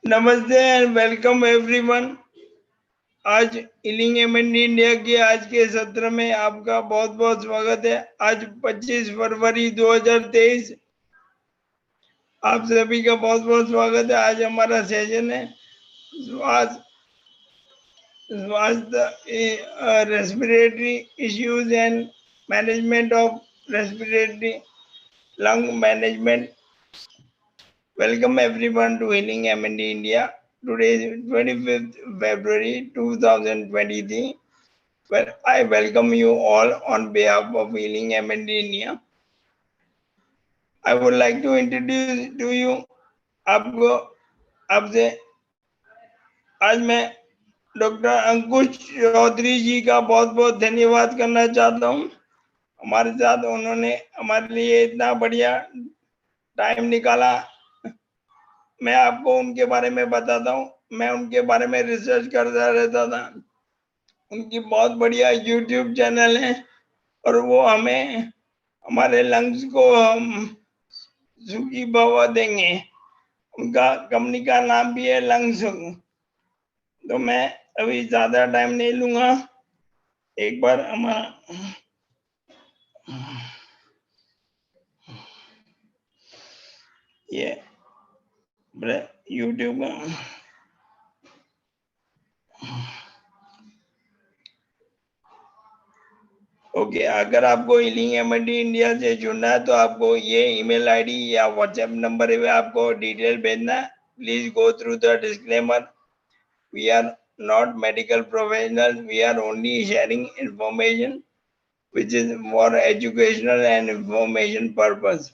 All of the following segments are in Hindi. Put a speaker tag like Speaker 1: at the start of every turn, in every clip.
Speaker 1: नमस्ते एंड वेलकम एवरीवन। आज हीलिंग एमएनडी इंडिया के आज के सत्र में आपका बहुत बहुत स्वागत है। आज 25 फरवरी 2023, आप सभी का बहुत बहुत स्वागत है। आज हमारा सेशन है स्वास्थ्य respiratory issues and management of respiratory lung management. Welcome everyone to Healing MND India. Today is 25th February 2023. Well, I welcome you all on behalf of Healing MND India. I would like to introduce to you आपको आपसे आज मैं डॉक्टर अंकुश चौधरी जी का बहुत बहुत धन्यवाद करना चाहता हूँ। हमारे साथ उन्होंने हमारे लिए इतना बढ़िया टाइम निकाला। मैं आपको उनके बारे में बताता हूँ। मैं उनके बारे में रिसर्च करता रहता था। उनकी बहुत बढ़िया यूट्यूब चैनल है और वो हमें हमारे लंग्स को सुखी भव देंगे। उनका कंपनी का नाम भी है लंग्स। तो मैं अभी ज्यादा टाइम नहीं लूंगा। एक बार हमारा ये यूट्यूब में ओके, अगर आपको हीलिंग एमडी इंडिया से जुड़ना है तो आपको ये ईमेल आईडी या व्हाट्सएप नंबर पे आपको डिटेल भेजना है। Please go through the disclaimer. We are not medical professional, we are only sharing information which is for educational and information purpose.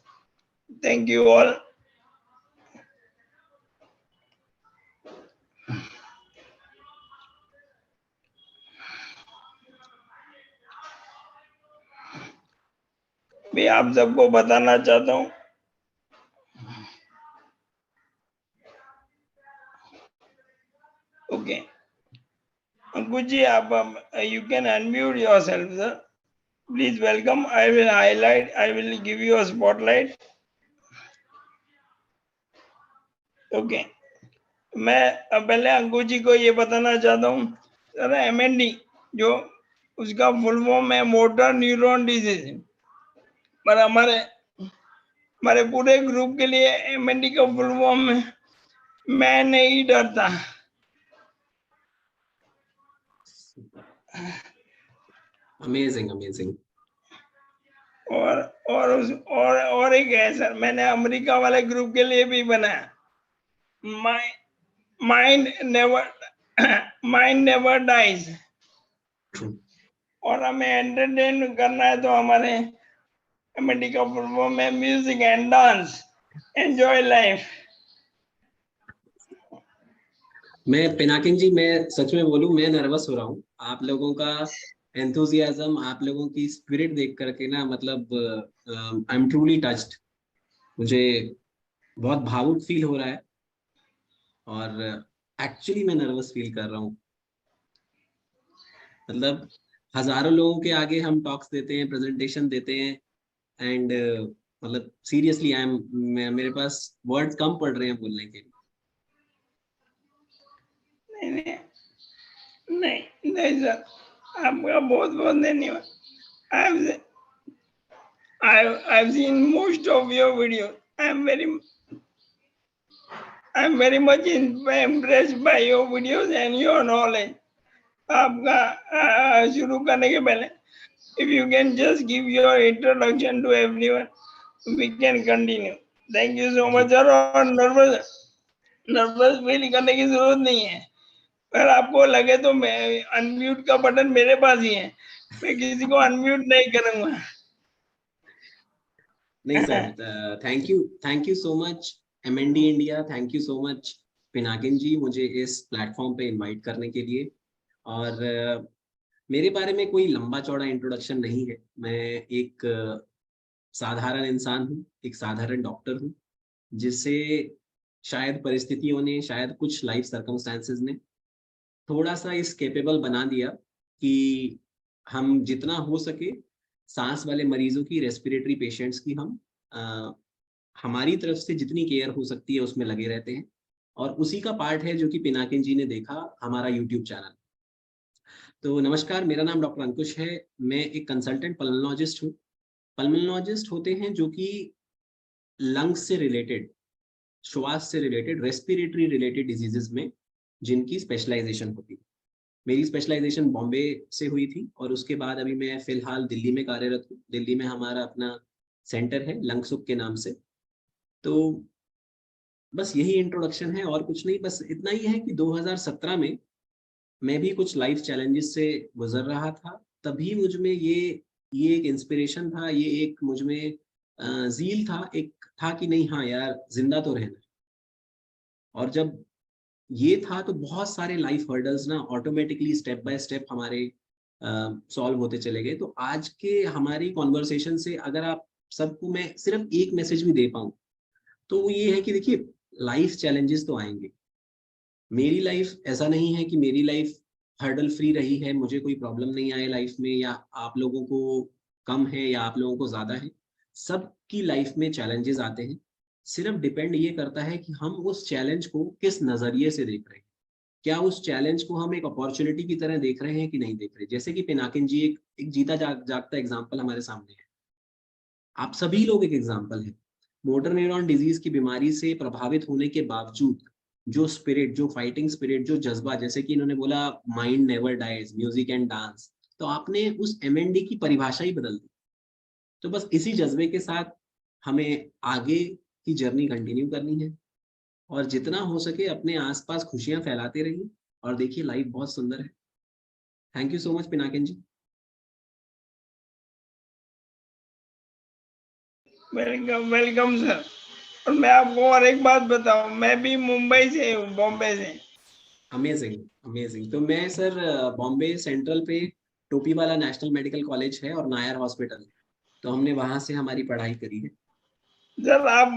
Speaker 1: Thank you all. मैं आप सबको बताना चाहता हूँ ओके अंकुश जी, आप you can unmute yourself sir, please welcome. I will highlight, I will give you a spotlight. Okay, मैं पहले अंकुश जी को ये बताना चाहता हूँ सर, एमएनडी जो उसका फुल फॉर्म है मोटर न्यूरॉन डिजीज, पर हमारे पूरे ग्रुप के लिए एमएनडी का फुल फॉर्म है मैं नहीं डरता।
Speaker 2: Amazing amazing.
Speaker 1: और एक है सर, मैंने अमेरिका वाले ग्रुप के लिए भी बनाया, माइंड नेवर डाइज। और हमें एंटरटेन करना है तो हमारे एमडी का फुल फॉर्म है music and dance, enjoy life.
Speaker 2: मैं पिनाकिन जी, मैं सच में बोलूं, मैं नर्वस हो रहा हूँ। आप लोगों का एंथुजियाज्म, आप लोगों की स्पिरिट देख करके ना, मतलब आई एम ट्रूली टच्ड। मुझे बहुत भावुक फील हो रहा है और एक्चुअली मैं नर्वस फील कर रहा हूँ। मतलब हजारों लोगों के आगे हम टॉक्स देते हैं, प्रेजेंटेशन देते हैं एंड मतलब सीरियसली आई एम, मेरे पास वर्ड्स कम पड़ रहे हैं बोलने के लिए।
Speaker 1: नहीं सर, आपका बहुत बहुत धन्यवाद। I've seen most of your videos. I'm very much impressed by your videos and your knowledge. आपका शुरू करने के पहले if you can just give your introduction to everyone, we can continue. Thank you so much sir। और नर्वस फील करने की जरूरत नहीं है। अगर आपको लगे तो मैं अनम्यूट का बटन मेरे पास ही है, मैं किसी को अनम्यूट नहीं करूंगा।
Speaker 2: नहीं sir, thank you so much MND India, thank you so much Pinakin ji, मुझे इस प्लेटफॉर्म पे इनवाइट करने के लिए। और मेरे बारे में कोई लंबा चौड़ा इंट्रोडक्शन नहीं है। मैं एक साधारण इंसान हूँ, एक साधारण डॉक्टर हूँ, जिसे शायद परिस्थितियों ने, शायद कुछ लाइफ सर्कमस्टांसेस ने थोड़ा सा इस कैपेबल बना दिया कि हम जितना हो सके सांस वाले मरीजों की, रेस्पिरेटरी पेशेंट्स की हम हमारी तरफ से जितनी केयर हो सकती है उसमें लगे रहते हैं। और उसी का पार्ट है जो कि पिनाकिन जी ने देखा हमारा यूट्यूब चैनल। तो नमस्कार, मेरा नाम डॉक्टर अंकुश है। मैं एक कंसल्टेंट पल्मोनोलॉजिस्ट हूँ। पल्मोनोलॉजिस्ट होते हैं जो कि लंग्स से रिलेटेड, श्वास से रिलेटेड, रेस्पिरेटरी रिलेटेड डिजीजेस में जिनकी स्पेशलाइजेशन होती है। मेरी स्पेशलाइजेशन बॉम्बे से हुई थी और उसके बाद अभी मैं फिलहाल दिल्ली में कार्यरत हूँ। दिल्ली में हमारा अपना सेंटर है लंगसुख के नाम से। तो बस यही इंट्रोडक्शन है और कुछ नहीं, बस इतना ही है कि 2017 में मैं भी कुछ लाइफ चैलेंजेस से गुजर रहा था। तभी मुझ में ये एक इंस्पिरेशन था, ये एक मुझ में ज़ील था, एक था कि नहीं हाँ यार, जिंदा तो रहना है। और जब ये था तो बहुत सारे लाइफ हर्डल्स ना ऑटोमेटिकली स्टेप बाय स्टेप हमारे सॉल्व होते चले गए। तो आज के हमारी कॉन्वर्सेशन से अगर आप सबको मैं सिर्फ एक मैसेज भी दे पाऊँ तो वो ये है कि देखिए, लाइफ चैलेंजेस तो आएंगे। मेरी लाइफ ऐसा नहीं है कि मेरी लाइफ हर्डल फ्री रही है, मुझे कोई प्रॉब्लम नहीं आए लाइफ में, या आप लोगों को कम है या आप लोगों को ज्यादा है। सबकी लाइफ में चैलेंजेस आते हैं। सिर्फ डिपेंड ये करता है कि हम उस चैलेंज को किस नजरिए से देख रहे हैं। क्या उस चैलेंज को हम एक अपॉर्चुनिटी की तरह देख रहे हैं कि नहीं देख रहे। जैसे कि पिनाकिन जी एक जीता जागता एग्जाम्पल हमारे सामने है। आप सभी लोग एक एग्जाम्पल है। मोटर न्यूरॉन डिजीज की बीमारी से प्रभावित होने के बावजूद जो स्पिरिट, जो फाइटिंग स्पिरिट, जो जज्बा, जैसे कि इन्होंने बोला mind never dies, music and dance, तो आपने उस एमएनडी की परिभाषा ही बदल दी। तो बस इसी जज्बे के साथ हमें आगे की जर्नी कंटिन्यू करनी है और जितना हो सके अपने आसपास खुशियां फैलाते रहिए। और देखिए, लाइफ बहुत सुंदर है। Thank you so much Pinakin ji.
Speaker 1: Welcome welcome sir. और मैं आपको और एक बात बताऊं, मैं भी मुंबई से हूँ, बॉम्बे से।
Speaker 2: Amazing amazing. तो मैं सर बॉम्बे सेंट्रल पे टोपी वाला नेशनल मेडिकल कॉलेज है और नायर हॉस्पिटल, तो हमने वहां से हमारी पढ़ाई करी है।
Speaker 1: सर आप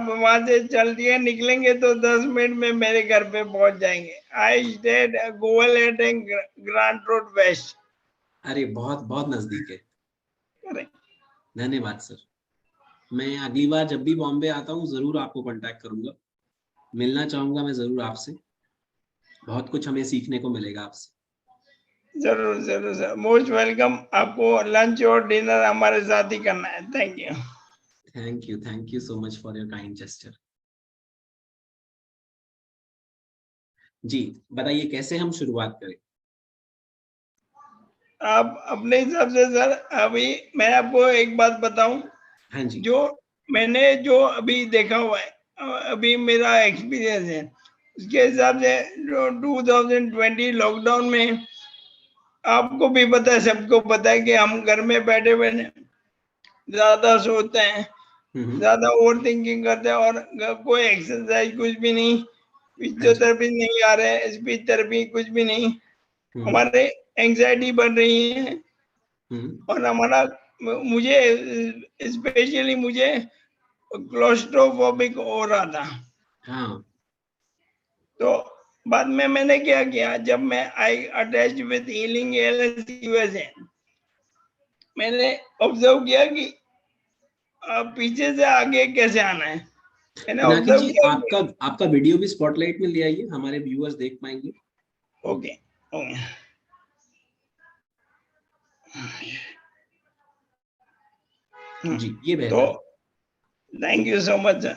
Speaker 1: वहां से चल दिए निकलेंगे तो 10 मिनट में मेरे घर पे पहुंच जाएंगे। आई स्टेड गोवल एट ग्रांट रोड वेस्ट।
Speaker 2: अरे बहुत बहुत नजदीक है।
Speaker 1: करेक्ट।
Speaker 2: धन्यवाद सर। मैं अगली बार जब भी बॉम्बे आता हूँ जरूर आपको कांटेक्ट करूंगा, मिलना चाहूंगा मैं जरूर आपसे। बहुत कुछ हमें सीखने को मिलेगा आपसे।
Speaker 1: जरूर जरूर सर, मोस्ट वेलकम। आपको लंच और डिनर हमारे साथ ही करना है। Thank you.
Speaker 2: Thank you so much for your kind gesture. जी, बताइए कैसे हम शुरुआत करें।
Speaker 1: आप अपने हिसाब से सर, अभी मैं आपको एक बात बताऊं,
Speaker 2: हाँ जी।
Speaker 1: जो मैंने जो अभी देखा हुआ है, अभी मेरा एक्सपीरियंस है, उसके हिसाब से जो 2020 लॉकडाउन में, आपको भी पता है, सबको पता है कि हम घर में बैठे बैठे ज्यादा सोते हैं,
Speaker 2: हम्म।
Speaker 1: ज्यादा ओवर थिंकिंग करते हैं, और कोई एक्सरसाइज कुछ भी नहीं,
Speaker 2: हाँ जी।
Speaker 1: फिजियोथेरेपी नहीं आ रहे हैं, स्पीच थेरेपी कुछ भी नहीं।
Speaker 2: हम्म।
Speaker 1: हमारे एंग्जाइटी बढ़ रही है,
Speaker 2: हम्म।
Speaker 1: और हमारा, मुझे स्पेशली मुझे क्लोस्ट्रोफोबिक हो रहा था।
Speaker 2: हाँ।
Speaker 1: तो बाद में मैंने क्या किया, जब मैं आई attach with healing LS USA, मैंने ऑब्जर्व किया कि पीछे से आगे कैसे आना है। मैंने
Speaker 2: पिनाकिन
Speaker 1: ऑब्जर्व
Speaker 2: जी,
Speaker 1: किया कि
Speaker 2: आपका आपका वीडियो भी स्पॉटलाइट में ले आइए, हमारे व्यूअर्स देख पाएंगे।
Speaker 1: Okay okay.
Speaker 2: जी, ये
Speaker 1: तो
Speaker 2: बेहतर है।
Speaker 1: Thank you so much sir.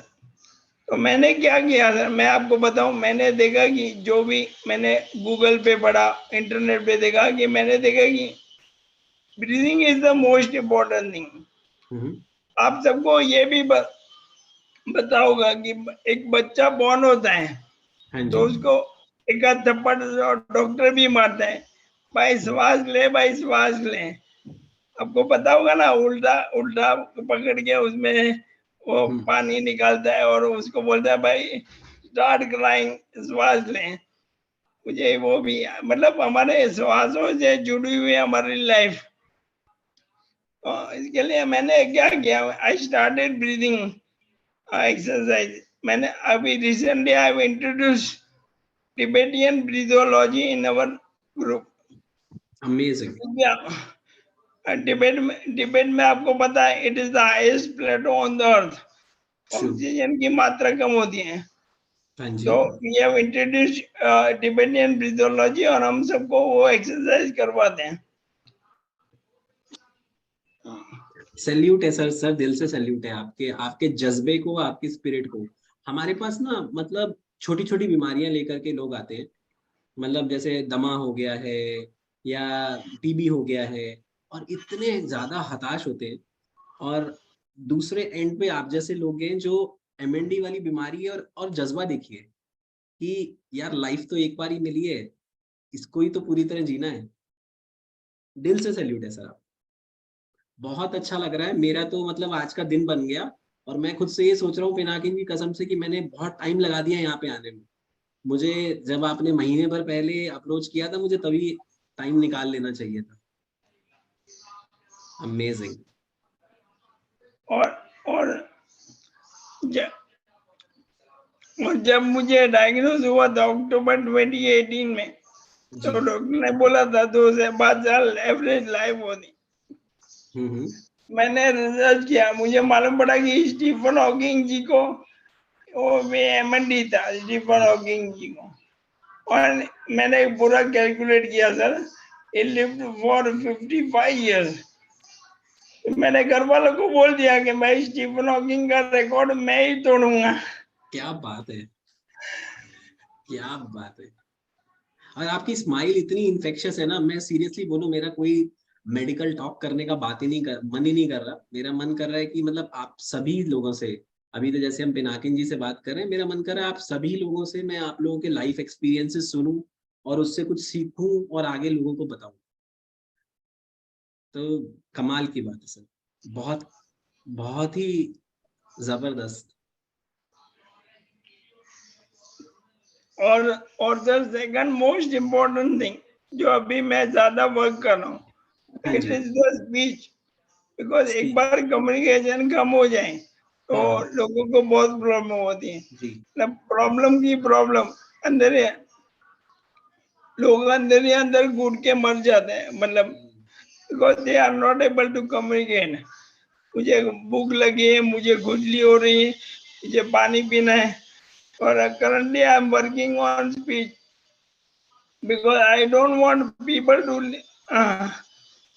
Speaker 1: तो मैंने क्या किया सर, मैं आपको बताऊं, मैंने देखा कि जो भी मैंने गूगल पे पढ़ा, इंटरनेट पे देखा, कि मैंने देखा कि breathing is the most important thing.
Speaker 2: Hmm.
Speaker 1: आप सबको ये भी पता होगा कि एक बच्चा बॉर्न होता है
Speaker 2: हाँ
Speaker 1: तो
Speaker 2: जी।
Speaker 1: उसको एक आध थप्पड़ डॉक्टर भी मारता है, भाई श्वास ले, भाई श्वास ले। आपको पता होगा ना, उल्टा उल्टा पकड़ के उसमें वो
Speaker 2: हम्म।
Speaker 1: पानी निकालता है और उसको बोलता है भाई स्टार्ट क्राइंग, श्वास ले। मुझे वो भी, मतलब हमारे श्वासों से जुड़ी हुई है हमारी लाइफ। तो इसके लिए मैंने क्या किया, आई स्टार्टेड ब्रीदिंग एक्सरसाइज। मैंने अभी recently I have introduce Tibetan breathology in our group.
Speaker 2: Amazing.
Speaker 1: Tibet में आपको पता है, it is the highest plateau on the earth.
Speaker 2: True.
Speaker 1: Oxygen की मात्रा कम होती है,
Speaker 2: हाँ जी,
Speaker 1: तो we have introduced Tibetan breathology और हम सबको वो एक्सरसाइज करवाते हैं।
Speaker 2: सैल्यूट है सर, सर दिल से सैल्यूट है आपके आपके जज्बे को, आपकी स्पिरिट को। हमारे पास ना मतलब छोटी छोटी बीमारियां लेकर के लोग आते हैं, मतलब जैसे दमा हो गया है या टीबी हो गया है, और इतने ज्यादा हताश होते हैं। और दूसरे एंड पे आप जैसे लोग हैं जो एमएनडी वाली बीमारी है, और जज्बा देखिए कि यार लाइफ तो एक बार ही मिली है, इसको ही तो पूरी तरह जीना है। दिल से सैल्यूट है सर। बहुत अच्छा लग रहा है, मेरा तो मतलब आज का दिन बन गया। और मैं खुद से ये सोच रहा हूँ पिनाकिन की कसम से कि मैंने बहुत टाइम लगा दिया यहाँ पे आने में। मुझे जब आपने महीने भर पहले अप्रोच किया था, मुझे तभी टाइम निकाल लेना चाहिए था। अमेजिंग।
Speaker 1: और और ज- और जब मुझे डायग्नोज हुआ था अक्टूबर 2018 में,
Speaker 2: जी।
Speaker 1: तो डॉक्टर ने बोला था 2 से 5 साल एवरेज लाइफ होती।
Speaker 2: हम्म।
Speaker 1: मैंने रिसर्च किया, मुझे मालूम पड़ा कि स्टीफन हॉकिंग जी को, वो भी एमएनडी था स्टीफन
Speaker 2: जी।
Speaker 1: हॉकिंग जी को। और मैंने पूरा कैलकुलेट किया sir, he lived for 55 years। मैंने घर वालों को बोल दिया कि मैं स्टीफन हॉकिंग का रिकॉर्ड मैं ही तोड़ूंगा।
Speaker 2: क्या बात है, क्या बात है। और आपकी स्माइल इतनी इन्फेक्शियस है ना, मैं सीरियसली बोलूं, मेरा कोई मेडिकल टॉक करने का बात ही नहीं कर, मन ही नहीं कर रहा। मेरा मन कर रहा है कि मतलब आप सभी लोगों से, अभी तो जैसे हम पिनाकिन जी से बात कर रहे हैं, मेरा मन कर रहा है आप सभी लोगों से मैं आप लोगों के लाइफ एक्सपीरियंसेस सुनूं और उससे कुछ सीखूं और आगे लोगों को बताऊं। तो कमाल की बात है सर, बहुत बहुत ही जबरदस्त।
Speaker 1: और और the second most important thing जो अभी मैं ज्यादा वर्क कर रहा हूँ,
Speaker 2: हाँ
Speaker 1: इट
Speaker 2: जी।
Speaker 1: Is the speech. बिकॉज एक
Speaker 2: स्पीच।
Speaker 1: बार कम्युनिकेशन कम हो जाए तो
Speaker 2: हाँ हाँ।
Speaker 1: लोगों को बहुत प्रॉब्लम होती है।
Speaker 2: जी।
Speaker 1: मतलब प्रॉब्लम की प्रॉब्लम अंदर है, लोग अंदर ही अंदर घुट के मर जाते हैं, मतलब because they are not able to communicate. मुझे भूख लगी है, मुझे खुजली हो रही है, मुझे पानी पीना है। और currently I am working on speech because I don't want people to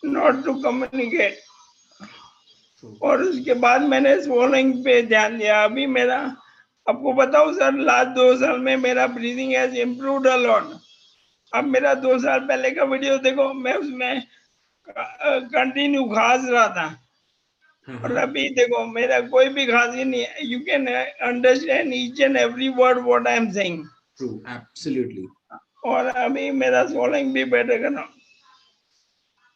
Speaker 1: not to communicate. और उसके बाद मैंने swallowing पे ध्यान दिया। अभी मेरा, आपको बताऊं सर, लास्ट 2 साल में मेरा breathing has improved a lot. अब मेरा 2 साल पहले का वीडियो देखो, मैं उसमें कंटिन्यू खांस रहा था।
Speaker 2: हाँ
Speaker 1: और
Speaker 2: हाँ।
Speaker 1: अभी देखो मेरा कोई भी खांसी नहीं है। You can understand each and every word what I am saying.
Speaker 2: True, absolutely.
Speaker 1: और अभी मेरा swallowing भी बेटर कर रहा हूँ।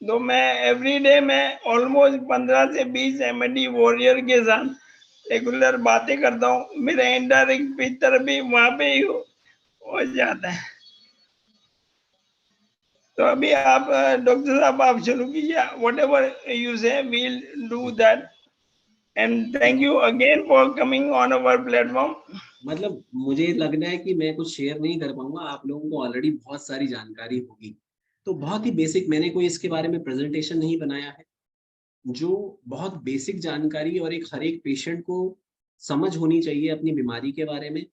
Speaker 1: तो मैं एवरी डे में ऑलमोस्ट 15 से 20 वॉरियर के साथ रेगुलर बातें करता हूँ। मेरा इनडायरेक्ट पिक्चर भी वहां पे ही हो जाता है। तो अभी आप डॉक्टर साहब आप शुरू कीजिए, whatever you say we'll do that. And thank you again for coming on our platform.
Speaker 2: मतलब मुझे लग रहा है कि मैं कुछ शेयर नहीं कर पाऊंगा, आप लोगों को ऑलरेडी बहुत सारी जानकारी होगी। तो बहुत ही बेसिक, मैंने कोई इसके बारे में प्रेजेंटेशन नहीं बनाया है। जो बहुत बेसिक जानकारी और एक हर एक पेशेंट को समझ होनी चाहिए अपनी बीमारी के बारे में,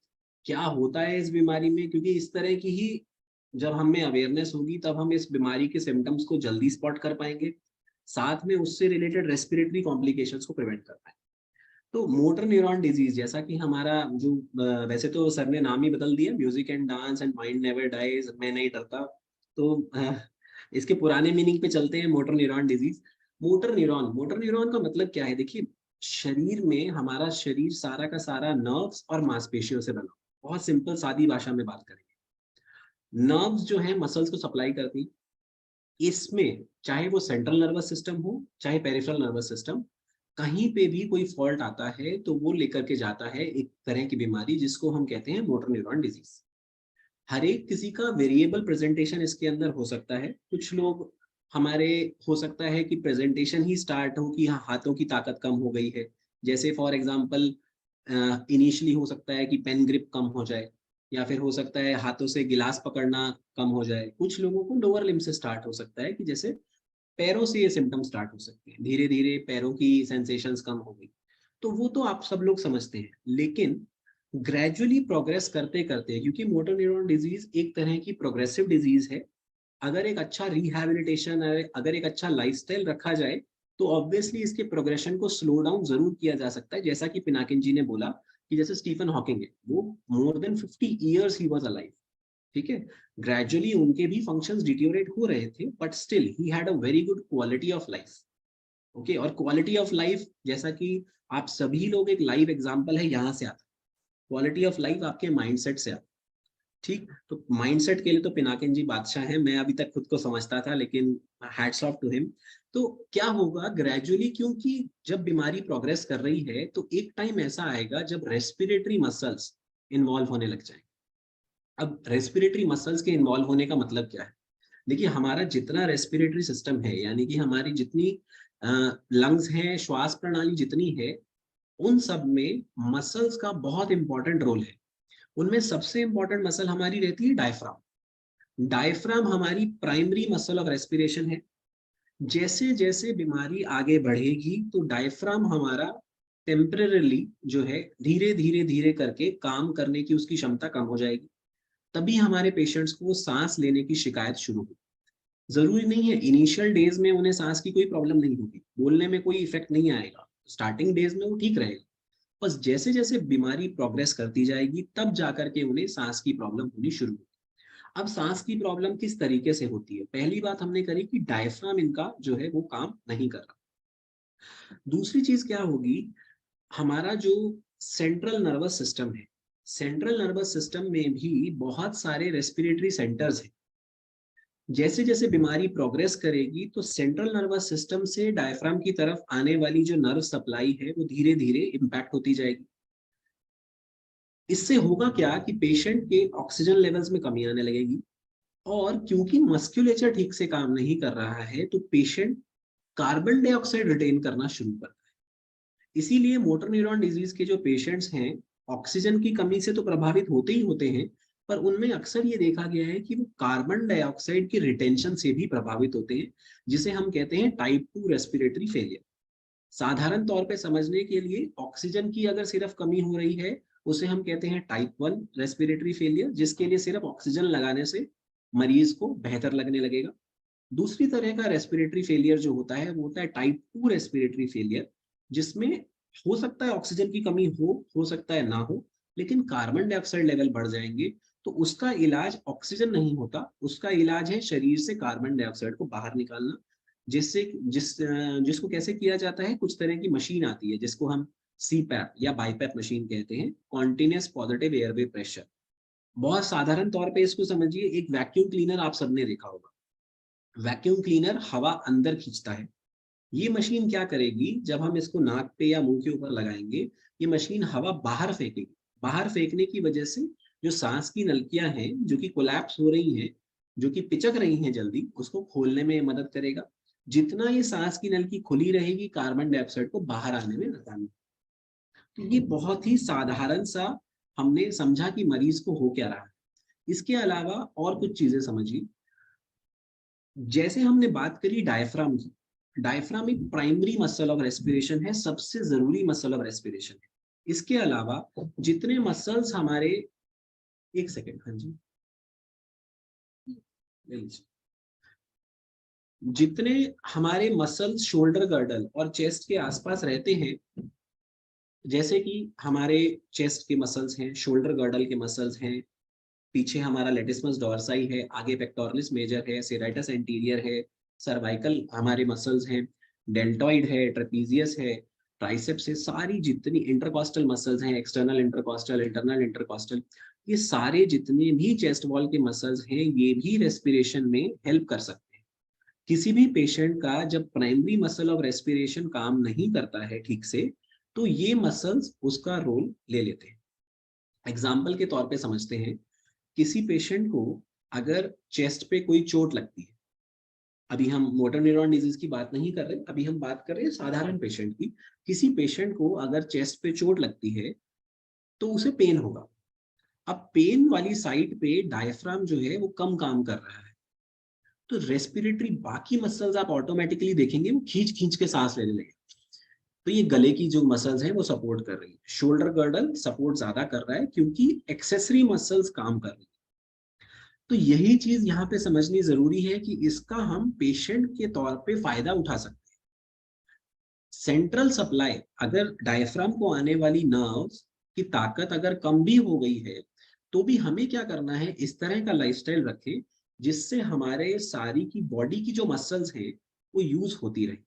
Speaker 2: क्या होता है इस बीमारी में, क्योंकि इस तरह की ही जब हम में अवेयरनेस होगी तब हम इस बीमारी के सिम्टम्स को जल्दी स्पॉट कर पाएंगे, साथ में उससे रिलेटेड रेस्पिरेटरी कॉम्प्लिकेशंस को प्रिवेंट कर पाएंगे। तो मोटर न्यूरॉन डिजीज, जैसा कि हमारा जो वैसे तो सर ने नाम ही बदल दिया, music and dance and mind never dies, मैं नहीं डरता। तो इसके पुराने मीनिंग पे चलते हैं, motor neuron disease. Motor neuron का मतलब क्या है, देखिए शरीर में हमारा शरीर सारा का सारा नर्व्स और मांसपेशियों से बना, बहुत सिंपल सादी भाषा में बात करेंगे। नर्व्स जो है मसल्स को सप्लाई करती, इसमें चाहे वो सेंट्रल नर्वस सिस्टम हो चाहे पेरिफेरल नर्वस सिस्टम, कहीं पे भी कोई फॉल्ट आता है तो वो लेकर के जाता है एक तरह की बीमारी जिसको हम कहते हैं मोटर न्यूरॉन डिजीज। हर एक किसी का वेरिएबल प्रेजेंटेशन इसके अंदर हो सकता है। कुछ लोग हमारे, हो सकता है कि प्रेजेंटेशन ही स्टार्ट हो कि हाँ हाथों की ताकत कम हो गई है, जैसे फॉर एग्जांपल इनिशियली हो सकता है कि पेन ग्रिप कम हो जाए, या फिर हो सकता है हाथों से गिलास पकड़ना कम हो जाए। कुछ लोगों को लोअर लिम्ब से स्टार्ट हो सकता है कि जैसे पैरों से ये सिम्टम स्टार्ट हो सकते हैं, धीरे धीरे पैरों की सेंसेशंस कम हो गई। तो वो तो आप सब लोग समझते हैं, लेकिन ग्रेजुअली प्रोग्रेस करते करते, क्योंकि मोटर न्यूरॉन डिजीज एक तरह की प्रोग्रेसिव डिजीज है, अगर एक अच्छा रिहैबिलिटेशन, अगर एक अच्छा लाइफस्टाइल रखा जाए तो ऑब्वियसली इसके प्रोग्रेशन को स्लो डाउन जरूर किया जा सकता है। जैसा कि पिनाकिन जी ने बोला कि जैसे स्टीफन हॉकिंग है, वो more than 50 years he was alive, ठीक है, ग्रेजुअली उनके भी फंक्शंस डिटीरियोरेट हो रहे थे, but still he had a very good quality of life. Okay, और क्वालिटी ऑफ लाइफ, जैसा कि आप सभी लोग एक लाइव एग्जांपल है, यहाँ से आता है। क्वालिटी ऑफ लाइफ आपके माइंडसेट से आता है। ठीक, तो माइंडसेट के लिए तो पिनाकिन जी बादशाह हैं, मैं अभी तक खुद को समझता था, लेकिन हैट्स ऑफ टू हिम। तो क्या होगा ग्रेजुअली, क्योंकि जब बीमारी प्रोग्रेस कर रही है तो एक टाइम ऐसा आएगा जब रेस्पिरेटरी मसल्स इन्वॉल्व होने लग जाएंगे। अब रेस्पिरेटरी मसल्स के इन्वॉल्व होने का मतलब क्या है? देखिए, हमारा जितना रेस्पिरेटरी सिस्टम है, यानी कि हमारी जितनी लंग्स हैं, श्वास प्रणाली जितनी है, उन सब में मसल्स का बहुत इंपॉर्टेंट रोल है। उनमें सबसे इंपॉर्टेंट मसल हमारी रहती है डायफ्राम। डायफ्राम हमारी प्राइमरी मसल ऑफ रेस्पिरेशन है। जैसे जैसे बीमारी आगे बढ़ेगी तो डायफ्राम हमारा टेम्परेली जो है, धीरे धीरे धीरे करके काम करने की उसकी क्षमता कम हो जाएगी। तभी हमारे पेशेंट्स को सांस लेने की शिकायत शुरू होगी। जरूरी नहीं है इनिशियल डेज में उन्हें सांस की कोई प्रॉब्लम नहीं होगी, बोलने में कोई इफेक्ट नहीं आएगा, स्टार्टिंग डेज में वो ठीक रहेगा। बस जैसे जैसे बीमारी प्रोग्रेस करती जाएगी तब जाकर के उन्हें सांस की प्रॉब्लम होनी शुरू होगी। अब सांस की प्रॉब्लम किस तरीके से होती है? पहली बात हमने करी कि डायफ्राम इनका जो है वो काम नहीं कर रहा। दूसरी चीज क्या होगी, हमारा जो सेंट्रल नर्वस सिस्टम है, सेंट्रल नर्वस सिस्टम में भी बहुत सारे रेस्पिरेटरी सेंटर्स हैं। जैसे जैसे बीमारी प्रोग्रेस करेगी तो सेंट्रल नर्वस सिस्टम से डायफ्राम की तरफ आने वाली जो नर्व सप्लाई है वो धीरे धीरे इंपैक्ट होती जाएगी। इससे होगा क्या कि पेशेंट के ऑक्सीजन लेवल्स में कमी आने लगेगी, और क्योंकि मस्कुलेचर ठीक से काम नहीं कर रहा है तो पेशेंट कार्बन डाइऑक्साइड रिटेन करना शुरू करता है। इसीलिए मोटर न्यूरॉन डिजीज के जो पेशेंट्स हैं, ऑक्सीजन की कमी से तो प्रभावित होते ही होते हैं, पर उनमें अक्सर ये देखा गया है कि वो कार्बन डाइऑक्साइड की रिटेंशन से भी प्रभावित होते हैं, जिसे हम कहते हैं टाइप 2 रेस्पिरेटरी फेलियर। साधारण तौर पे समझने के लिए, ऑक्सीजन की अगर सिर्फ कमी हो रही है उसे हम कहते हैं टाइप 1 रेस्पिरेटरी फेलियर, जिसके लिए सिर्फ ऑक्सीजन लगाने से मरीज को बेहतर लगने लगेगा। दूसरी तरह का रेस्पिरेटरी फेलियर जो होता है वो होता है टाइप 2 रेस्पिरेटरी फेलियर, जिसमें हो सकता है ऑक्सीजन की कमी हो सकता है ना हो, लेकिन कार्बन डाइऑक्साइड लेवल बढ़ जाएंगे। तो उसका इलाज ऑक्सीजन नहीं होता, उसका इलाज है शरीर से कार्बन डाइऑक्साइड को बाहर निकालना। जिसको कैसे किया जाता है, कुछ तरह की मशीन आती है जिसको हम सीपैप या बाईपैप मशीन कहते हैं, कॉन्टिन्यूस पॉजिटिव एयरवे प्रेशर। बहुत साधारण तौर पे इसको समझिए, एक वैक्यूम क्लीनर आप सबने देखा होगा। वैक्यूम क्लीनर हवा अंदर खींचता है। ये मशीन क्या करेगी, जब हम इसको नाक पे या मुंह के ऊपर लगाएंगे, ये मशीन हवा बाहर फेंकेगी। बाहर फेंकने की वजह से जो सांस की नलकियां हैं जो कि कोलैप्स हो रही हैं, जो कि पिचक रही हैं जल्दी, उसको खोलने में मदद करेगा। जितना ये सांस की नलकी खुली रहेगी, कार्बन डाइऑक्साइड को बाहर आने में आसानी। तो ये बहुत ही साधारण सा हमने समझा कि मरीज को हो क्या रहा है। इसके अलावा और कुछ चीजें समझिए। जैसे हमने बात करी डायफ्राम की, डायफ्राम एक प्राइमरी मसल ऑफ रेस्पिरेशन है, सबसे जरूरी मसल ऑफ रेस्पिरेशन है। इसके अलावा जितने मसल्स हमारे, एक सेकेंड, हाँ जी, जितने हमारे मसल्स शोल्डर गर्डल और चेस्ट के आसपास रहते हैं, जैसे कि हमारे चेस्ट के मसल्स हैं, शोल्डर गर्डल के मसल्स हैं, पीछे हमारा लेटिसमस डॉर्साई है, आगे पेक्टोरलिस मेजर है, सेराइटस एंटीरियर है, सर्वाइकल हमारे मसल्स हैं, डेल्टॉइड है, ट्रेपीजियस है, ट्राइसेप्स है, सारी जितनी इंटरकॉस्टल मसल्स हैं, एक्सटर्नल इंटरकॉस्टल, इंटरनल इंटरकॉस्टल, ये सारे जितने भी चेस्ट वॉल के मसल्स हैं, ये भी रेस्पिरेशन में हेल्प कर सकते हैं। किसी भी पेशेंट का जब प्राइमरी मसल ऑफ रेस्पिरेशन काम नहीं करता है ठीक से, तो ये मसल्स उसका रोल ले लेते हैं। एग्जाम्पल के तौर पे समझते हैं, किसी पेशेंट को अगर चेस्ट पे कोई चोट लगती है, अभी हम मोटर न्यूरॉन डिजीज की बात नहीं कर रहे, अभी हम बात कर रहे हैं साधारण पेशेंट की। किसी पेशेंट को अगर चेस्ट पे चोट लगती है तो उसे पेन होगा। अब पेन वाली साइड पे डायफ्राम जो है वो कम काम कर रहा है, तो रेस्पिरेटरी बाकी मसल्स आप ऑटोमेटिकली देखेंगे वो खींच खींच के सांस लेने लगे। तो ये गले की जो मसल्स हैं वो सपोर्ट कर रही है। शोल्डर गर्डल सपोर्ट ज्यादा कर रहा है क्योंकि एक्सेसरी मसल्स काम कर रही है। तो यही चीज यहाँ पे समझनी जरूरी है कि इसका हम पेशेंट के तौर पे फायदा उठा सकते हैं। सेंट्रल सप्लाई, अगर डायफ्राम को आने वाली नर्व्स की ताकत अगर कम भी हो गई है, तो भी हमें क्या करना है, इस तरह का लाइफस्टाइल रखें जिससे हमारे सारी की बॉडी की जो मसल्स हैं वो यूज होती रहे।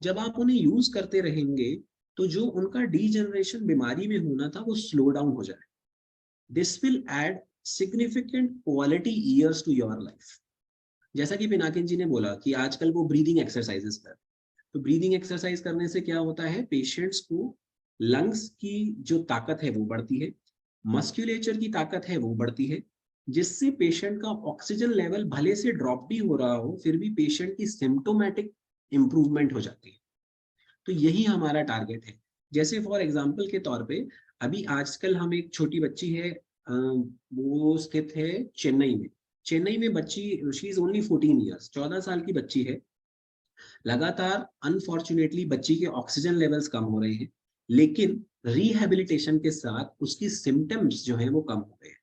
Speaker 2: जब आप उन्हें यूज करते रहेंगे तो जो उनका डीजनरेशन बीमारी में होना था वो स्लो डाउन हो जाए। This will add significant quality years to your life. जैसा कि पिनाकिन जी ने बोला कि आजकल वो ब्रीदिंग एक्सरसाइजेस कर, तो ब्रीदिंग एक्सरसाइज करने से क्या होता है, पेशेंट्स को लंग्स की जो ताकत है वो बढ़ती है, मस्क्यूलेचर की ताकत है वो बढ़ती है, जिससे पेशेंट का ऑक्सीजन लेवल भले से ड्रॉप भी हो रहा हो फिर भी पेशेंट की सिम्टोमेटिक इंप्रूवमेंट हो जाती है। तो यही हमारा टारगेट है। जैसे फॉर एग्जांपल के तौर पे अभी आजकल हम एक छोटी बच्ची है, वो स्थित है चेन्नई में। चेन्नई में बच्ची, शी इज ओनली 14 ईयर्स, 14 साल की बच्ची है। लगातार अनफॉर्चुनेटली बच्ची के ऑक्सीजन लेवल्स कम हो रहे हैं, लेकिन रिहैबिलिटेशन के साथ उसकी सिम्टम्स जो हैं वो कम हो गए हैं।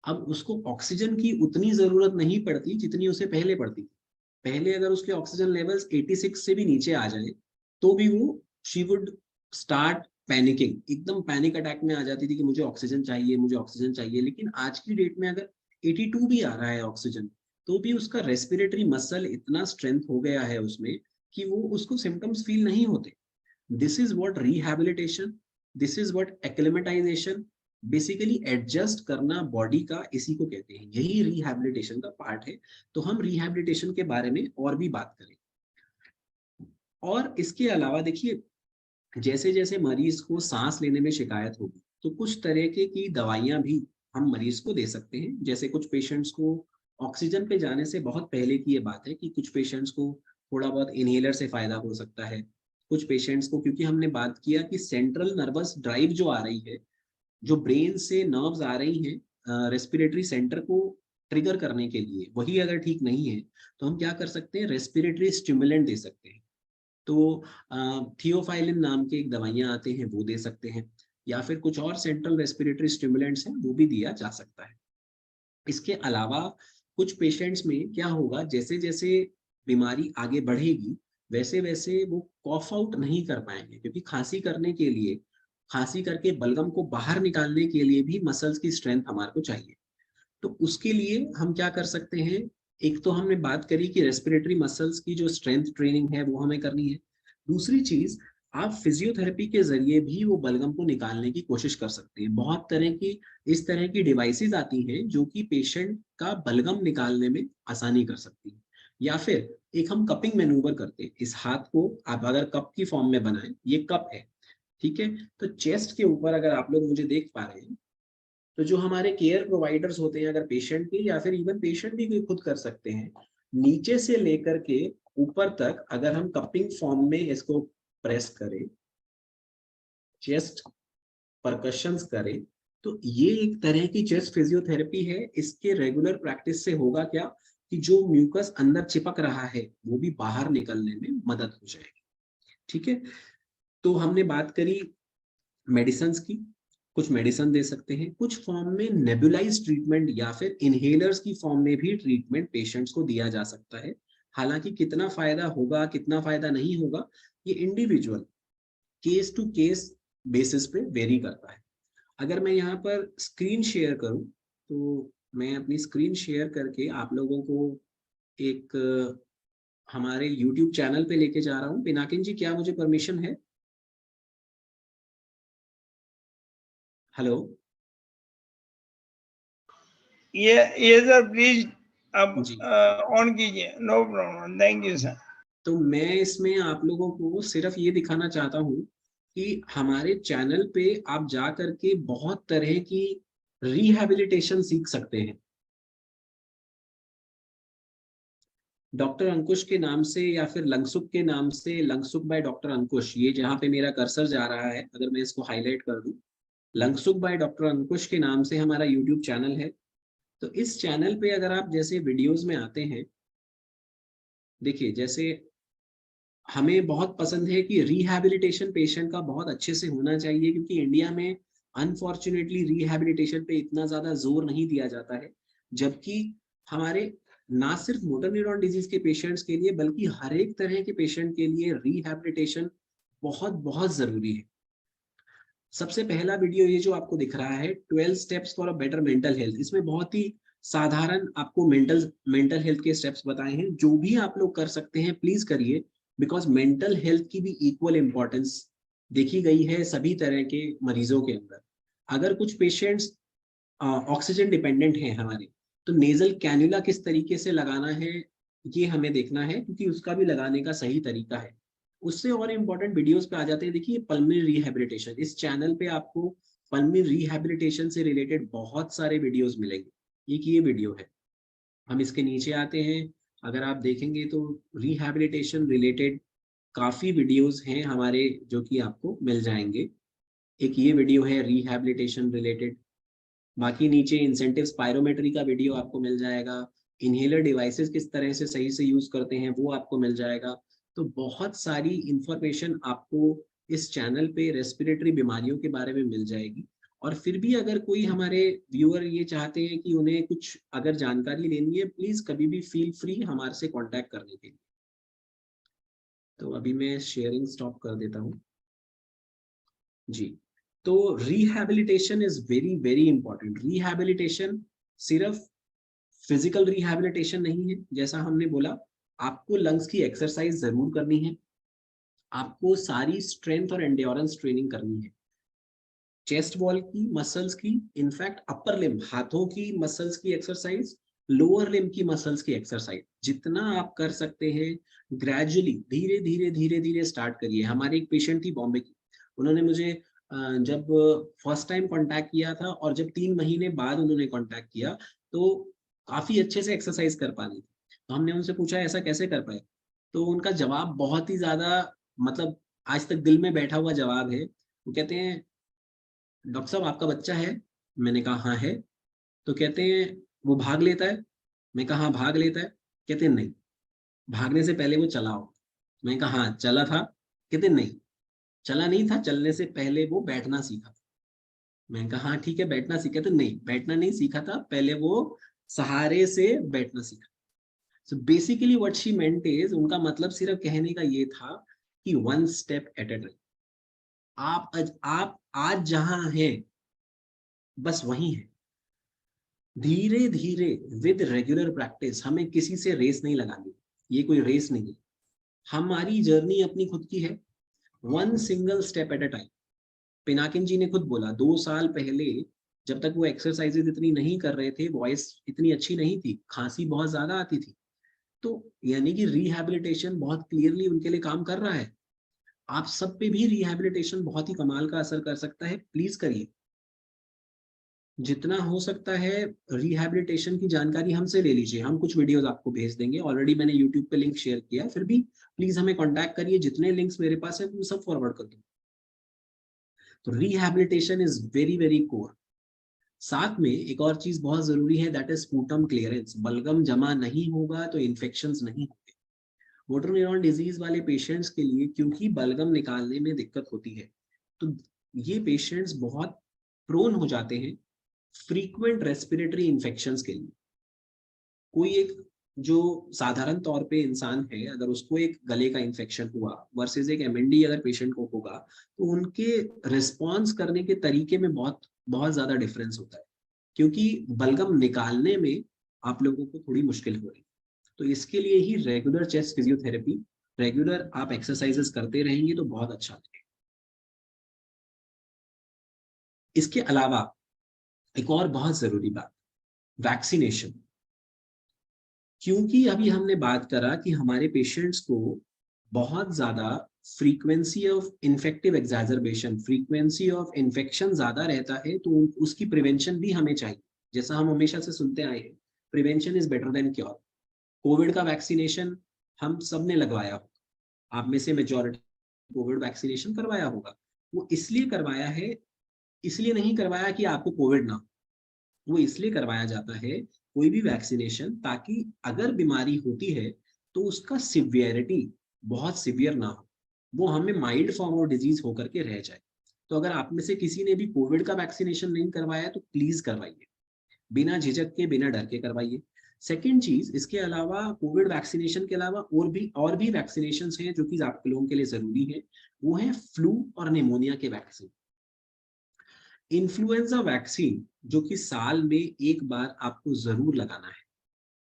Speaker 2: अब उसको ऑक्सीजन की उतनी जरूरत नहीं पड़ती जितनी उसे पहले पड़ती थी। पहले अगर उसके ऑक्सीजन लेवल्स 86 से भी नीचे आ जाए तो भी वो शी वुड स्टार्ट पैनिकिंग, एकदम पैनिक अटैक में आ जाती थी कि मुझे ऑक्सीजन चाहिए, मुझे ऑक्सीजन चाहिए। लेकिन आज की डेट में अगर 82 भी आ रहा है ऑक्सीजन, तो भी उसका रेस्पिरेटरी मसल इतना स्ट्रेंथ हो गया है उसमें कि वो उसको सिम्टम्स फील नहीं होते। This is what rehabilitation, this is what acclimatisation, basically adjust करना बॉडी का, इसी को कहते हैं। यही रिहैबिलिटेशन का पार्ट है। तो हम रिहैबिलिटेशन के बारे में और भी बात करें। और इसके अलावा देखिए, जैसे जैसे मरीज को सांस लेने में शिकायत होगी तो कुछ तरह की दवाइयां भी हम मरीज को दे सकते हैं। जैसे कुछ पेशेंट्स को ऑक्सीजन पे जाने से बहुत पहले की ये बात है कि कुछ पेशेंट्स को थोड़ा बहुत इनहेलर से फायदा हो सकता है। कुछ पेशेंट्स को, क्योंकि हमने बात किया कि सेंट्रल नर्वस ड्राइव जो आ रही है, जो ब्रेन से नर्व्स आ रही हैं रेस्पिरेटरी सेंटर को ट्रिगर करने के लिए, वही अगर ठीक नहीं है तो हम क्या कर सकते हैं, रेस्पिरेटरी स्टिमुलेंट दे सकते हैं। तो थियोफाइलिन नाम के एक दवाइयां आते हैं वो दे सकते हैं, या फिर कुछ और सेंट्रल रेस्पिरेटरी स्टिमुलेंट्स हैं वो भी दिया जा सकता है। इसके अलावा कुछ पेशेंट्स में क्या होगा, जैसे जैसे बीमारी आगे बढ़ेगी वैसे वैसे वो कॉफ आउट नहीं कर पाएंगे, क्योंकि खांसी करने के लिए, खांसी करके बलगम को बाहर निकालने के लिए भी मसल्स की स्ट्रेंथ हमारे को चाहिए। तो उसके लिए हम क्या कर सकते हैं, एक तो हमने बात करी कि रेस्पिरेटरी मसल्स की जो स्ट्रेंथ ट्रेनिंग है वो हमें करनी है। दूसरी चीज, आप फिजियोथेरेपी के जरिए भी वो बलगम को निकालने की कोशिश कर सकते हैं। बहुत तरह की इस तरह की डिवाइसेस आती हैं जो कि पेशेंट का बलगम निकालने में आसानी कर सकती हैं। या फिर एक हम कपिंग मैनूवर करते हैं, इस हाथ को आप अगर कप की फॉर्म में बनाएं, ये कप है, ठीक है। तो चेस्ट के ऊपर अगर आप लोग मुझे देख पा रहे हैं, तो जो हमारे केयर प्रोवाइडर्स होते हैं, अगर पेशेंट के, या फिर इवन पेशेंट भी कोई खुद कर सकते हैं, नीचे से लेकर के ऊपर तक अगर हम कपिंग फॉर्म में इसको प्रेस करें, चेस्ट परकशंस करें, तो ये एक तरह की चेस्ट फिजियोथेरेपी है। इसके रेगुलर प्रैक्टिस से होगा क्या, कि जो म्यूकस अंदर चिपक रहा है वो भी बाहर निकलने में मदद हो जाएगी। ठीक है। तो हमने बात करी मेडिसिन की, कुछ मेडिसिन दे सकते हैं, कुछ फॉर्म में नेबुलाइज ट्रीटमेंट या फिर इनहेलर्स की फॉर्म में भी ट्रीटमेंट पेशेंट्स को दिया जा सकता है। हालांकि कितना फायदा होगा कितना फायदा नहीं होगा, ये individual case to case basis पे वेरी करता है। अगर मैं यहाँ पर स्क्रीन शेयर करूँ, तो मैं अपनी स्क्रीन शेयर करके आप लोगों को एक हमारे YouTube चैनल पे लेके जा रहा हूँ। पिनाकिन जी, क्या मुझे परमिशन है? हेलो।
Speaker 1: ये सर प्लीज अब
Speaker 2: जी।
Speaker 1: ऑन कीजिए, no problem, thank you sir.
Speaker 2: तो मैं इसमें आप लोगों को सिर्फ ये दिखाना चाहता हूँ कि हमारे चैनल पे आप जा करके बहुत तरह की रिहैबिलिटेशन सीख सकते हैं। डॉक्टर अंकुश के नाम से या फिर लंगसुक के नाम से, लंगसुक बाय डॉक्टर अंकुश, ये जहाँ पे मेरा कर्सर जा रहा है, अगर मैं इसको हाईलाइट कर दूं, लंगसुक बाय डॉक्टर अंकुश के नाम से हमारा यूट्यूब चैनल है। तो इस चैनल पे अगर आप जैसे वीडियोस में आते हैं, देखिए जैसे हमें बहुत पसंद है कि रिहैबिलिटेशन पेशेंट का बहुत अच्छे से होना चाहिए, क्योंकि इंडिया में अनफॉर्चुनेटली रिहैबिलिटेशन पे इतना ज्यादा जोर नहीं दिया जाता है, जबकि हमारे ना सिर्फ मोटर न्यूरॉन डिजीज के पेशेंट्स के लिए बल्कि हर एक तरह के पेशेंट के लिए रिहैबिलिटेशन बहुत बहुत जरूरी है। सबसे पहला वीडियो ये जो आपको दिख रहा है 12 steps for a better mental health, इसमें बहुत ही साधारण आपको मेंटल हेल्थ के स्टेप्स बताए हैं। जो भी आप लोग कर सकते हैं प्लीज करिए, बिकॉज मेंटल हेल्थ की भी इक्वल इंपॉर्टेंस देखी गई है सभी तरह के मरीजों के अंदर। अगर कुछ पेशेंट्स ऑक्सीजन डिपेंडेंट हैं हमारे, तो नेजल कैन्युला किस तरीके से लगाना है ये हमें देखना है, क्योंकि उसका भी लगाने का सही तरीका है। उससे और इम्पोर्टेंट वीडियोस पे आ जाते हैं। देखिए पल्मोनरी रिहैबिलिटेशन, इस चैनल पे आपको पल्मोनरी रिहैबिलिटेशन से रिलेटेड बहुत सारे वीडियोस मिलेंगे। एक ये वीडियो है। हम इसके नीचे आते हैं, अगर आप देखेंगे तो रिहैबिलिटेशन रिलेटेड काफी वीडियोस हैं हमारे जो कि आपको मिल जाएंगे। एक ये वीडियो है रिहैबिलिटेशन रिलेटेड। बाकी नीचे इंसेंटिव स्पायरोमेट्री का वीडियो आपको मिल जाएगा। इनहेलर डिवाइसेस किस तरह से सही से यूज करते हैं वो आपको मिल जाएगा। तो बहुत सारी इंफॉर्मेशन आपको इस चैनल पे रेस्पिरेटरी बीमारियों के बारे में मिल जाएगी। और फिर भी अगर कोई हमारे व्यूअर ये चाहते हैं कि उन्हें कुछ अगर जानकारी लेनी है, प्लीज कभी भी फील फ्री हमारे से कांटेक्ट करने के लिए। तो अभी मैं शेयरिंग स्टॉप कर देता हूँ जी। तो rehabilitation is very very important. Rehabilitation सिर्फ फिजिकल रिहैबिलिटेशन नहीं है, जैसा हमने बोला आपको लंग्स की एक्सरसाइज जरूर करनी है, आपको सारी स्ट्रेंथ और एंड्योरेंस ट्रेनिंग करनी है। चेस्ट वॉल की मसल्स की, इनफैक्ट अपर लिम्ब हाथों की मसल्स की एक्सरसाइज, लोअर लिम्ब की मसल्स की एक्सरसाइज, जितना आप कर सकते हैं ग्रेजुअली धीरे धीरे धीरे धीरे स्टार्ट करिए। हमारी एक पेशेंट थी बॉम्बे की, उन्होंने मुझे जब फर्स्ट टाइम कांटेक्ट किया था और जब 3 महीने बाद उन्होंने कांटेक्ट किया, तो काफी अच्छे से एक्सरसाइज कर पा रही थी। तो हमने उनसे पूछा ऐसा कैसे कर पाए, तो उनका जवाब बहुत ही ज्यादा, मतलब आज तक दिल में बैठा हुआ जवाब है। वो कहते हैं डॉक्टर साहब आपका बच्चा है? मैंने कहा हाँ है। तो कहते हैं वो भाग लेता है? मैं कहा हाँ भाग लेता है। कहते हैं नहीं, भागने से पहले वो चला हो। मैं कहा हाँ चला था। कहते नहीं, चला नहीं था, चलने से पहले वो बैठना सीखा। मैंने कहा हाँ ठीक है बैठना सीखा। तो नहीं, बैठना नहीं सीखा था, पहले वो सहारे से बैठना सीखा। So basically what she meant is, उनका मतलब सिर्फ कहने का ये था कि one step at A time. आप आज जहां हैं बस वहीं है। धीरे धीरे विद रेगुलर प्रैक्टिस, हमें किसी से रेस नहीं लगानी, ये कोई रेस नहीं है। हमारी जर्नी अपनी खुद की है, one single step at a time. Pinakin ji ने खुद बोला 2 साल पहले जब तक वो एक्सरसाइजेज इतनी नहीं कर रहे थे, वॉइस इतनी अच्छी नहीं थी, खांसी बहुत ज्यादा आती थी। तो यानी कि रिहैबिलिटेशन बहुत क्लियरली उनके लिए काम कर रहा है। आप सब पे भी रिहैबिलिटेशन बहुत ही कमाल का असर कर सकता है, प्लीज करिए। जितना हो सकता है रिहैबिलिटेशन की जानकारी हमसे ले लीजिए, हम कुछ वीडियोस आपको भेज देंगे। ऑलरेडी मैंने यूट्यूब पे लिंक शेयर किया है, फिर भी प्लीज हमें कांटेक्ट करिए, जितने लिंक्स मेरे पास है वो सब फॉरवर्ड कर दूँ। तो rehabilitation is very very core. साथ में एक और चीज बहुत जरूरी है, दैट इज स्पूटम क्लियरेंस। बलगम जमा नहीं होगा तो इन्फेक्शंस नहीं होंगे। मोटर न्यूरॉन डिजीज वाले पेशेंट्स के लिए क्योंकि बलगम निकालने में दिक्कत होती है, तो ये पेशेंट्स बहुत प्रोन हो जाते हैं फ्रीक्वेंट रेस्पिरेटरी इन्फेक्शंस के लिए। कोई एक जो साधारण तौर पे इंसान है, अगर उसको एक गले का इन्फेक्शन हुआ वर्सेस एक एमएनडी अगर पेशेंट को होगा, तो उनके रिस्पॉन्स करने के तरीके में बहुत बहुत ज्यादा डिफरेंस होता है, क्योंकि बलगम निकालने में आप लोगों को थोड़ी मुश्किल हो रही है। तो इसके लिए ही रेगुलर चेस्ट फिजियोथेरेपी, रेगुलर आप एक्सरसाइजेस करते रहेंगे तो बहुत अच्छा लगेगा। इसके अलावा एक और बहुत जरूरी बात, वैक्सीनेशन। क्योंकि अभी हमने बात करा कि हमारे पेशेंट्स को बहुत ज्यादा frequency of infective exacerbation, frequency of infection ज्यादा रहता है, तो उसकी प्रिवेंशन भी हमें चाहिए। जैसा हम हमेशा से सुनते आए हैं, prevention is better than cure. Covid का वैक्सीनेशन हम सब ने लगवाया होगा, आप में से मेजॉरिटी कोविड वैक्सीनेशन करवाया होगा। वो इसलिए करवाया है, इसलिए नहीं करवाया कि आपको कोविड ना हो, वो इसलिए करवाया जाता है कोई भी वैक्सीनेशन, ताकि अगर बीमारी होती है तो उसका सिवियरिटी बहुत सिवियर ना हो, वो हमें माइल्ड फॉर्म ऑफ डिजीज होकर के रह जाए। तो अगर आप में से किसी ने भी कोविड का वैक्सीनेशन नहीं करवाया है तो प्लीज करवाइए, बिना झिझक के, बिना डर के करवाइए। सेकेंड चीज, इसके अलावा कोविड वैक्सीनेशन के अलावा और भी वैक्सीनेशन हैं जो कि आप लोगों के लिए जरूरी है, वो है फ्लू और निमोनिया के वैक्सीन। इन्फ्लुएंजा वैक्सीन जो कि साल में एक बार आपको जरूर लगाना है।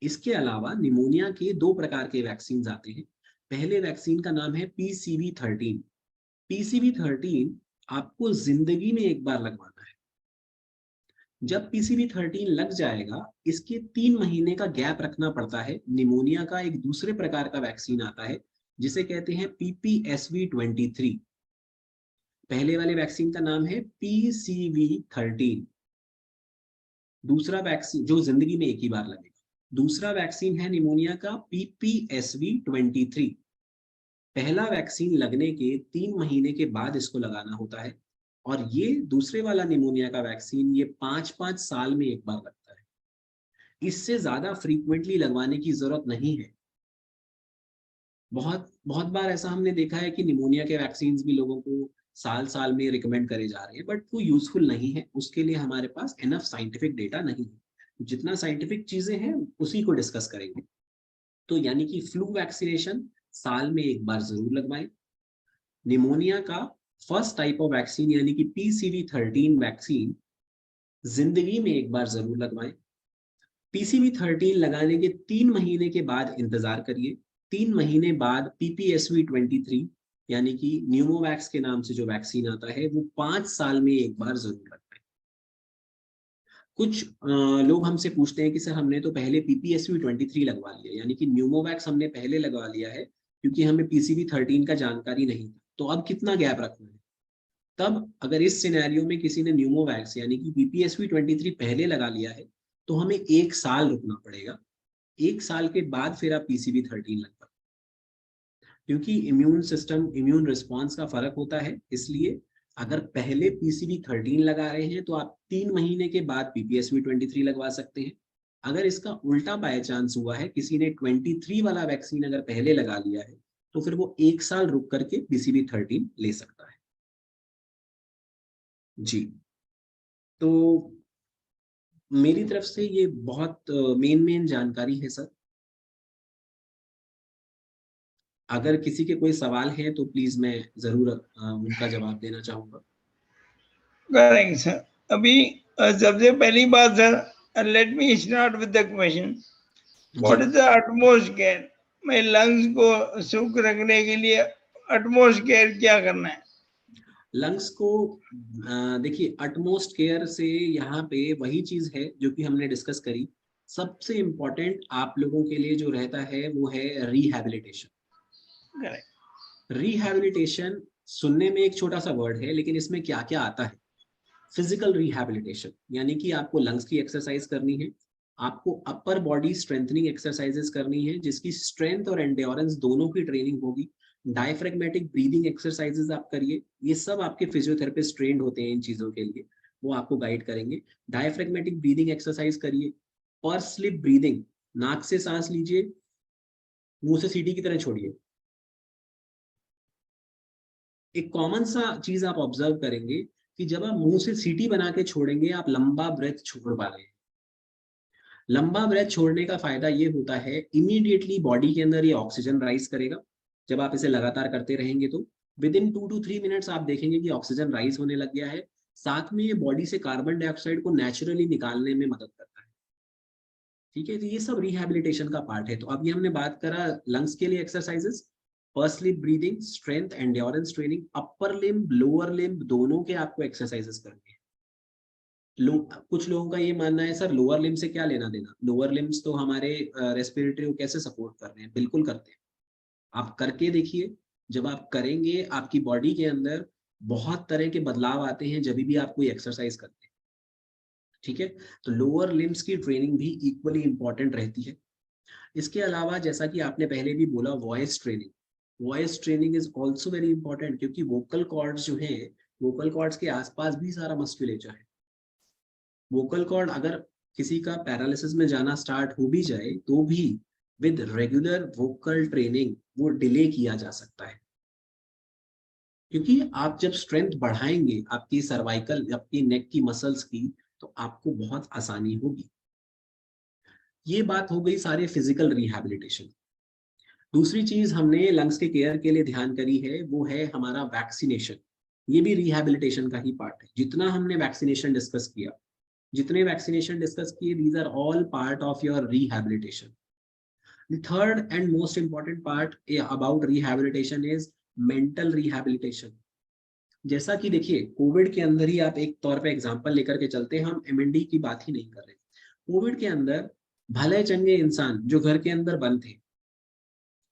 Speaker 2: इसके अलावा निमोनिया के 2 प्रकार के वैक्सीन आते हैं। पहले वैक्सीन का नाम है PCV13। PCV13 आपको जिंदगी में एक बार लगवाना है। जब PCV13 लग जाएगा, इसके 3 महीने का गैप रखना पड़ता है। निमोनिया का एक दूसरे प्रकार का वैक्सीन आता है जिसे कहते हैं PPSV23। पहले वाले वैक्सीन का नाम है PCV13। दूसरा वैक्सीन जो जिंदगी में एक ही बार लगेगा, दूसरा वैक्सीन है निमोनिया का PPSV23। पहला वैक्सीन लगने के 3 महीने के बाद इसको लगाना होता है, और ये दूसरे वाला निमोनिया का वैक्सीन ये 5-5 साल में एक बार लगता है। इससे ज्यादा फ्रीक्वेंटली लगवाने की जरूरत नहीं है। बहुत बहुत बार ऐसा हमने देखा है कि निमोनिया के वैक्सीन भी लोगों को साल साल में रिकमेंड करे जा रहे हैं, बट वो यूजफुल नहीं है। उसके लिए हमारे पास इनफ साइंटिफिक डेटा नहीं है। जितना साइंटिफिक चीजें हैं उसी को डिस्कस करेंगे। तो यानी कि फ्लू वैक्सीनेशन साल में एक बार जरूर लगवाएं। निमोनिया का फर्स्ट टाइप ऑफ वैक्सीन यानी कि PCV13 वैक्सीन जिंदगी में एक बार जरूर लगवाएं। PCV13 लगाने के 3 महीने के बाद इंतजार करिए। 3 महीने बाद PPSV23 यानी कि न्यूमोवैक्स के नाम से जो वैक्सीन आता है वो 5 साल में एक बार जरूर लगवाएं। कुछ लोग हमसे पूछते हैं कि सर हमने तो पहले PPSV23 लगवा लिया, यानी कि न्यूमोवैक्स हमने पहले लगवा लिया है क्योंकि हमें PCV13 का जानकारी नहीं था, तो अब कितना गैप रखना है। तब अगर इस सिनेरियो में किसी ने न्यूमोवैक्स यानी कि PPSV23 पहले लगा लिया है तो हमें 1 साल रुकना पड़ेगा। 1 साल के बाद फिर आप PCV13 लगवाएं, क्योंकि इम्यून सिस्टम, इम्यून रिस्पॉन्स का फर्क होता है। इसलिए अगर पहले PCV13 लगा रहे हैं तो आप 3 महीने के बाद PPSV23 लगवा सकते हैं। अगर इसका उल्टा बाय चांस हुआ है, किसी ने 23 वाला वैक्सीन अगर पहले लगा लिया है तो फिर वो 1 साल रुक करके PCV13 ले सकता है। जी, तो मेरी तरफ से ये बहुत मेन जानकारी है सर। अगर किसी के कोई सवाल है तो प्लीज मैं जरूर उनका जवाब देना चाहूंगा।
Speaker 1: Correct sir. अभी सबसे पहली बात sir, let me start with the question, what is the utmost care? मैं लंग्स को शुक रखने के लिए अटमोस्ट केयर क्या करना है?
Speaker 2: लंग्स को देखिए, अटमोस्ट केयर से यहाँ पे वही चीज है जो कि हमने डिस्कस करी। सबसे इम्पोर्टेंट आप लोगों के लिए जो रहता है वो है रिहैबिलिटेशन।
Speaker 1: करेक्ट।
Speaker 2: रिहैबिलिटेशन सुनने में एक छोटा सा वर्ड है, लेकिन इसमें क्या क्या आता है। फिजिकल रिहैबिलिटेशन यानी कि आपको लंग्स की एक्सरसाइज करनी है, आपको अपर बॉडी स्ट्रेंथनिंग एक्सरसाइजेस करनी है जिसकी स्ट्रेंथ और एंड्योरेंस दोनों की ट्रेनिंग होगी। डायफ्रेगमेटिक ब्रीदिंग एक्सरसाइजेस आप करिए, ये सब आपके फिजियोथेरेपिस्ट ट्रेंड होते हैं इन चीजों के लिए, वो आपको गाइड करेंगे। डायफ्रेगमेटिक ब्रीदिंग एक्सरसाइज करिए। पर स्लिप ब्रीदिंग, नाक से सांस लीजिए, मुंह से सीटी की तरह छोड़िए। एक कॉमन सा चीज आप ऑब्जर्व करेंगे कि जब आप मुंह से सीटी बना के छोड़ेंगे आप लंबा ब्रेथ छोड़ पा रहे हैं। लंबा ब्रेथ छोड़ने का फायदा ये होता है, इमीडिएटली बॉडी के अंदर ये ऑक्सीजन राइज करेगा। जब आप इसे लगातार करते रहेंगे तो विद इन 2 to 3 मिनट्स आप देखेंगे कि ऑक्सीजन राइज होने लग गया है। साथ में ये बॉडी से कार्बन डाइऑक्साइड को नेचुरली निकालने में मदद करता है। ठीक है, तो ये सब रिहैबिलिटेशन का पार्ट है। तो अभी हमने बात करा लंग्स के लिए एक्सरसाइजेस, पर slip breathing, strength endurance training, upper limb lower limb दोनों के आपको एक्सरसाइजेस करनी है। कुछ लोगों का ये मानना है सर लोअर लिम्ब से क्या लेना देना, लोअर लिम्स तो हमारे रेस्पिरेटरी को कैसे सपोर्ट कर रहे हैं। बिल्कुल करते हैं, आप करके देखिए। जब आप करेंगे आपकी बॉडी के अंदर बहुत तरह के बदलाव आते हैं जब भी आप कोई एक्सरसाइज करते हैं। ठीक है, तो लोअर लिम्स की ट्रेनिंग भी इक्वली इंपॉर्टेंट रहती है। इसके अलावा जैसा कि आपने पहले भी बोला, voice training, voice training is also very important, क्योंकि वोकल कॉर्ड्स जो है, वोकल कॉर्ड्स के आसपास भी सारा मस्कुलेचर है। वोकल कॉर्ड अगर किसी का पैरालिसिस में जाना स्टार्ट हो भी जाए तो भी विद रेगुलर वोकल ट्रेनिंग वो डिले किया जा सकता है, क्योंकि आप जब स्ट्रेंथ बढ़ाएंगे आपकी सर्वाइकल, आपकी नेक की मसल्स की, तो आपको बहुत आसानी होगी। ये बात हो गई सारे फिजिकल रिहैबिलिटेशन। दूसरी चीज हमने लंग्स के केयर के लिए ध्यान करी है, वो है हमारा वैक्सीनेशन। ये भी रिहैबिलिटेशन का ही पार्ट है। जितना हमने वैक्सीनेशन डिस्कस किया, जितने वैक्सीनेशन डिस्कस किए, these are all part of your rehabilitation. The third and most important part about rehabilitation is mental rehabilitation. जैसा कि देखिए, कोविड के अंदर ही आप एक तौर पे एग्जांपल लेकर के चलते हैं, हम एमएनडी की बात ही नहीं कर रहे। कोविड के अंदर भले चंगे इंसान जो घर के अंदर बंद थे,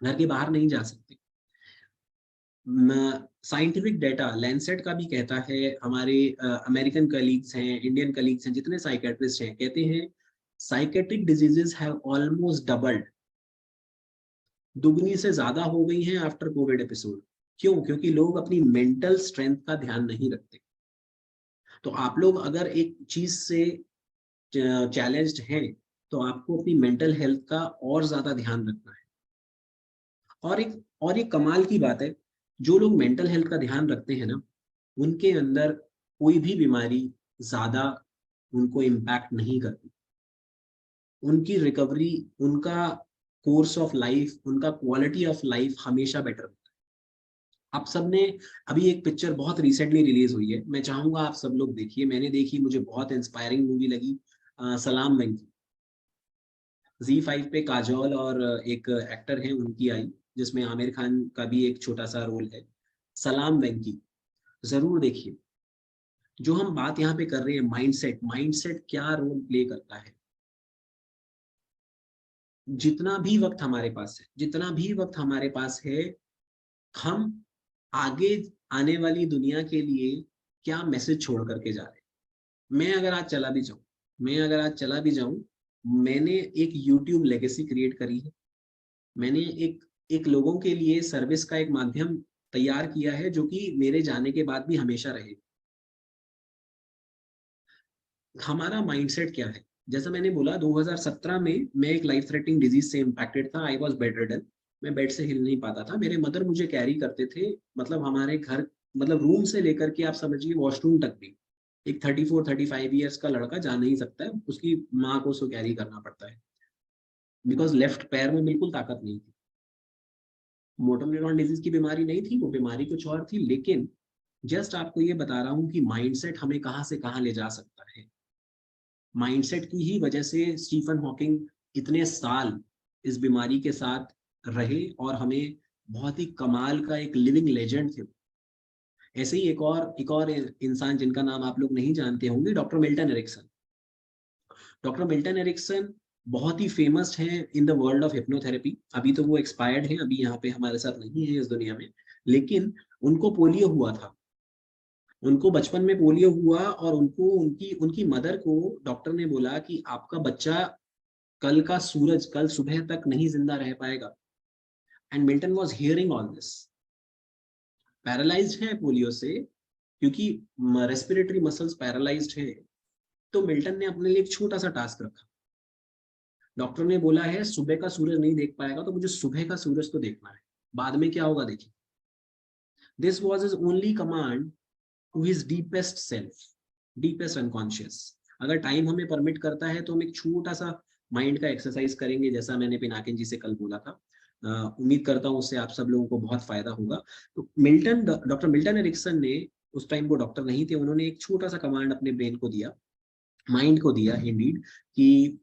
Speaker 2: घर के बाहर नहीं जा सकते, साइंटिफिक डाटा लैंसेट का भी कहता है, हमारे अमेरिकन कलीग्स हैं, इंडियन कलीग्स हैं, जितने साइकेट्रिस्ट हैं, कहते हैं psychiatric diseases have almost doubled, दुगनी से ज्यादा हो गई हैं आफ्टर कोविड एपिसोड। क्यों? क्योंकि लोग अपनी मेंटल स्ट्रेंथ का ध्यान नहीं रखते। तो आप लोग अगर एक चीज से चैलेंज्ड हैं, तो आपको अपनी मेंटल हेल्थ का और ज्यादा ध्यान रखना है। और एक कमाल की बात है, जो लोग मेंटल हेल्थ का ध्यान रखते हैं ना, उनके अंदर कोई भी बीमारी ज्यादा उनको इम्पैक्ट नहीं करती। उनकी रिकवरी, उनका कोर्स ऑफ लाइफ, उनका क्वालिटी ऑफ लाइफ हमेशा बेटर होता है। आप सबने अभी एक पिक्चर बहुत रिसेंटली रिलीज हुई है, मैं चाहूंगा आप सब लोग देखिए। मैंने देखी, मुझे बहुत इंस्पायरिंग मूवी लगी, सलाम वेंकी। Z5 पे काजोल और एक एक्टर है उनकी आई, जिसमें आमिर खान का भी एक छोटा सा रोल है। सलाम वेंकी जरूर देखिए। जो हम बात यहाँ पे कर रहे हैं, माइंडसेट, माइंडसेट क्या रोल प्ले करता है। जितना भी वक्त हमारे पास है, जितना भी वक्त हमारे पास है, हम आगे आने वाली दुनिया के लिए क्या मैसेज छोड़ करके जा रहे हैं। मैं अगर आज चला भी जाऊं, मैंने एक यूट्यूब लेगेसी क्रिएट करी है। मैंने एक लोगों के लिए सर्विस का एक माध्यम तैयार किया है, जो कि मेरे जाने के बाद भी हमेशा रहे। हमारा माइंडसेट क्या है? जैसा मैंने बोला, 2017 में मैं एक लाइफ थ्रेटनिंग डिजीज से इम्पैक्टेड था। आई वाज बेड रिडन, मैं बेड से हिल नहीं पाता था। मेरे मदर मुझे कैरी करते थे, मतलब हमारे घर, मतलब रूम से लेकर के आप समझिए वॉशरूम तक भी। एक 34-35 ईयर्स का लड़का जा नहीं सकता है, उसकी माँ को उसको कैरी करना पड़ता है, बिकॉज लेफ्ट पैर में बिल्कुल ताकत नहीं थी। मोटर न्यूरॉन डिजीज की बीमारी नहीं थी, वो बीमारी कुछ और थी। लेकिन जस्ट आपको ये बता रहा हूँ कि माइंडसेट हमें कहाँ से कहाँ ले जा सकता है। माइंडसेट की ही वजह से स्टीफन हॉकिंग इतने साल इस बीमारी के साथ रहे और हमें बहुत ही कमाल का एक लिविंग लेजेंड थे। ऐसे ही एक और इंसान जिनका नाम आप लोग नहीं जानते होंगे, doctor Milton Erickson. Doctor Milton Erickson बहुत ही फेमस है in the world of hypnotherapy. अभी तो वो एक्सपायर्ड है, अभी यहाँ पे हमारे साथ नहीं है इस दुनिया में। लेकिन उनको पोलियो हुआ था, उनको बचपन में पोलियो हुआ, और उनको उनकी उनकी मदर को डॉक्टर ने बोला कि आपका बच्चा कल का सूरज, कल सुबह तक नहीं जिंदा रह पाएगा। And Milton was hearing all this. Paralysed है पोलियो से, क्योंकि रेस्पिरेटरी मसल्स पैरालाइज्ड है। तो मिल्टन ने अपने लिए एक छोटा सा टास्क रखा। डॉक्टर ने बोला है सुबह का सूरज नहीं देख पाएगा, तो मुझे सुबह का सूरज तो देखना है, बाद में क्या होगा देखिए। This was his only command to his deepest self, deepest unconscious. अगर टाइम हमें परमिट करता है तो हम एक छोटा सा माइंड का एक्सरसाइज करेंगे, जैसा मैंने पिनाकिन जी से कल बोला था। उम्मीद करता हूँ उससे आप सब लोगों को बहुत फायदा होगा। तो डॉक्टर मिल्टन एरिक्सन ने, उस टाइम वो डॉक्टर नहीं थे, उन्होंने एक छोटा सा कमांड अपने ब्रेन को दिया, माइंड को दिया इंडीड, कि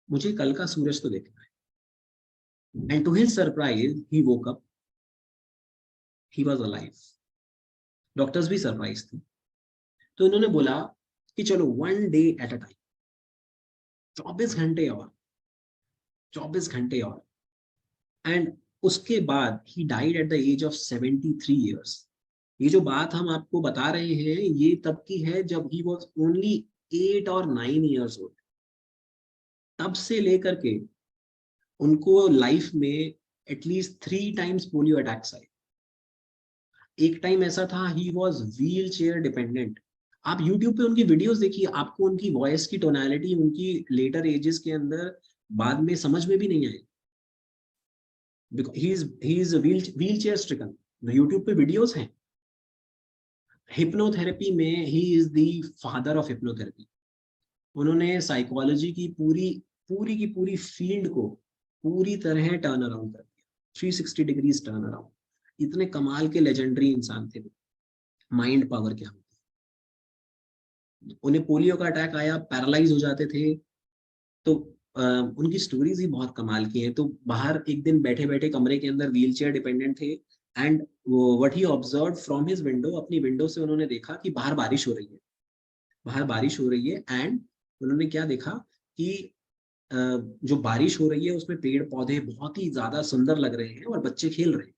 Speaker 2: मुझे कल का सूरज तो देखना है। And to his surprise he woke up, he was alive. Doctors भी सरप्राइज थे। तो उन्होंने बोला कि चलो one day at a time, 24 घंटे और, 24 घंटे और। एंड उसके बाद he died at the age of 73 years. ये जो बात हम आपको बता रहे हैं, ये तब की है जब ही वॉज ओनली 8 और 9 ईयर्स ओल्ड। तब से लेकर के उनको लाइफ में एटलीस्ट 3 टाइम्स पोलियो अटैक्स आए। एक टाइम ऐसा था he was wheel chair dependent. आप यूट्यूब पे उनकी वीडियोस देखिए, आपको उनकी वॉइस की टोनैलिटी उनकी लेटर एजेस के अंदर बाद में समझ में भी नहीं आई। Because he is wheel chair stricken. YouTube पे वीडियोस हैं। हिप्नोथेरेपी में he is the father of hypnotherapy. उन्होंने साइकोलॉजी की पूरी फील्ड को पूरी तरह टर्न अराउंड कर दिया, 360 डिग्रीज टर्न अराउंड। इतने कमाल के लेजेंडरी इंसान थे वो। माइंड पावर क्या होती है। उन्हें पोलियो का अटैक आया, पैरालाइज हो जाते थे, तो उनकी स्टोरीज ही बहुत कमाल की हैं। तो बाहर एक दिन बैठे बैठे कमरे के अंदर व्हील चेयर डिपेंडेंट थे, and what he observe from his window, अपनी विंडो से उन्होंने देखा कि बाहर बारिश हो रही है, बाहर बारिश हो रही है। एंड उन्होंने क्या देखा कि जो बारिश हो रही है उसमें पेड़ पौधे बहुत ही ज्यादा सुंदर लग रहे हैं और बच्चे खेल रहे हैं।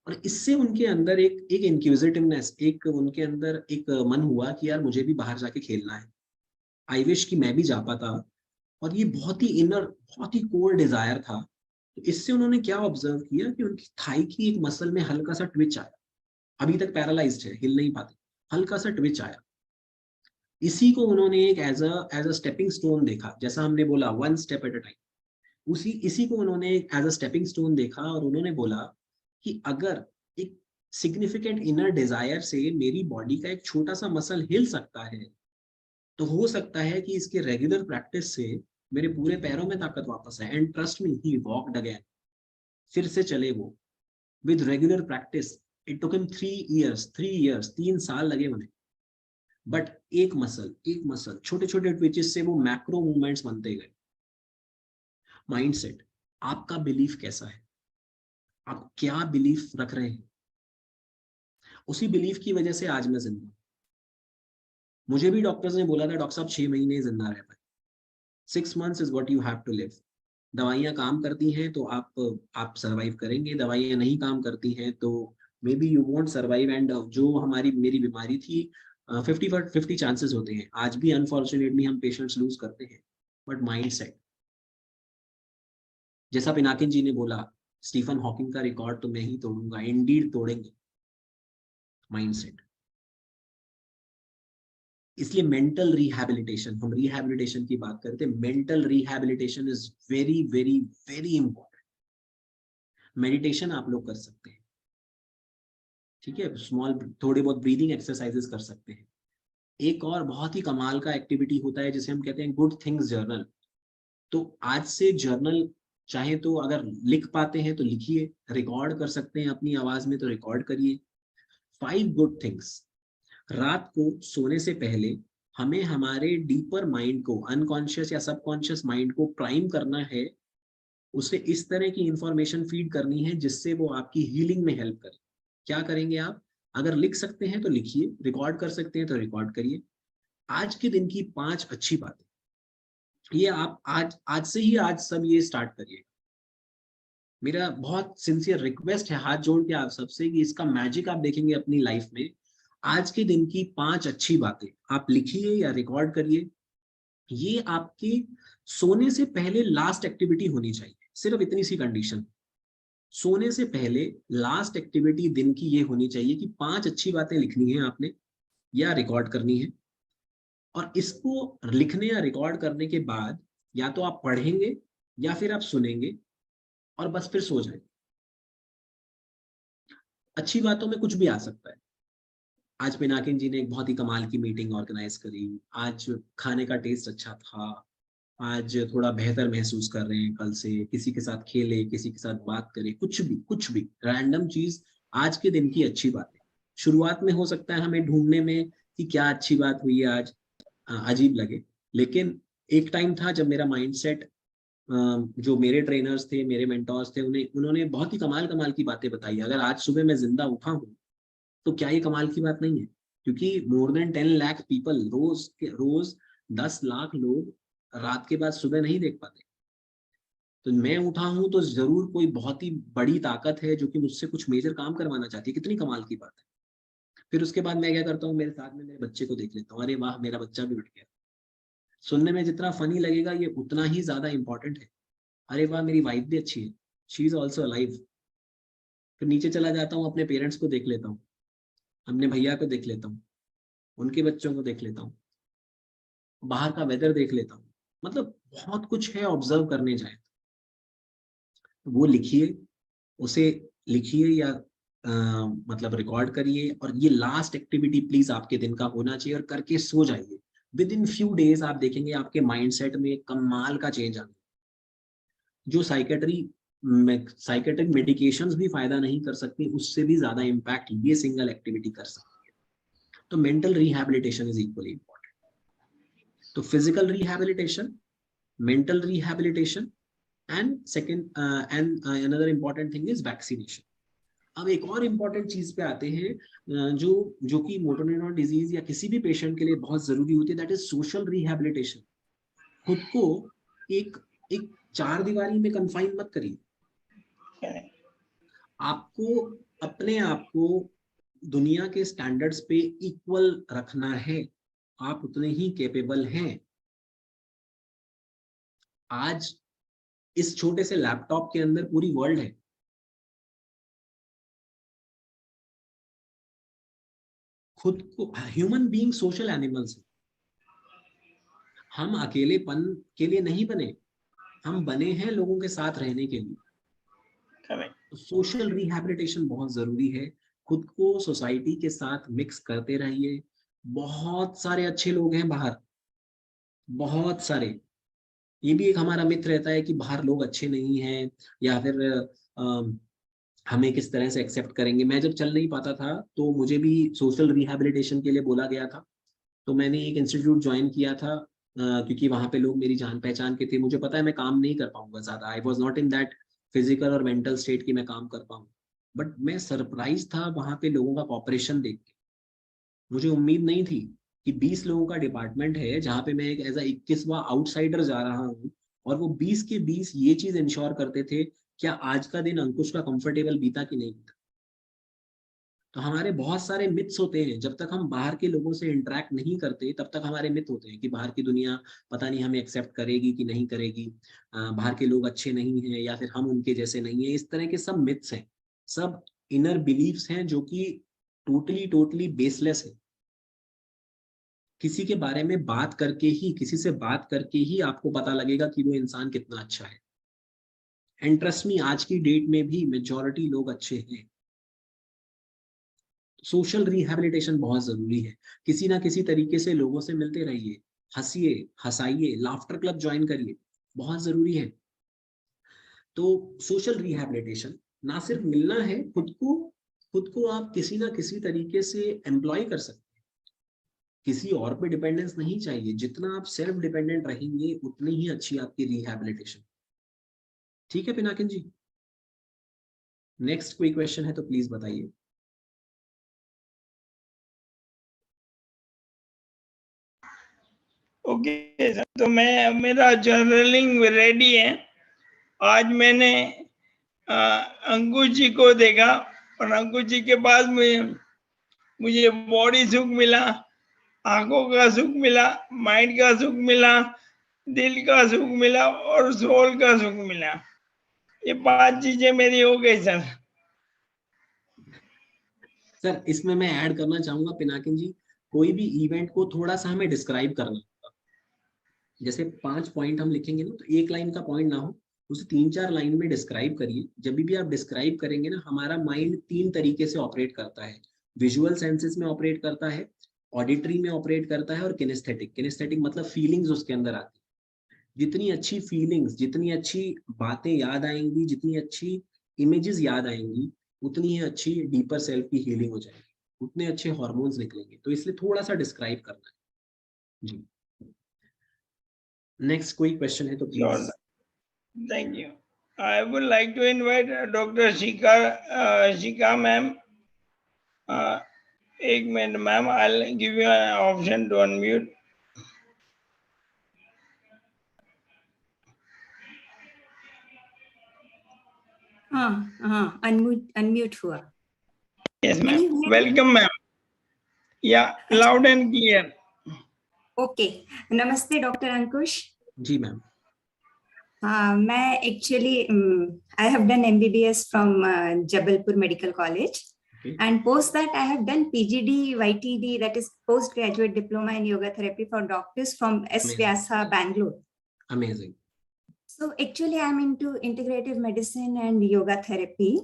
Speaker 2: और इससे उनके अंदर एक इंक्विजिटिवनेस, एक उनके अंदर एक मन हुआ कि यार मुझे भी बाहर जाके खेलना है, आई विश कि मैं भी जा पाता। और ये बहुत ही इनर, बहुत ही कोर डिजायर था। तो इससे उन्होंने क्या ऑब्जर्व किया कि उनकी थाई की एक मसल में हल्का सा ट्विच आया। अभी तक पैरालाइज्ड है, हिल नहीं पाते, हल्का सा ट्विच आया। इसी को उन्होंने एक एज अ स्टेपिंग स्टोन देखा, जैसा हमने बोला one step at a time. इसी को उन्होंने एक एज अ स्टेपिंग स्टोन देखा, और उन्होंने बोला कि अगर एक सिग्निफिकेंट इनर डिजायर से मेरी बॉडी का एक छोटा सा मसल हिल सकता है, तो हो सकता है कि इसके रेगुलर प्रैक्टिस से मेरे पूरे पैरों में ताकत वापस आए। And trust me, he walked again. फिर से चले वो with regular practice. It took him 3 years, 3 years, 3 साल लगे उन्हें। बट एक मसल छोटे छोटे ट्विचेस से वो मैक्रो मूवमेंट्स बनते गए। माइंडसेट, आपका बिलीफ कैसा है, आप क्या बिलीफ रख रहे हैं, उसी बिलीफ की वजह से आज मैं जिंदा हूं। मुझे भी डॉक्टर्स ने बोला था डॉक्टर साहब 6 महीने जिंदा रह पाए, 6 months is what you have to live. दवाइयां काम करती हैं तो आप सरवाइव करेंगे, दवाइयां नहीं काम करती हैं तो may be you won't survive. And जो हमारी मेरी बीमारी थी, 50-50 चांसेस होते हैं। आज भी अनफॉर्चुनेटली हम पेशेंट्स लूज करते हैं। बट माइंड सेट, जैसा पिनाकिन जी ने बोला, स्टीफन हॉकिंग का रिकॉर्ड तो मैं ही तोड़ूंगा, इंडीड तोड़ेंगे। Mind set. इसलिए मेंटल रिहैबिलिटेशन, हम रिहैबिलिटेशन की बात करते हैं, mental rehabilitation is very very very important. Meditation आप लोग कर सकते हैं, ठीक है, स्मॉल थोड़े बहुत ब्रीदिंग एक्सरसाइजेस कर सकते हैं। एक और बहुत ही कमाल का एक्टिविटी होता है जिसे हम कहते हैं गुड थिंग्स जर्नल। तो आज से जर्नल, चाहे तो अगर लिख पाते हैं तो लिखिए, रिकॉर्ड कर सकते हैं अपनी आवाज में तो रिकॉर्ड करिए। 5 गुड थिंग्स। रात को सोने से पहले हमें हमारे डीपर माइंड को, अनकॉन्शियस या सबकॉन्शियस माइंड को प्राइम करना है। उसे इस तरह की इंफॉर्मेशन फीड करनी है जिससे वो आपकी हीलिंग में हेल्प करे। क्या करेंगे आप? अगर लिख सकते हैं तो लिखिए, रिकॉर्ड कर सकते हैं तो रिकॉर्ड करिए। आज के दिन की 5 अच्छी बातें, ये आप आज आज से ही आज सब ये स्टार्ट करिए। मेरा बहुत सिंसियर रिक्वेस्ट है, हाथ जोड़ के आप सबसे, कि इसका मैजिक आप देखेंगे अपनी लाइफ में। आज के दिन की 5 अच्छी बातें आप लिखिए या रिकॉर्ड करिए। ये आपकी सोने से पहले लास्ट एक्टिविटी होनी चाहिए। सिर्फ इतनी सी कंडीशन, सोने से पहले लास्ट एक्टिविटी दिन की ये होनी चाहिए कि 5 अच्छी बातें लिखनी है आपने या रिकॉर्ड करनी है। और इसको लिखने या रिकॉर्ड करने के बाद या तो आप पढ़ेंगे या फिर आप सुनेंगे, और बस फिर सो जाएंगे। अच्छी बातों में कुछ भी आ सकता है। आज पिनाकिन जी ने एक बहुत ही कमाल की मीटिंग ऑर्गेनाइज करी, आज खाने का टेस्ट अच्छा था, आज थोड़ा बेहतर महसूस कर रहे हैं कल से, किसी के साथ खेले, किसी के साथ बात करें, कुछ भी रैंडम चीज आज के दिन की अच्छी बात है। शुरुआत में हो सकता है हमें ढूंढने में कि क्या अच्छी बात हुई है आज, अजीब लगे। लेकिन एक टाइम था जब मेरा माइंडसेट, जो मेरे ट्रेनर्स थे, मेरे मेंटोर्स थे, उन्होंने बहुत ही कमाल कमाल की बातें बताई। अगर आज सुबह मैं जिंदा उठा हूँ तो क्या ये कमाल की बात नहीं है? क्योंकि मोर देन 10 लाख पीपल, रोज 10 लाख लोग रात के बाद सुबह नहीं देख पाते। तो मैं उठा हूं तो जरूर कोई बहुत ही बड़ी ताकत है जो कि मुझसे कुछ मेजर काम करवाना चाहती है। कितनी कमाल की बात है। फिर उसके बाद मैं क्या करता हूँ, मेरे साथ में मेरे बच्चे को देख लेता हूँ, अरे वाह मेरा बच्चा भी उठ गया। सुनने में जितना फनी लगेगा ये उतना ही ज्यादा इंपॉर्टेंट है। अरे वाह मेरी वाइफ भी अच्छी है, शी इज ऑल्सो अलाइव। फिर नीचे चला जाता हूँ, अपने पेरेंट्स को देख लेता हूँ, अपने भैया को देख लेता हूँ, उनके बच्चों को देख लेता हूँ, बाहर का वेदर देख लेता हूँ। मतलब बहुत कुछ है ऑब्जर्व करने जाए। वो लिखिए, उसे लिखिए या मतलब रिकॉर्ड करिए, और ये लास्ट एक्टिविटी प्लीज आपके दिन का होना चाहिए, और करके सो जाइए। विद इन फ्यू डेज आप देखेंगे आपके माइंडसेट में कमाल का चेंज आना। जो साइकेट्रिक मेडिकेशंस भी फायदा नहीं कर सकती, उससे भी ज्यादा इम्पैक्ट ये सिंगल एक्टिविटी कर सकती है। तो mental rehabilitation is equally important. तो physical rehabilitation, mental rehabilitation, and second and another important thing is vaccination. अब एक और इम्पॉर्टेंट चीज पे आते हैं जो कि मोटर न्यूरॉन डिजीज या किसी भी पेशेंट के लिए बहुत जरूरी होती है, दैट इज सोशल रिहैबिलिटेशन। खुद को एक एक चार दीवारी में कन्फाइन मत करिए। आपको अपने आप को दुनिया के स्टैंडर्ड्स पे इक्वल रखना है। आप उतने ही कैपेबल हैं। आज इस छोटे से लैपटॉप के अंदर पूरी वर्ल्ड है। खुद को, ह्यूमन बीइंग सोशल एनिमल्स है। हम अकेलेपन के लिए नहीं बने, हम बने हैं लोगों के साथ रहने के लिए। तो सोशल रिहैबिलिटेशन बहुत जरूरी है। खुद को सोसाइटी के साथ मिक्स करते रहिए। बहुत सारे अच्छे लोग हैं बाहर, बहुत सारे। ये भी एक हमारा मिथ रहता है कि बाहर लोग अच्छे नहीं हैं, या फिर हमें किस तरह से एक्सेप्ट करेंगे। मैं जब चल नहीं पाता था तो मुझे भी सोशल रिहैबिलिटेशन के लिए बोला गया था। तो मैंने एक इंस्टीट्यूट ज्वाइन किया था, क्योंकि वहां पे लोग मेरी जान पहचान के थे। मुझे पता है मैं काम नहीं कर पाऊंगा ज्यादा, I was not in that physical और मेंटल स्टेट कि मैं काम कर पाऊँ। बट मैं सरप्राइज था वहां पे लोगों का कॉपरेशन देख के। मुझे उम्मीद नहीं थी कि 20 लोगों का डिपार्टमेंट है जहाँ पे मैं एक एज अ 21वां आउटसाइडर जा रहा हूँ, और वो 20 के 20 ये चीज इंश्योर करते थे क्या आज का दिन अंकुश का कंफर्टेबल बीता कि नहीं बीता। तो हमारे बहुत सारे मिथ्स होते हैं। जब तक हम बाहर के लोगों से इंटरेक्ट नहीं करते तब तक हमारे मिथ होते हैं कि बाहर की दुनिया पता नहीं हमें एक्सेप्ट करेगी कि नहीं करेगी, बाहर के लोग अच्छे नहीं हैं, या फिर हम उनके जैसे नहीं हैं। इस तरह के सब मिथ्स हैं, सब इनर बिलीफ्स हैं जो कि टोटली टोटली बेसलेस है। किसी के बारे में बात करके ही, किसी से बात करके ही आपको पता लगेगा कि वो इंसान कितना अच्छा है। एंड ट्रस्ट मी, आज की डेट में भी मेजॉरिटी लोग अच्छे हैं। सोशल रिहैबिलिटेशन बहुत जरूरी है। किसी ना किसी तरीके से लोगों से मिलते रहिए, हंसिए, हंसाइए, लाफ्टर क्लब ज्वाइन करिए, बहुत जरूरी है। तो सोशल रिहैबिलिटेशन ना सिर्फ मिलना है, खुद को आप किसी ना किसी तरीके से एम्प्लॉय कर सकते हैं। किसी और पे डिपेंडेंस नहीं चाहिए। जितना आप सेल्फ डिपेंडेंट रहेंगे उतनी ही अच्छी आपकी रिहैबिलिटेशन। ठीक है पिनाकिन जी, नेक्स्ट कोई क्वेश्चन है तो प्लीज बताइए।
Speaker 1: ओके सर, तो मेरा जर्नलिंग रेडी है। आज मैंने अंकुश जी को देखा, और अंकुश जी के बाद मुझे बॉडी सुख मिला, आंखों का सुख मिला, माइंड का सुख मिला, दिल का सुख मिला और सोल का सुख मिला। ये 5 चीजें मेरी हो गई सर।
Speaker 2: सर इसमें मैं ऐड करना चाहूंगा पिनाकिन जी, कोई भी इवेंट को थोड़ा सा हमें डिस्क्राइब करना होगा। जैसे 5 पॉइंट हम लिखेंगे ना, तो एक लाइन का पॉइंट ना हो, उसे 3-4 लाइन में डिस्क्राइब करिए। जब भी आप डिस्क्राइब करेंगे ना, हमारा माइंड 3 तरीके से ऑपरेट करता है। विजुअल सेंसेस में ऑपरेट करता है, ऑडिटरी में ऑपरेट करता है, और किनेस्थेटिक। किनेस्थेटिक मतलब फीलिंग्स उसके अंदर आती है। जितनी अच्छी फीलिंग्स, जितनी अच्छी बातें याद आएंगी, जितनी अच्छी इमेजेस याद आएंगी, उतनी ही अच्छी डीपर सेल्फ की हीलिंग हो जाएगी, उतने अच्छे हॉर्मोन्स निकलेंगे। तो इसलिए थोड़ा सा डिस्क्राइब करना है जी। नेक्स्ट कोई क्वेश्चन है तो please.
Speaker 1: Thank you. I would like to invite Dr. Shika ma'am. एक minute ma'am, I'll give you an option to unmute.
Speaker 3: हाँ अनम्यूट हुआ।
Speaker 1: Yes
Speaker 3: Can
Speaker 1: ma'am.
Speaker 3: you hear me?
Speaker 1: Welcome ma'am. Yeah, loud and clear.
Speaker 3: Okay, नमस्ते डॉक्टर अंकुश।
Speaker 2: जी मैम।
Speaker 3: हाँ, मैं actually I have done MBBS from Jabalpur medical college, and post that I have done PGD YTD, that is postgraduate diploma in yoga therapy for doctors from S. Vyasa, Bangalore.
Speaker 2: Amazing.
Speaker 3: So actually, I'm into integrative medicine and yoga therapy.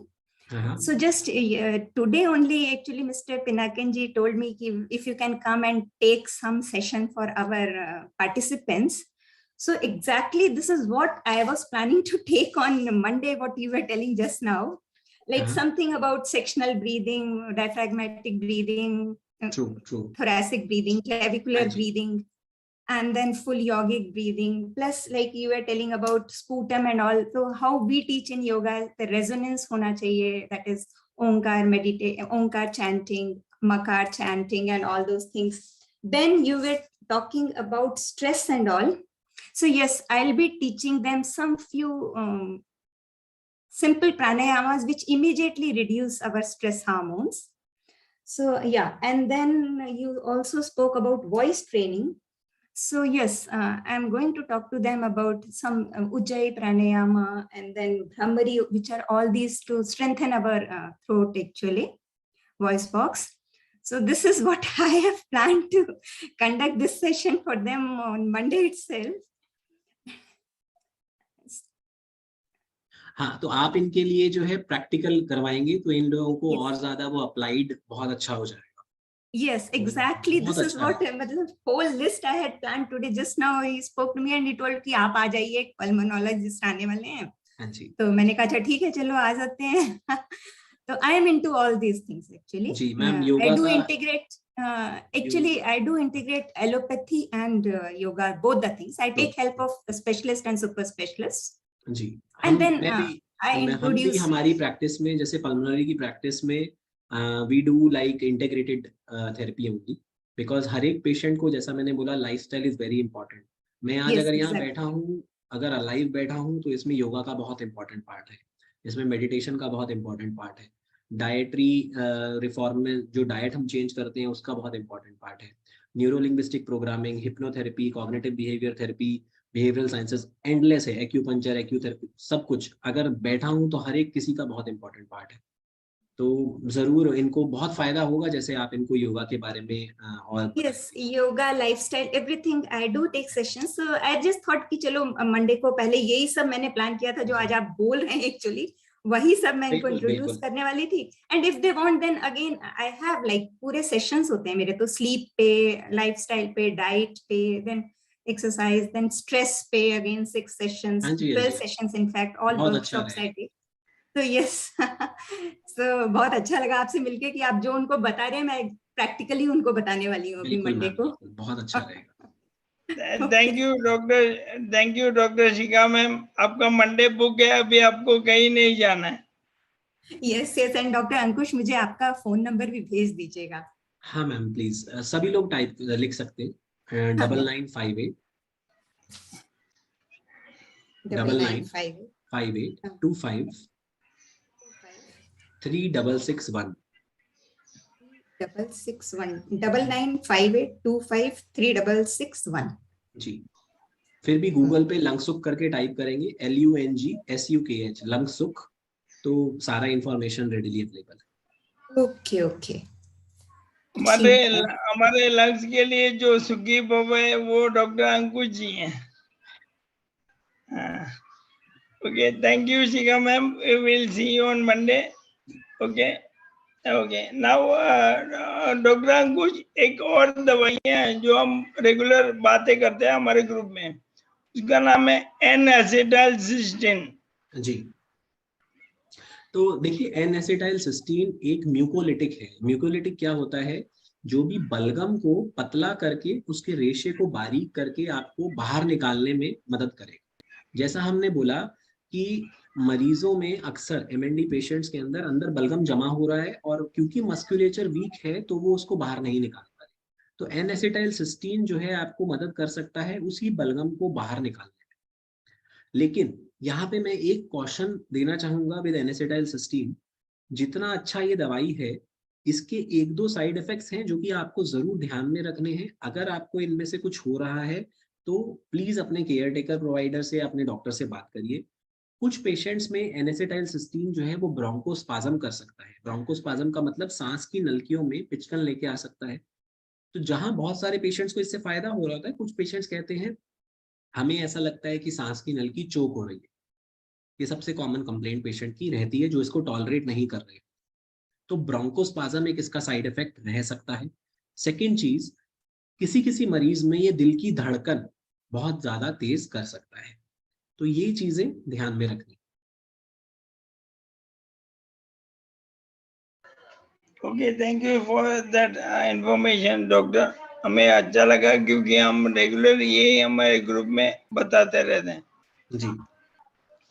Speaker 3: So just today only, actually, Mr. Pinakinji told me if you can come and take some session for our participants. So exactly this is what I was planning to take on Monday, what you were telling just now, like something about sectional breathing, diaphragmatic breathing,
Speaker 2: true.
Speaker 3: thoracic breathing, clavicular breathing, and then full yogic breathing. Plus, like you were telling about sputum and all. So how we teach in yoga, the resonance hona chahiye, that is Onkar chanting, Makar chanting, and all those things. Then you were talking about stress and all. So yes, I'll be teaching them some few simple pranayamas which immediately reduce our stress hormones. So yeah, and then you also spoke about voice training. So yes, I'm going to talk to them about some Ujjayi Pranayama and then Brahmari, which are all these to strengthen our throat, actually, voice box. So this is what I have planned to conduct this session for them on Monday itself.
Speaker 2: हाँ, तो आप इनके लिए जो है प्रैक्टिकल करवाएंगे तो इन लोगों को और ज्यादा वो अप्लाइड बहुत अच्छा हो जाएगा.
Speaker 3: Yes, exactly. This is what whole list I had planned today. Just now he spoke to me and he told कि आप आ जाइए, pulmonologist आने वाले हैं.
Speaker 2: हाँ जी.
Speaker 3: तो मैंने कहा अच्छा ठीक है, चलो आ जाते हैं. तो I am into all these things actually.
Speaker 2: जी ma'am, yoga
Speaker 3: I do integrate. Actually, I do integrate allopathy and yoga, both the things. I take help of a specialist and super specialists.
Speaker 2: जी.
Speaker 3: And then I introduce.
Speaker 2: हमारी प्रैक्टिस में जैसे पल्मोनरी की प्रैक्टिस में we do like integrated therapy only because हर एक पेशेंट को, जैसा मैंने बोला, लाइफस्टाइल इज वेरी इंपॉर्टेंट. मैं आज अगर यहाँ बैठा हूँ, अगर अलाइव बैठा हूँ, तो इसमें योगा का बहुत इंपॉर्टेंट पार्ट है, इसमें मेडिटेशन का बहुत इंपॉर्टेंट पार्ट है, डाइटरी रिफॉर्म में जो डाइट हम चेंज करते हैं उसका बहुत इंपॉर्टेंट पार्ट है, neurolinguistic programming, hypnotherapy, cognitive behaviour therapy, behavioural sciences, endless है, एक्यूपंक्चर, एक्यूथेरेपी, सब कुछ. अगर बैठा हूँ तो हर एक किसी का बहुत इंपॉर्टेंट पार्ट है. तो जरूर इनको बहुत फायदा होगा जैसे आप इनको योगा के बारे में और
Speaker 3: yes, yoga, lifestyle, everything. I do take sessions. So I just thought कि चलो मंडे को पहले यही सब मैंने प्लान किया था जो आज आप बोल रहे हैं, एक्चुअली वही सब मैं इनको इंट्रोड्यूस करने वाली थी. And if they want then again I have like पूरे सेशंस होते हैं मेरे, तो स्लीप पे, लाइफस्टाइल पे, डाइट पे, देन एक्सरसाइज, देन स्ट्रेस पे again 6 sessions, 12 sessions in fact, all workshops I take. तो यस, सो बहुत अच्छा लगा आपसे मिलके कि आप जो उनको बता रहे हैं मैं प्रैक्टिकली उनको बताने वाली हूँ अभी मंडे को.
Speaker 2: बहुत अच्छा रहेगा.
Speaker 1: Thank you doctor Shikha ma'am. आपका मंडे बुक है, अभी आपको कहीं नहीं जाना है.
Speaker 3: Yes yes. एंड डॉक्टर अंकुश, मुझे आपका फोन नंबर भी भेज दीजिएगा.
Speaker 2: हाँ मैम प्लीज. सभी लोग टाइप लिख सकते हैं. 9958 25 3661
Speaker 3: 9958253661
Speaker 2: जी. फिर भी गूगल पे लंगसुख करके टाइप करेंगे, LUNGSUKH, लंगसुख, तो सारा इंफॉर्मेशन रेडिली अवेलेबल है.
Speaker 3: Okay okay.
Speaker 1: हमारे लंग्स के लिए जो सुखी भव है वो डॉक्टर अंकुश जी हैं. Okay, thank you Shikha ma'am. We will see you on Monday. Okay okay. Now doctor Ankush, एक और दवाइयाँ हैं जो हम रेगुलर बातें करते हैं हमारे ग्रुप में, उसका नाम है N-acetylcysteine.
Speaker 2: जी. तो देखिए, N-acetylcysteine एक म्यूकोलिटिक है. म्यूकोलिटिक क्या होता है? जो भी बलगम को पतला करके उसके रेशे को बारीक करके आपको बाहर निकालने में मदद करेगा. जैसा हमने बोला कि मरीजों में अक्सर MND पेशेंट्स के अंदर बलगम जमा हो रहा है और क्योंकि मस्कुलेचर वीक है तो वो उसको बाहर नहीं निकाल पा रहे. तो N-acetylcysteine जो है आपको मदद कर सकता है उसी बलगम को बाहर निकालने में. लेकिन यहाँ पे मैं एक कॉशन देना चाहूंगा विद N-acetylcysteine. जितना अच्छा ये दवाई है, इसके 1-2 साइड इफेक्ट्स हैं जो कि आपको जरूर ध्यान में रखने हैं. अगर आपको इनमें से कुछ हो रहा है तो प्लीज अपने केयर टेकर प्रोवाइडर से, अपने डॉक्टर से बात करिए. कुछ पेशेंट्स में N-acetylcysteine जो है वो ब्रोंकोस्पाज्म कर सकता है. ब्रोंकोस्पाज्म का मतलब सांस की नलकियों में पिचकन लेके आ सकता है. तो जहां बहुत सारे पेशेंट्स को इससे फायदा हो रहा होता है, कुछ पेशेंट्स कहते हैं हमें ऐसा लगता है कि सांस की नल की चोक हो रही है, ये सबसे कॉमन कंप्लेंट पेशेंट की रहती है जो इसको टॉलरेट नहीं कर रहे। तो ब्रोंकोस्पाज्म एक इसका साइड इफेक्ट रह सकता है। सेकेंड चीज, किसी किसी मरीज में ये दिल की धड़कन बहुत ज्यादा तेज कर सकता है। तो ये चीजें ध्यान में रखनी।
Speaker 1: Okay, thank you for that information doctor. हमें अच्छा लगा क्योंकि हम रेगुलर ये हमारे ग्रुप में बताते रहते हैं।
Speaker 2: जी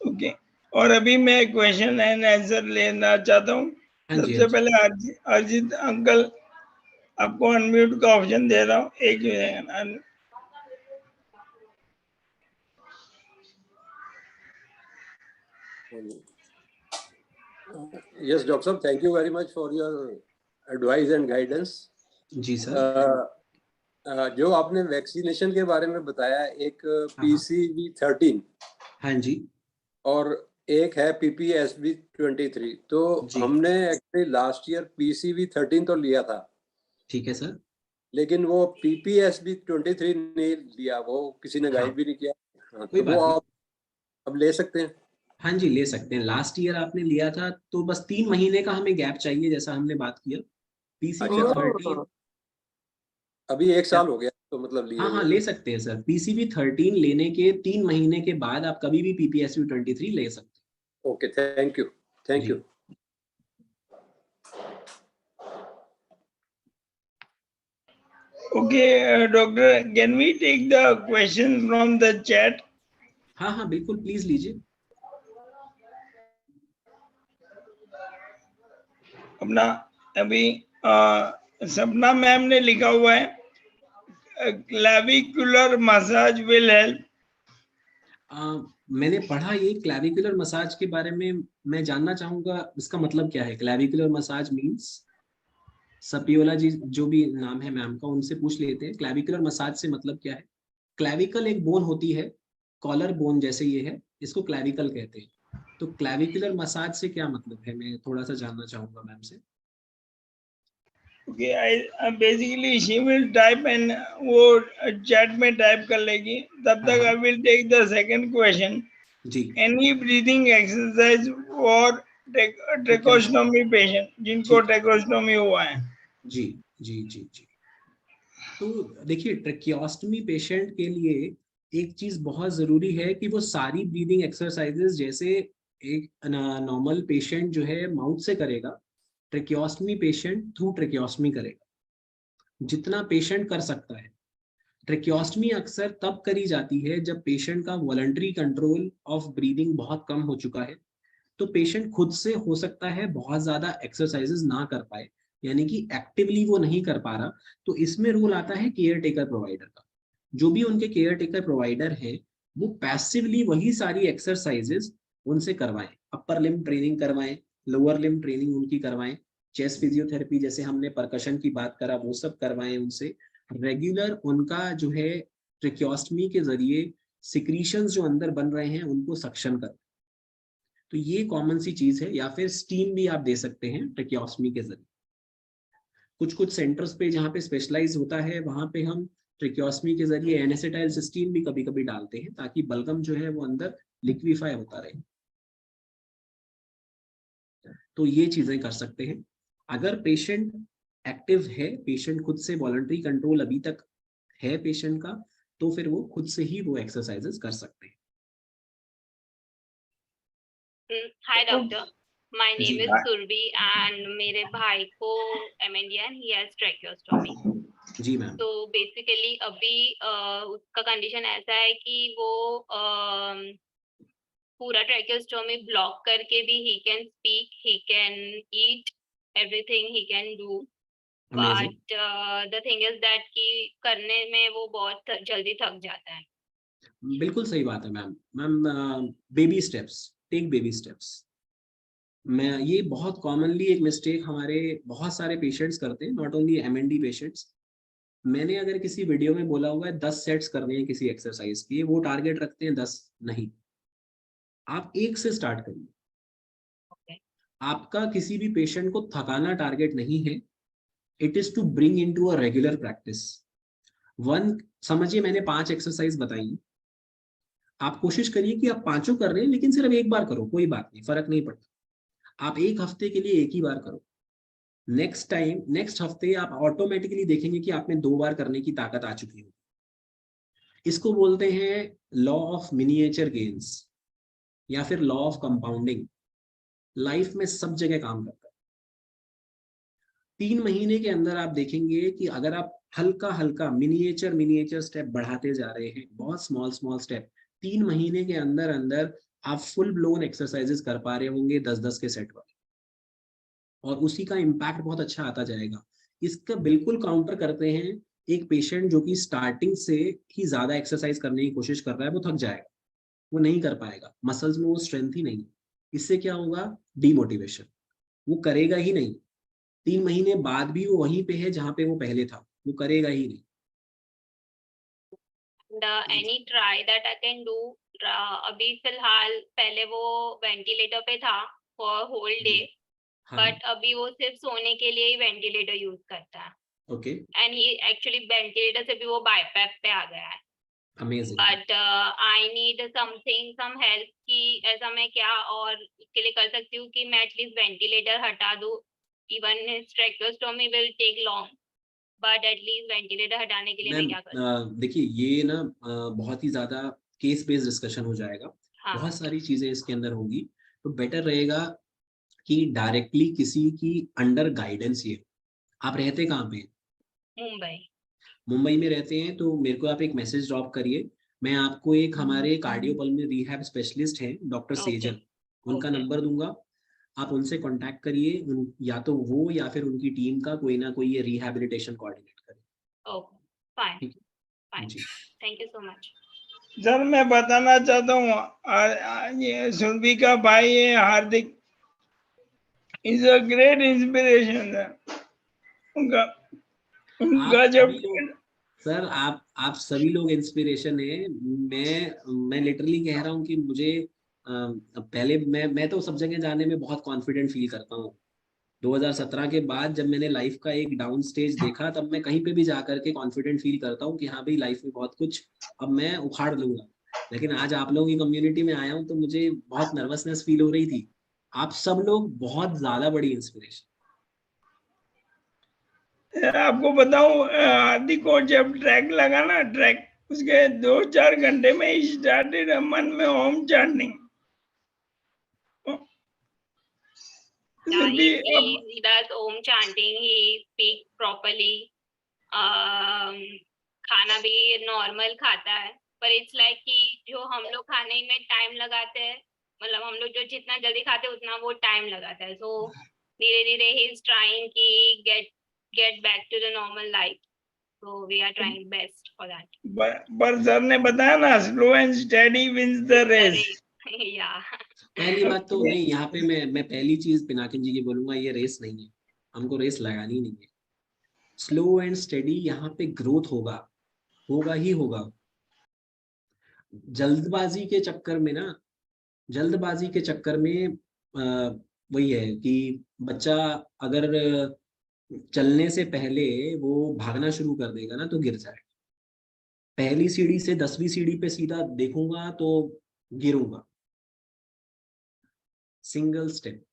Speaker 1: ओके, और अभी मैं क्वेश्चन एंड आंसर लेना चाहता हूँ।
Speaker 2: हाँ जी, हाँ
Speaker 1: सबसे
Speaker 2: जी।
Speaker 1: पहले अरिजीत अंकल, आपको अनम्यूट का ऑप्शन दे रहा हूँ, एक second.
Speaker 4: Yes, Doctor Saab, thank you very much for your advice and guidance.
Speaker 2: जी सर।
Speaker 4: जो आपने वैक्सीनेशन के बारे में बताया, एक PCV13
Speaker 2: हाँ जी
Speaker 4: और एक है PPSV23, तो
Speaker 2: जी।
Speaker 4: हमने एक्चुअली लास्ट ईयर PCV13 तो लिया था,
Speaker 2: ठीक है सर।
Speaker 4: लेकिन वो PPSV23 नहीं लिया, वो किसी ने गाइड
Speaker 2: हाँ,
Speaker 4: भी नहीं किया। हाँ,
Speaker 2: कोई
Speaker 4: तो वो
Speaker 2: बात नहीं।
Speaker 4: आप अब ले सकते हैं।
Speaker 2: हाँ जी, ले सकते हैं। लास्ट ईयर आपने लिया था तो बस 3 महीने का हमें गैप चाहिए, जैसा हमने बात किया। PCV
Speaker 4: अच्छा,
Speaker 2: 13
Speaker 4: अभी 1 साल हो गया तो मतलब लिए
Speaker 2: हाँ हाँ,
Speaker 4: हुए।
Speaker 2: ले सकते हैं सर। PCV 13 लेने के 3 महीने के बाद आप कभी भी PPSV 23 ले सकते
Speaker 4: ओके, थैंक यू,
Speaker 2: हैं।
Speaker 4: थैंक
Speaker 2: जी
Speaker 4: you.
Speaker 1: Okay, doctor, can we take the question from the chat?
Speaker 2: हाँ हाँ, बिल्कुल, प्लीज लीजिए।
Speaker 1: अपना अभी सपना मैम ने लिखा हुआ है, क्लेविकुलर मसाज विल हेल्प।
Speaker 2: मैंने पढ़ा ये क्लैविकुलर मसाज के बारे में। मैं जानना चाहूंगा इसका मतलब क्या है। क्लैविकुलर मसाज मींस, सपियोला जी जो भी नाम है मैम का, उनसे पूछ लेते हैं क्लैविकुलर मसाज से मतलब क्या है। क्लैविकल एक बोन होती है, कॉलर बोन जैसे ये है, इसको क्लैविकल कहते हैं। तो क्लैविकुलर मसाज से क्या मतलब है, मैं थोड़ा सा जानना चाहूंगा मैम से।
Speaker 1: Okay, I basically she will type and वो चैट में टाइप कर लेगी। तब
Speaker 2: हाँ
Speaker 1: तक
Speaker 2: हाँ
Speaker 1: I will take the second question.
Speaker 2: जी।
Speaker 1: Any breathing exercise for tracheostomy patient, जिनको
Speaker 2: ठीक।
Speaker 1: ट्रेकोस्टोमी हुआ है।
Speaker 2: जी जी जी जी। तो देखिए, ट्रेकियोस्टमी पेशेंट के लिए एक चीज बहुत जरूरी है कि वो सारी ब्रीदिंग एक्सरसाइजेस जैसे एक नॉर्मल पेशेंट जो है माउथ से करेगा, ट्रेकियोस्टमी पेशेंट थ्रू ट्रेकियोस्टमी करेगा, जितना पेशेंट कर सकता है। ट्रेकियोस्टमी अक्सर तब करी जाती है जब पेशेंट का वॉलंटरी कंट्रोल ऑफ ब्रीदिंग बहुत कम हो चुका है। तो पेशेंट खुद से हो सकता है बहुत ज्यादा एक्सरसाइजेस ना कर पाए, यानी कि एक्टिवली वो नहीं कर पा रहा। तो इसमें रोल आता है केयर टेकर प्रोवाइडर का। जो भी उनके केयर टेकर प्रोवाइडर है, वो पैसिवली वही सारी एक्सरसाइजेस उनसे करवाएं। अपर लिम्ब ट्रेनिंग करवाएं, लोअर लिम्ब ट्रेनिंग उनकी करवाएं, चेस्ट फिजियोथेरेपी जैसे हमने परकशन की बात करा वो सब करवाएं उनसे। रेगुलर उनका जो है ट्रेकियोस्टमी के जरिए सिक्रीशंस जो अंदर बन रहे हैं उनको सक्शन कर। तो ये कॉमन सी चीज है। या फिर स्टीम भी आप दे सकते हैं ट्रेकियोस्टमी के जरिए। कुछ कुछ सेंटर्स पे जहाँ पे स्पेशलाइज होता है वहां पे हम ट्रेकियोस्टमी के जरिए एनेसिटाइल सिस्टीन भी कभी कभी डालते हैं, ताकि बलगम जो है वो अंदर लिक्विफाई होता रहे। तो ये चीजें कर सकते हैं। अगर पेशेंट एक्टिव है, पेशेंट खुद से वॉलंटरी कंट्रोल अभी तक है पेशेंट का, तो फिर वो खुद से ही वो एक्सरसाइजेस कर सकते हैं।
Speaker 5: Hi doctor, my
Speaker 2: जी
Speaker 5: name is
Speaker 2: ma'am.
Speaker 5: Surbi and मेरे भाई को MND and he has tracheostomy.
Speaker 2: जी मैम।
Speaker 5: तो बेसिकली अभी उसका कंडीशन ऐसा है कि वो पूरा tracheostomy ब्लॉक करके भी he can speak, he can eat, everything he can do.
Speaker 2: Amazing.
Speaker 5: But the thing is that कि करने में वो बहुत जल्दी थक जाता है.
Speaker 2: बिल्कुल सही बात है ma'am. Ma'am, baby steps, take baby steps. मैं ये बहुत कॉमनली एक मिस्टेक हमारे बहुत सारे पेशेंट्स करते हैं, नॉट ओनली MND पेशेंट्स। मैंने अगर किसी वीडियो में बोला हुआ है 10 सेट्स करने हैं किसी एक्सरसाइज की, वो टारगेट रखते हैं 10। नहीं, आप एक से स्टार्ट करिए।
Speaker 5: Okay.
Speaker 2: आपका किसी भी पेशेंट को थकाना टारगेट नहीं है। It is to bring into a regular practice. One, समझिए मैंने 5 एक्सरसाइज बताई, आप कोशिश करिए कि आप 5 कर रहे हैं, लेकिन सिर्फ एक बार करो, कोई बात नहीं, फर्क नहीं पड़ता। आप एक हफ्ते के लिए एक ही बार करो। नेक्स्ट हफ्ते आप ऑटोमेटिकली देखेंगे कि आप में 2 बार करने की ताकत आ चुकी है। इसको बोलते हैं लॉ ऑफ मिनिएचर गेन्स या फिर लॉ ऑफ कंपाउंडिंग। लाइफ में सब जगह काम करता है। 3 महीने के अंदर आप देखेंगे कि अगर आप हल्का हल्का मिनिएचर स्टेप बढ़ाते जा रहे हैं, बहुत स्मॉल स्टेप, 3 महीने के अंदर अंदर आप फुल ब्लोन एक्सरसाइजेस कर पा रहे होंगे 10-10 के सेट वाले, और उसी का इम्पैक्ट बहुत अच्छा आता जाएगा। इसका बिल्कुल काउंटर करते हैं एक पेशेंट जो कि स्टार्टिंग से ही ज्यादा एक्सरसाइज करने की कोशिश कर रहा है, वो थक जाएगा, वो नहीं कर पाएगा, मसल्स में वो स्ट्रेंथ ही नहीं। इससे क्या होगा? डीमोटिवेशन, वो करेगा ही नहीं। 3 महीने बाद भी वो वहीं पे है जहां पे वो पहले था, वो करेगा ही नहीं।
Speaker 5: any try that I can do, अभी फिलहाल पहले वो वेंटिलेटर पे था for whole day,
Speaker 2: हाँ,
Speaker 5: but अभी वो सिर्फ सोने के लिए ही वेंटिलेटर यूज करता है,
Speaker 2: okay,
Speaker 5: and he actually ventilator से भी वो बाईपैप पे आ गया है।
Speaker 2: Amazing.
Speaker 5: But I need something, some help कि ऐसा मैं क्या और इसके लिए कर सकती हूँ कि मैं एटलीस्ट वेंटिलेटर हटा दूँ। Even tracheostomy will take long, but at least ventilator हटाने के लिए मैं क्या कर सकती हूँ?
Speaker 2: देखिए ये ना बहुत ही ज्यादा केस बेस्ड डिस्कशन हो जाएगा,
Speaker 5: हाँ,
Speaker 2: बहुत सारी चीजें इसके अंदर होंगी, तो बेटर रहेगा कि डायरेक्टली किसी की अंडर गाइडेंस ये। आप रहते कहाँ पे हैं?
Speaker 5: मुंबई।
Speaker 2: मुंबई में रहते हैं तो मेरे को आप एक मैसेज ड्रॉप करिए, मैं आपको एक हमारे कार्डियोपल्मोनरी रिहैब स्पेशलिस्ट हैं डॉक्टर
Speaker 5: Okay.
Speaker 2: सेजल, उनका
Speaker 5: Okay.
Speaker 2: नंबर दूंगा, आप उनसे कांटेक्ट करिए, या तो वो या फिर उनकी टीम का कोई ना कोई ये रिहैबिलिटेशन कोऑर्डिनेट करे।
Speaker 5: ओके, फाइन,
Speaker 2: ठीक
Speaker 5: फाइन,
Speaker 2: जी।
Speaker 5: Thank you so much.
Speaker 1: Sir मैं बताना चाहता हूँ, ये सुरभि का भाई है Hardik, is a great inspiration है उनका।
Speaker 2: आप
Speaker 1: उनका जब
Speaker 2: सभी लोग, सर आप सभी लोग इंस्पिरेशन है। मैं लिटरली कह रहा हूँ कि मुझे पहले मैं तो सब जगह जाने में बहुत कॉन्फिडेंट फील करता हूँ। 2017 के बाद जब मैंने लाइफ का एक डाउन स्टेज देखा, तब मैं कहीं पे भी जाकर के कॉन्फिडेंट फील करता हूँ कि हाँ भाई लाइफ में बहुत कुछ अब मैं उखाड़ लूंगा। लेकिन आज आप लोगों की कम्युनिटी में आया हूँ तो मुझे बहुत नर्वसनेस फील हो रही थी। आप सब लोग बहुत ज्यादा बड़ी इंस्पिरेशन।
Speaker 1: आपको बताऊं, हार्दिक को जब ट्रैक लगा ना, ट्रैक उसके 2-4 घंटे में ही स्टार्टेड मन में Om chanting.
Speaker 5: Yeah,
Speaker 1: Surabhi
Speaker 5: he does Om chanting, he speaks properly. खाना भी नॉर्मल खाता है, पर इट्स लाइक कि जो हम लोग खाने में टाइम लगाते हैं, मतलब हम लोग जो जितना जल्दी खाते हैं उतना वो टाइम लगाता है। सो धीरे धीरे ही इज ट्राइंग कि get back to the normal life, so we are trying best for that.
Speaker 1: पर सर ने बताया ना, slow and steady wins the race.
Speaker 5: या
Speaker 2: पहली बात तो नहीं, यहाँ पे मैं पहली चीज पिनाकिन जी की बोलूंगा, ये रेस नहीं है, हमको रेस लगानी नहीं है। स्लो एंड स्टेडी यहाँ पे ग्रोथ होगा ही होगा। जल्दबाजी के चक्कर में ना, जल्दबाजी के चक्कर में वही है कि बच्चा अगर चलने से पहले वो भागना शुरू कर देगा ना तो गिर जाएगा। पहली सीढ़ी से 10वीं सीढ़ी पे सीधा देखूंगा तो गिरूंगा। सिंगल स्टेप,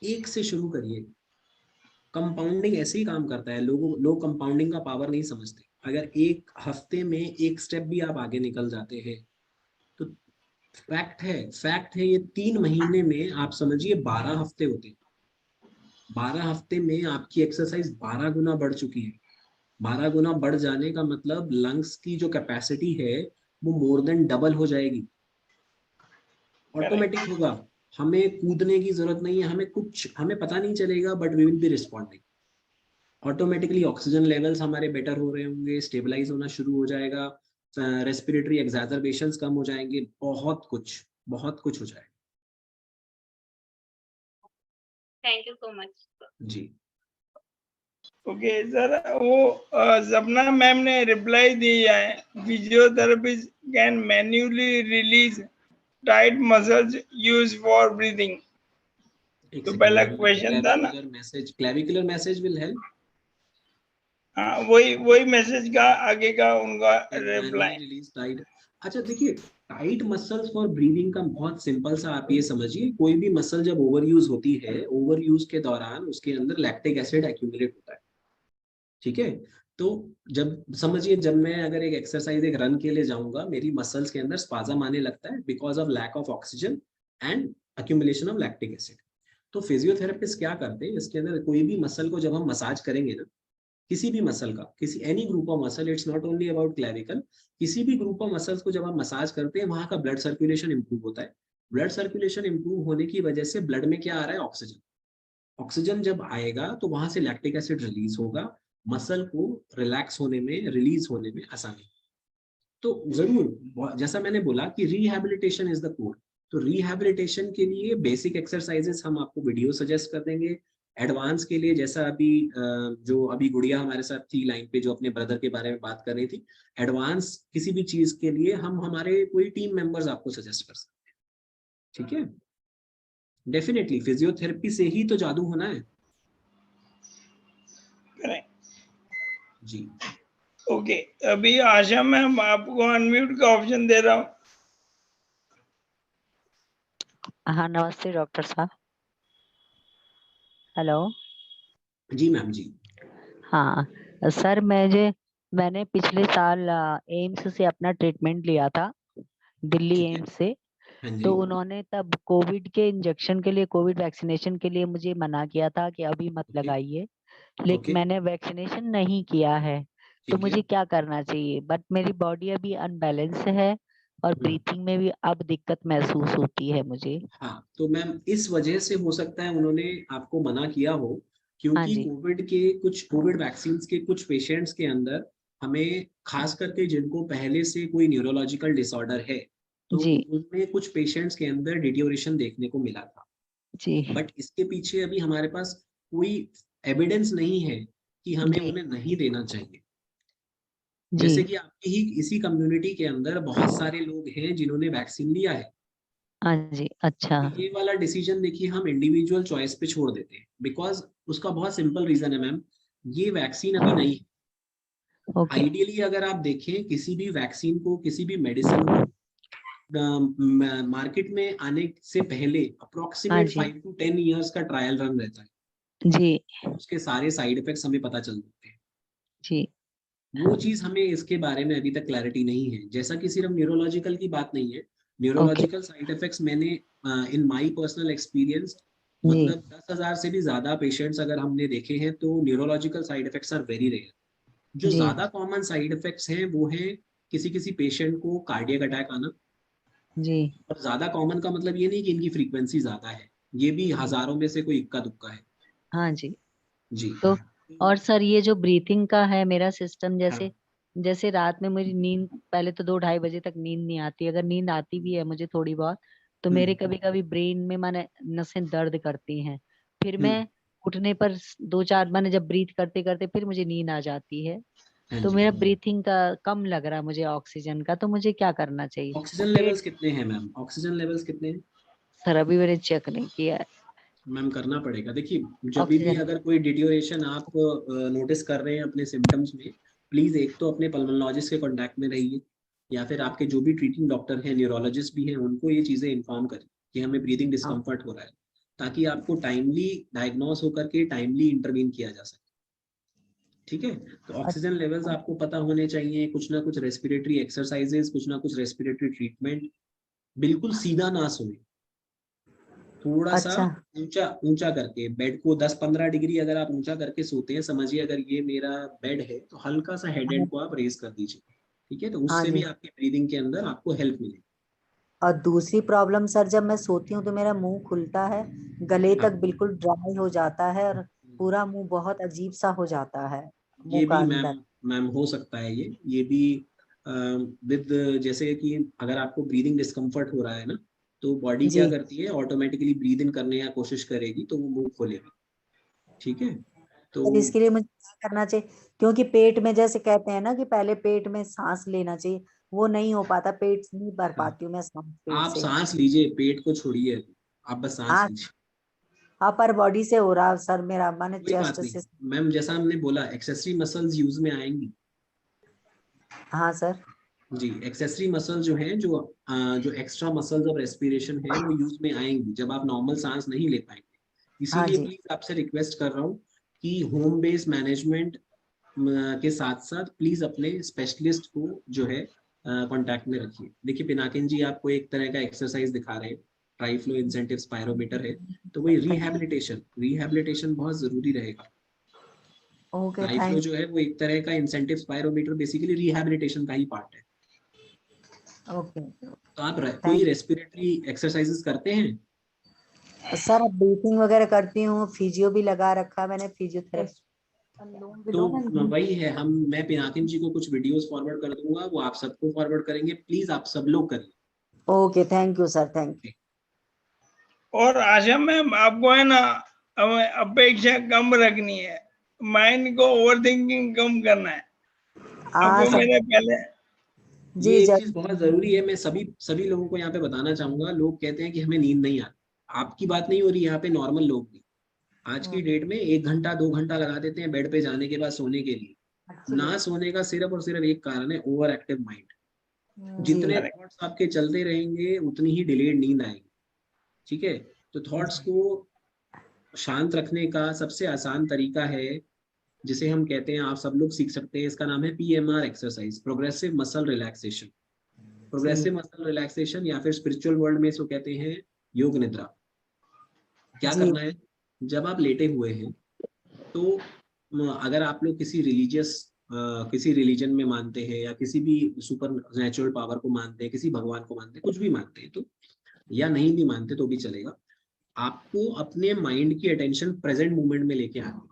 Speaker 2: एक से शुरू करिए। कंपाउंडिंग ऐसे ही काम करता है, लोग कंपाउंडिंग का पावर नहीं समझते। अगर एक हफ्ते में एक स्टेप भी आप आगे निकल जाते हैं तो फैक्ट है ये 3 महीने में आप समझिए 12 हफ्ते होते हैं। 12 हफ्ते में आपकी एक्सरसाइज 12 गुना बढ़ चुकी है। 12 गुना बढ़ जाने का मतलब लंग्स की जो कैपेसिटी है वो मोर देन डबल हो जाएगी। ऑटोमेटिक होगा, हमें कूदने की जरूरत नहीं है, हमें पता नहीं चलेगा, but we will be responding. Automatically oxygen levels हमारे बेटर हो रहे होंगे, स्टेबलाइज होना शुरू हो जाएगा, रेस्पिरेटरी एक्सैजर्बेशंस कम हो जाएंगे, बहुत कुछ हो जाएगा।
Speaker 5: थैंक यू सो मच
Speaker 2: जी।
Speaker 1: ओके सर, वो सपना मैम ने रिप्लाई दिया है, physiotherapist can manually release tight muscles use for breathing. तो पहला क्वेश्चन था ना,
Speaker 2: क्लेविकुलर मैसेज विल हेल्प।
Speaker 1: हाँ वही मैसेज का आगे का उनका रिप्लाई।
Speaker 2: Release tight. अच्छा देखिए, टाइट मसल्स फॉर ब्रीदिंग का बहुत सिंपल सा आप ये समझिए, कोई भी मसल जब ओवर यूज होती है, ओवर यूज के दौरान उसके अंदर लैक्टिक एसिड एक्यूमुलेट होता है, ठीक है। तो जब समझिए, जब मैं अगर एक एक्सरसाइज एक रन के लिए जाऊंगा, मेरी मसल्स के अंदर स्पाज्म आने लगता है because of lack of oxygen and accumulation of lactic acid. तो फिजियोथेरेपिस्ट क्या करते हैं, इसके अंदर कोई भी मसल को जब हम मसाज करेंगे ना, किसी भी मसल का, किसी any group of muscle, it's not only about clavicle, किसी भी ग्रुप ऑफ मसल्स को जब हम मसाज करते हैं, वहां का ब्लड सर्कुलेशन इंप्रूव होता है। ब्लड सर्कुलेशन इंप्रूव होने की वजह से ब्लड में क्या आ रहा है, ऑक्सीजन। ऑक्सीजन जब आएगा तो वहां से लैक्टिक एसिड रिलीज होगा, मसल को रिलैक्स होने में, रिलीज होने में आसानी। तो जरूर, जैसा मैंने बोला कि रिहैबिलिटेशन इज द कोर। तो रिहैबिलिटेशन के लिए बेसिक एक्सरसाइजेस हम आपको वीडियो सजेस्ट कर देंगे। एडवांस के लिए, जैसा अभी जो अभी गुड़िया हमारे साथ थी लाइन पे, जो अपने ब्रदर के बारे में बात कर रही थी, एडवांस किसी भी चीज के लिए हम हमारे कोई टीम मेंबर्स आपको सजेस्ट कर सकते हैं, ठीक है। डेफिनेटली फिजियोथेरेपी से ही तो जादू होना है
Speaker 1: करें।
Speaker 2: जी।
Speaker 1: ओके, अभी आशा मैम आपको अनम्यूट का ऑप्शन दे रहा हूँ।
Speaker 6: हाँ, नमस्ते डॉक्टर साहब। हेलो।
Speaker 2: जी मैम जी।
Speaker 6: हाँ सर, मैंने पिछले साल एम्स से अपना ट्रीटमेंट लिया था, दिल्ली
Speaker 2: ठीक है।
Speaker 6: एम्स से।
Speaker 2: हाँ जी।
Speaker 6: तो उन्होंने तब कोविड के इंजेक्शन के लिए, कोविड वैक्सीनेशन के लिए मुझे मना किया था कि अभी मत
Speaker 2: ओके।
Speaker 6: लगाइए, लेकिन
Speaker 2: ओके।
Speaker 6: मैंने वैक्सीनेशन नहीं किया है। तो
Speaker 2: ठीक है।
Speaker 6: मुझे क्या करना चाहिए? बट मेरी बॉडी अभी अनबैलेंस है और ब्रीथिंग में भी अब दिक्कत महसूस होती है मुझे।
Speaker 2: हाँ, तो मैम इस वजह से हो सकता है उन्होंने आपको मना किया हो,
Speaker 6: हाँ
Speaker 2: क्योंकि
Speaker 6: जी।
Speaker 2: कोविड वैक्सीन के कुछ पेशेंट्स के अंदर, हमें खास करके जिनको पहले से कोई न्यूरोलॉजिकल डिसऑर्डर है, तो
Speaker 6: जी।
Speaker 2: उनमें कुछ पेशेंट्स के अंदर डिटोरेशन देखने को मिला था।
Speaker 6: जी।
Speaker 2: बट इसके पीछे अभी हमारे पास कोई एविडेंस नहीं है कि हमें
Speaker 6: जी।
Speaker 2: उन्हें नहीं देना चाहिए।
Speaker 6: जी।
Speaker 2: जैसे कि आपकी ही इसी कम्युनिटी के अंदर बहुत सारे लोग हैं जिन्होंने वैक्सीन लिया है।
Speaker 6: हाँ जी। अच्छा।
Speaker 2: ये वाला डिसीजन देखिए हम इंडिविजुअल चॉइस पे छोड़ देते हैं, बिकॉज उसका बहुत सिंपल रीजन है मैम, ये वैक्सीन अभी नहीं है।
Speaker 6: ओके।
Speaker 2: आइडियली अगर आप देखें, किसी भी वैक्सीन को, किसी भी मेडिसिन को मार्केट में आने से पहले
Speaker 6: हाँ
Speaker 2: अप्रोक्सीमेट
Speaker 6: जी।
Speaker 2: 5 to 10 ईयर्स का ट्रायल रन रहता है।
Speaker 6: जी।
Speaker 2: उसके सारे साइड इफेक्ट्स हमें पता चल जाते हैं।
Speaker 6: जी।
Speaker 2: वो चीज हमें इसके बारे में अभी तक क्लैरिटी नहीं है। जैसा कि सिर्फ न्यूरोलॉजिकल की बात नहीं है,
Speaker 6: ओके।
Speaker 2: न्यूरोलॉजिकल साइड इफेक्ट्स मैंने इन माय पर्सनल एक्सपीरियंस,
Speaker 6: जी।
Speaker 2: मतलब 10,000 से भी ज्यादा पेशेंट्स अगर हमने देखे हैं, तो neurological side effects are very rare. जो
Speaker 6: जी।
Speaker 2: ज्यादा कॉमन साइड इफेक्ट्स हैं वो है किसी किसी पेशेंट को कार्डियक अटैक आना।
Speaker 6: जी।
Speaker 2: और ज्यादा कॉमन का मतलब ये नहीं कि इनकी फ्रीक्वेंसी ज्यादा है, ये भी हजारों में से कोई इक्का दुक्का है।
Speaker 6: हाँ जी।
Speaker 2: जी।
Speaker 6: तो और सर, ये जो ब्रीथिंग का है मेरा सिस्टम,
Speaker 2: हाँ।
Speaker 6: जैसे जैसे रात में मेरी नींद, पहले तो 2-2:30 बजे तक नींद नहीं आती, अगर नींद आती भी है मुझे थोड़ी बहुत, तो मेरे कभी कभी ब्रेन में माने नसें दर्द करती हैं। फिर
Speaker 2: हम्म।
Speaker 6: मैं उठने पर 2-4 माने जब ब्रीथ करते करते फिर मुझे नींद आ जाती है।
Speaker 2: हाँ
Speaker 6: तो
Speaker 2: जी।
Speaker 6: मेरा ब्रीथिंग का कम लग रहा है मुझे ऑक्सीजन का, तो मुझे क्या करना चाहिए?
Speaker 2: ऑक्सीजन
Speaker 6: पेट।
Speaker 2: लेवल्स कितने हैं मैम, ऑक्सीजन लेवल्स कितने हैं?
Speaker 6: सर अभी मैंने चेक नहीं किया है
Speaker 2: मैम करना पड़ेगा। देखिए, जब भी
Speaker 6: ऑक्सीजन।
Speaker 2: अगर कोई डिटोरेशन आप नोटिस कर रहे हैं अपने सिम्टम्स में, प्लीज एक तो अपने पल्मोनोलॉजिस्ट के कांटेक्ट में रहिए, या फिर आपके जो भी ट्रीटिंग डॉक्टर हैं, न्यूरोलॉजिस्ट भी हैं, उनको ये चीजें इन्फॉर्म करें कि हमें ब्रीदिंग
Speaker 6: हाँ।
Speaker 2: डिस्कम्फर्ट हो रहा है, ताकि आपको टाइमली डायग्नोस होकर के टाइमली इंटरवीन किया जा सके, ठीक है। तो ऑक्सीजन लेवल्स आपको पता होने चाहिए, कुछ ना कुछ रेस्पिरेटरी एक्सरसाइजेस, कुछ ना कुछ रेस्पिरेटरी ट्रीटमेंट। बिल्कुल सीधा ना सोए, थोड़ा सा
Speaker 6: अच्छा।
Speaker 2: ऊंचा ऊंचा करके बेड को 10-15 डिग्री अगर आप ऊंचा करके सोते हैं, समझिए अगर ये मेरा बेड है, तो हल्का सा हेड
Speaker 6: हाँ।
Speaker 2: एंड को आप रेज कर दीजिए, ठीक है। तो
Speaker 6: हाँ
Speaker 2: उससे भी
Speaker 6: जी।
Speaker 2: आपकी ब्रीदिंग के अंदर आपको हेल्प मिलेगी।
Speaker 6: और दूसरी प्रॉब्लम सर, जब मैं सोती हूँ तो मेरा मुंह खुलता है, गले
Speaker 2: हाँ।
Speaker 6: तक बिल्कुल ड्राई हो जाता है और पूरा मुंह बहुत अजीब सा हो जाता है, मुंह
Speaker 2: ये
Speaker 6: का
Speaker 2: भी मैम
Speaker 6: अंदर।
Speaker 2: मैम हो सकता है, ये भी विद, जैसे कि अगर आपको ब्रीदिंग डिस्कम्फर्ट हो रहा है ना, तो बॉडी क्या
Speaker 6: जी।
Speaker 2: करती है, ऑटोमेटिकली ब्रीद इन करने या कोशिश करेगी, तो वो मुंह खोलेगी, ठीक है। तो
Speaker 6: तो इसके लिए मुझे क्या करना चाहिए? क्योंकि पेट में जैसे कहते हैं ना कि पहले पेट में सांस लेना चाहिए, वो नहीं हो पाता, पेट नहीं भर
Speaker 2: हाँ,
Speaker 6: पाती हूँ मैं सांस पेट
Speaker 2: आप
Speaker 6: से।
Speaker 2: सांस लीजिए, पेट को छोड़िए, आप बस सांस
Speaker 6: हाँ।
Speaker 2: लीजिए।
Speaker 6: अपर बॉडी से हो रहा सर मेरा, माने
Speaker 2: कोई बात
Speaker 6: चेस्ट
Speaker 2: नहीं
Speaker 6: से।
Speaker 2: मैम, जैसा हमने बोला एक्सेसरी मसल्स यूज में आएंगी।
Speaker 6: हाँ सर।
Speaker 2: जी, एक्सेसरी मसल जो है, जो एक्स्ट्रा मसल्स ऑफ रेस्पिरेशन है वो यूज में आएंगी जब आप नॉर्मल सांस नहीं ले पाएंगे।
Speaker 6: हाँ
Speaker 2: इसीलिए
Speaker 6: जी।
Speaker 2: प्लीज आपसे रिक्वेस्ट कर रहा हूँ कि होम बेस्ड मैनेजमेंट के साथ साथ प्लीज अपने स्पेशलिस्ट को जो है कांटेक्ट में रखिए। देखिए पिनाकिन जी आपको एक तरह का एक्सरसाइज दिखा रहे हैं, ट्राइफ्लो इंसेंटिव स्पायरोमीटर है, तो वही रिहैबिलिटेशन बहुत जरूरी रहेगा।
Speaker 6: ओके,
Speaker 2: ट्राइफ्लो
Speaker 6: थैंक
Speaker 2: जो है वो एक तरह का इंसेंटिव स्पायरोमीटर बेसिकली रिहैबिलिटेशन का ही पार्ट है।
Speaker 6: ओके
Speaker 2: तो आप कोई रेस्पिरेटरी एक्सरसाइजेस करते हैं?
Speaker 6: सर, अब ब्रीथिंग वगैरह करती हूँ, फिजियो भी लगा रखा मैंने, फिजियोथेरेपी।
Speaker 2: तो वही है, मैं पिनाकिन जी को कुछ वीडियोस फॉरवर्ड कर दूंगा, वो आप सबको फॉरवर्ड करेंगे, प्लीज आप सब लोग करिए।
Speaker 6: Okay, thank you sir, thank you.
Speaker 1: और आशा मैम आपको है ना हमें अपेक्षा कम रखनी है, माइंड को ओवर थिंकिंग कम करना है। आपको
Speaker 6: सर,
Speaker 1: मेरे पहले
Speaker 6: जी
Speaker 2: ये एक
Speaker 6: जरूर।
Speaker 2: चीज बहुत जरूरी है, मैं सभी लोगों को यहाँ पे बताना चाहूंगा। लोग कहते हैं कि हमें नींद नहीं आती, आपकी बात नहीं हो रही, यहाँ पे नॉर्मल लोग भी आज की डेट में 1 घंटा 2 घंटा लगा देते हैं बेड पे जाने के बाद सोने के लिए। ना सोने का सिर्फ और सिर्फ एक कारण है, ओवर एक्टिव माइंड।
Speaker 6: जी
Speaker 2: जितने थॉट्स आपके चलते रहेंगे उतनी ही डिलेड नींद आएगी। ठीक है, तो थॉट्स को शांत रखने का सबसे आसान तरीका है, जिसे हम कहते हैं, आप सब लोग सीख सकते हैं, इसका नाम है PMR exercise, progressive muscle relaxation. Progressive muscle relaxation या फिर स्पिरिचुअल वर्ल्ड में इसको कहते हैं योग निद्रा। क्या
Speaker 6: जी।
Speaker 2: करना है, जब आप लेटे हुए हैं तो अगर आप लोग किसी रिलीजन में मानते हैं या किसी भी सुपर नेचुरल पावर को मानते हैं, किसी भगवान को मानते हैं, कुछ भी मानते हैं तो, या नहीं भी मानते तो भी चलेगा, आपको अपने माइंड की अटेंशन प्रेजेंट मोमेंट में लेके आनी है।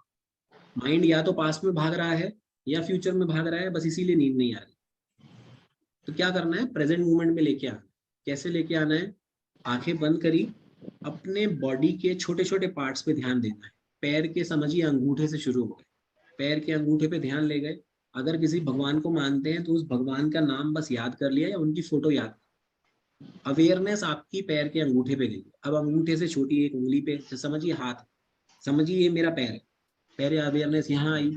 Speaker 2: माइंड या तो पास्ट में भाग रहा है या फ्यूचर में भाग रहा है, बस इसीलिए नींद नहीं आ रही। तो क्या करना है, प्रेजेंट मोमेंट में लेके आना। कैसे लेके आना है, आंखें बंद करी, अपने बॉडी के छोटे छोटे पार्ट्स पे ध्यान देना है। पैर के समझिए अंगूठे से शुरू हो गए, पैर के अंगूठे पे ध्यान ले गए। अगर किसी भगवान को मानते हैं तो उस भगवान का नाम बस याद कर लिया या उनकी फोटो याद। अवेयरनेस आपकी पैर के अंगूठे पे गई। अब अंगूठे से छोटी एक उंगली पे समझिए हाथ, समझिए ये मेरा पैर है, पैर अवेयरनेस यहाँ आई,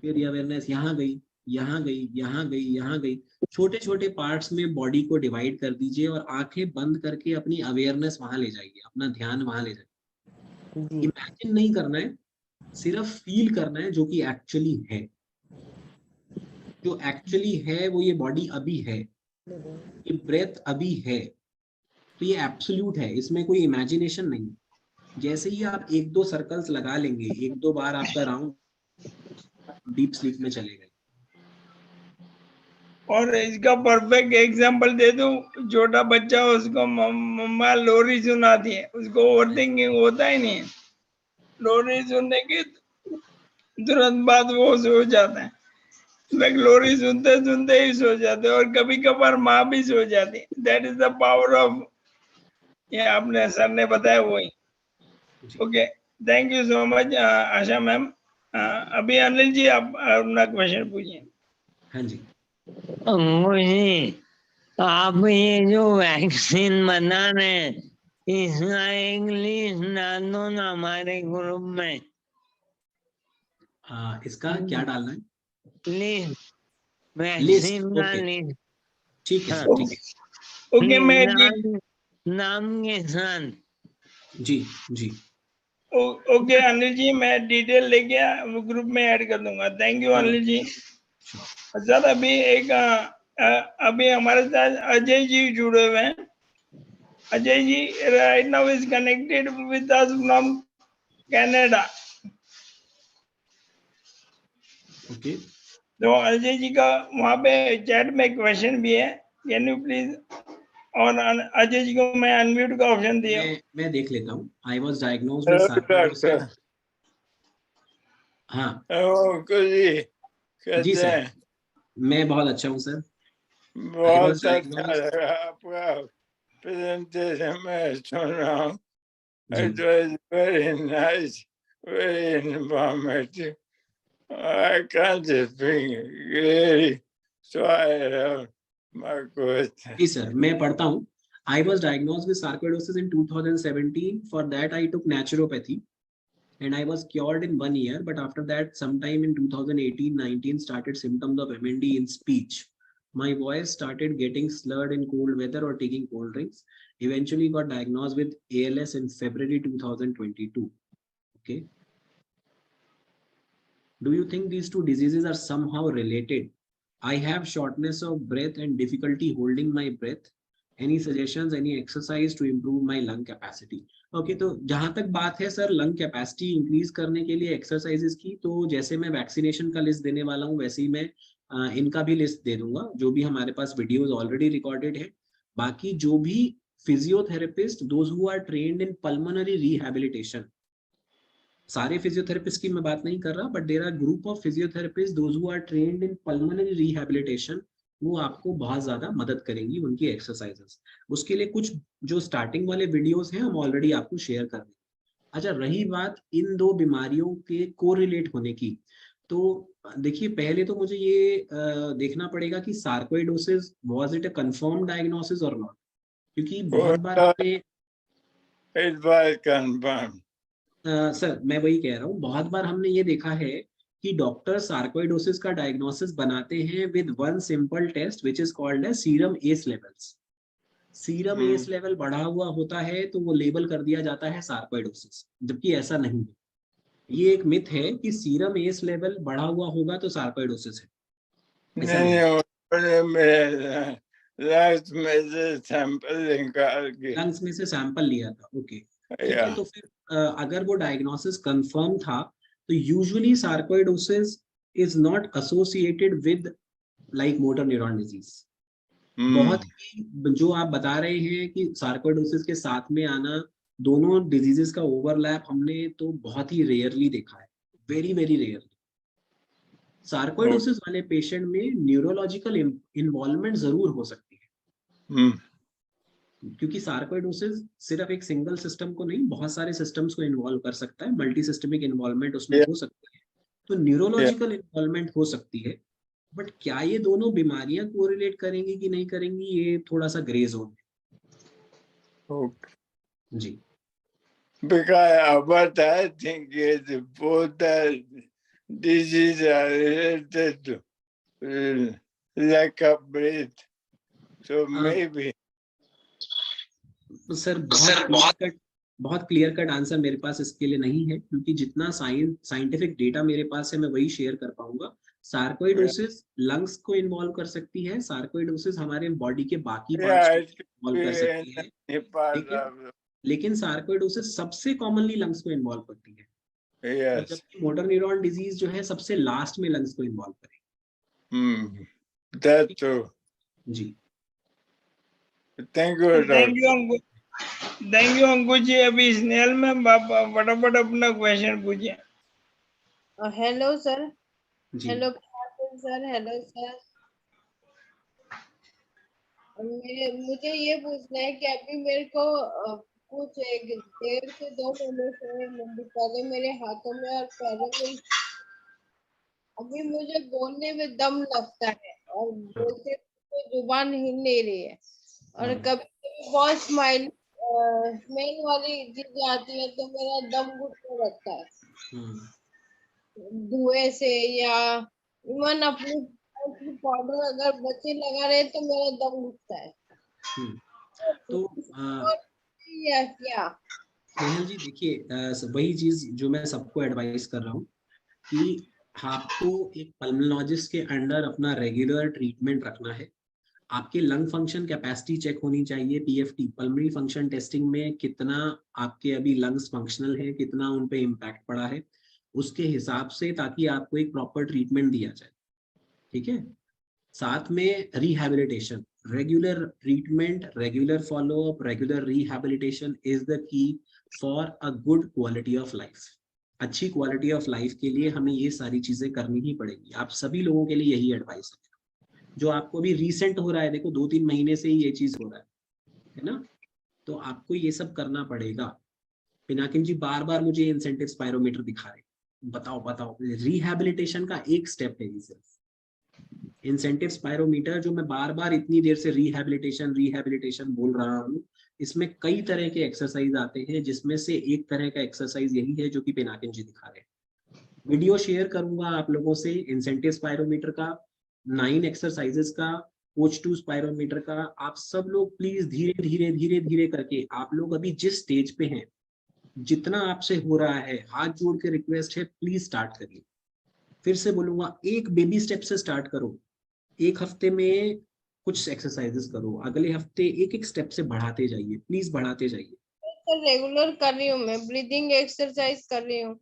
Speaker 2: फिर अवेयरनेस यहाँ गई, यहाँ गई, यहाँ गई, यहाँ गई। छोटे छोटे पार्ट्स में बॉडी को डिवाइड कर दीजिए और आंखें बंद करके अपनी अवेयरनेस वहां ले जाइए, अपना ध्यान वहां ले जाइए। इमेजिन नहीं करना है, सिर्फ फील करना है जो कि एक्चुअली है। जो एक्चुअली है वो ये बॉडी अभी है, ये ब्रेथ अभी है, तो ये एब्सोल्यूट है, इसमें कोई इमेजिनेशन नहीं। जैसे ही आप 1-2 सर्कल्स लगा लेंगे, 1-2 बार आपका राउंड, डीप स्लीप में चले गए।
Speaker 1: और इसका परफेक्ट एग्जांपल दे दूं, छोटा बच्चा उसको मम्मा लोरी सुनाती है, उसको ओवर थिंकिंग होता ही नहीं है, लोरी सुनने के तुरंत बाद वो सो जाता है। लोरी सुनते सुनते ही सो जाते हैं, और कभी कभार माँ भी सो जाती है। That is the power of, ये आपने सर ने बताया वही। Okay, thank you so much Asha ma'am. अभी अनिल जी आप अपना क्वेश्चन पूछिए।
Speaker 2: हाँ जी,
Speaker 7: मुझे आप ये जो वैक्सीन बना रहे, इसका एक लिस्ट डाल दो ना हमारे ग्रुप में।
Speaker 2: इसका क्या डालना है?
Speaker 7: लिस्ट, वैक्सीन का
Speaker 2: ओके,
Speaker 7: लिस्ट।
Speaker 2: ठीक है
Speaker 7: हाँ।
Speaker 2: सर, ठीक है।
Speaker 1: ओके, मैं
Speaker 7: नाम के साथ।
Speaker 2: जी जी,
Speaker 1: ओके अनिल जी, मैं डिटेल लेके ग्रुप में ऐड कर दूंगा। Thank you Anil ji. Sir अभी हमारे साथ अजय जी जुड़े हुए हैं। Ajay ji right now is connected with us from Canada.
Speaker 2: Okay,
Speaker 1: तो अजय जी का वहाँ पे चैट में क्वेश्चन भी है, कैन यू प्लीज। और अजय जी को मैं अनम्यूट का ऑप्शन दिया।
Speaker 2: मैं देख लेता हूँ। I was diagnosed with sarcoidosis. हाँ जी सर, मैं बहुत अच्छा हूँ सर।
Speaker 8: बहुत अच्छा लगा आपका प्रेजेंटेशन में सुन रहा हूँ। It was very nice, very informative. I can't speak really, so I have my question.
Speaker 2: जी सर, मैं पढ़ता हूँ। I was diagnosed with sarcoidosis in 2017. For that I took naturopathy and I was cured in 1 year. But after that, sometime in 2018-19, started symptoms of MND in speech. My voice started getting slurred in cold weather or taking cold drinks. Eventually got diagnosed with ALS in February 2022. Okay. Do you think these two diseases are somehow related? I have shortness of breath and difficulty holding my breath. Any suggestions, any exercise to improve my lung capacity? Okay, तो जहां तक बात है सर लंग कैपेसिटी इंक्रीज करने के लिए एक्सरसाइजेस की, तो जैसे मैं वैक्सीनेशन का लिस्ट देने वाला हूँ वैसे ही मैं इनका भी लिस्ट दे दूंगा, जो भी हमारे पास वीडियोस ऑलरेडी रिकॉर्डेड है। बाकी जो भी physiotherapist, those who are trained in pulmonary rehabilitation, सारे फिजियोथेरेपिस्ट की मैं बात नहीं कर रहा, but there are group of physiotherapist those who are trained in pulmonary rehabilitation, वो आपको बहुत ज्यादा मदद करेंगी उनकी एक्सरसाइजेस। उसके लिए कुछ जो स्टार्टिंग वाले वीडियोस हैं हम ऑलरेडी आपको शेयर कर देंगे। अच्छा, रही बात इन दो बीमारियों के कोरिलेट होने की, तो देखिए पहले तो मुझे ये देखना पड़ेगा कि sarcoidosis was it a confirm diagnosis और नॉट, क्योंकि बहुत बार हमने
Speaker 8: It was confirmed.
Speaker 2: सर मैं वही कह रहा हूँ, बहुत बार हमने ये देखा है कि डॉक्टर सार्कोइडोसिस का डायग्नोसिस बनाते हैं with one simple test which is called as serum S levels. Serum S level बढ़ा हुआ होता है तो वो लेबल कर दिया जाता है सार्कोइडोसिस, जबकि ऐसा नहीं है। ये एक मिथ है कि सीरम एस लेवल बढ़ा हुआ होगा तो सार्कोइडोसिस है, ऐसा नहीं।
Speaker 8: लंग्स में से सैंपल निकाल के,
Speaker 2: लंग्स में से सैंपल लिया था, ओके ठीक है। तो फिर अगर वो डायग्नोसिस कंफर्म था तो usually sarcoidosis is not associated with like motor neuron disease. बहुत ही जो आप बता रहे हैं कि सार्कोइडोसिस के साथ में आना, दोनों डिजीजेस का ओवरलैप हमने तो बहुत ही रेयरली देखा है, वेरी वेरी रेयरली। सार्कोइडोसिस वाले पेशेंट में न्यूरोलॉजिकल इन्वॉल्वमेंट जरूर हो सकती है, क्योंकि सार्कोइडोसिस सिर्फ एक सिंगल सिस्टम को नहीं, बहुत सारे सिस्टम्स को इन्वॉल्व कर सकता है, मल्टी सिस्टमिक इन्वॉल्वमेंट उसमें हो सकती है, तो न्यूरोलॉजिकल इन्वॉल्वमेंट हो सकती है। बट क्या ये दोनों बीमारियां कोरिलेट करेंगी कि नहीं करेंगी, ये थोड़ा सा ग्रे जोन है। जी,
Speaker 8: because what I think is both the diseases are related to lack of breath, so maybe.
Speaker 2: Sir बहुत क्लियर कट आंसर मेरे पास इसके लिए नहीं है, क्योंकि जितना साइंटिफिक डेटा मेरे पास है मैं वही शेयर कर पाऊंगा। सार्कोइडोसिस लंग्स को इन्वॉल्व कर सकती है, सार्कोइडोसिस हमारे बॉडी के बाकी पार्ट्स को इन्वॉल्व कर सकती है, लेकिन सार्कोइडोसिस सबसे कॉमनली लंग्स को इन्वॉल्व करती है, जबकि मोटर न्यूरॉन डिजीज जो है सबसे लास्ट में लंग्स को इन्वॉल्व करेगी।
Speaker 8: That's true.
Speaker 2: जी,
Speaker 8: Thank you.
Speaker 1: Thank you Ankush ji. अभी स्नेहल में फटाफट अपना क्वेश्चन पूछिए।
Speaker 9: Hello sir.
Speaker 2: जी।
Speaker 9: Hello sir. हेलो सर, मुझे ये पूछना है कि अभी मेरे को कुछ 1.5 से 2 महीने से पहले मेरे हाथों में और पैरों में अभी मुझे बोलने में दम लगता है और बोलते जुबान हिल नहीं रही है, और कभी कभी बहुत स्मेल वाली चीजें आती है तो मेरा दम घुटने लगता है धुएं से, या इवन अपनी पाउडर अगर बच्चे लगा रहे तो मेरा दम घुटता है।
Speaker 2: तो
Speaker 9: या क्या
Speaker 2: स्नेहल जी देखिए, वही चीज जो मैं सबको एडवाइस कर रहा हूँ कि आपको एक पल्मोनोलॉजिस्ट के अंडर अपना रेगुलर ट्रीटमेंट रखना है। आपके लंग फंक्शन कैपेसिटी चेक होनी चाहिए, पीएफटी पल्मोनरी फंक्शन टेस्टिंग में कितना आपके अभी लंग्स फंक्शनल है, कितना उन पे इम्पैक्ट पड़ा है, उसके हिसाब से, ताकि आपको एक प्रॉपर ट्रीटमेंट दिया जाए, ठीक है। साथ में rehabilitation, regular treatment, regular follow up, regular rehabilitation is the key for a good quality of life. अच्छी क्वालिटी ऑफ लाइफ के लिए हमें ये सारी चीजें करनी ही पड़ेगी। आप सभी लोगों के लिए यही एडवाइस है। जो आपको भी रिसेंट हो रहा है, देखो 2-3 महीने से ही ये चीज हो रहा है ना, तो आपको ये सब करना पड़ेगा। पिनाकिन जी बार बार मुझे इंसेंटिव स्पायरोमीटर दिखा रहे, बताओ रिहैबिलिटेशन का एक स्टेप है ये सिर्फ इंसेंटिव स्पायरोमीटर, जो मैं बार बार इतनी देर से रिहैबिलिटेशन बोल रहा हूँ। इसमें कई तरह के एक्सरसाइज आते हैं, जिसमें से एक तरह का एक्सरसाइज यही है जो कि पिनाकिन जी दिखा रहे हैं। वीडियो शेयर करूंगा आप लोगों से इंसेंटिव स्पायरोमीटर का, 9 एक्सरसाइजेस का, कोच2 स्पायरोमीटर का आप सब लोग प्लीज धीरे धीरे धीरे धीरे करके, आप लोग अभी जिस स्टेज पे हैं, जितना आपसे हो रहा है, हाथ जोड़ के रिक्वेस्ट है, प्लीज स्टार्ट करिए। फिर से बोलूंगा, एक बेबी स्टेप से स्टार्ट करो। एक हफ्ते में कुछ एक्सरसाइजेस करो, अगले हफ्ते एक एक स्टेप से बढ़ाते जाइए, प्लीज बढ़ाते जाइए।
Speaker 9: सर रेगुलर कर रही हूँ मैं, ब्रीदिंग एक्सरसाइज कर रही हूँ,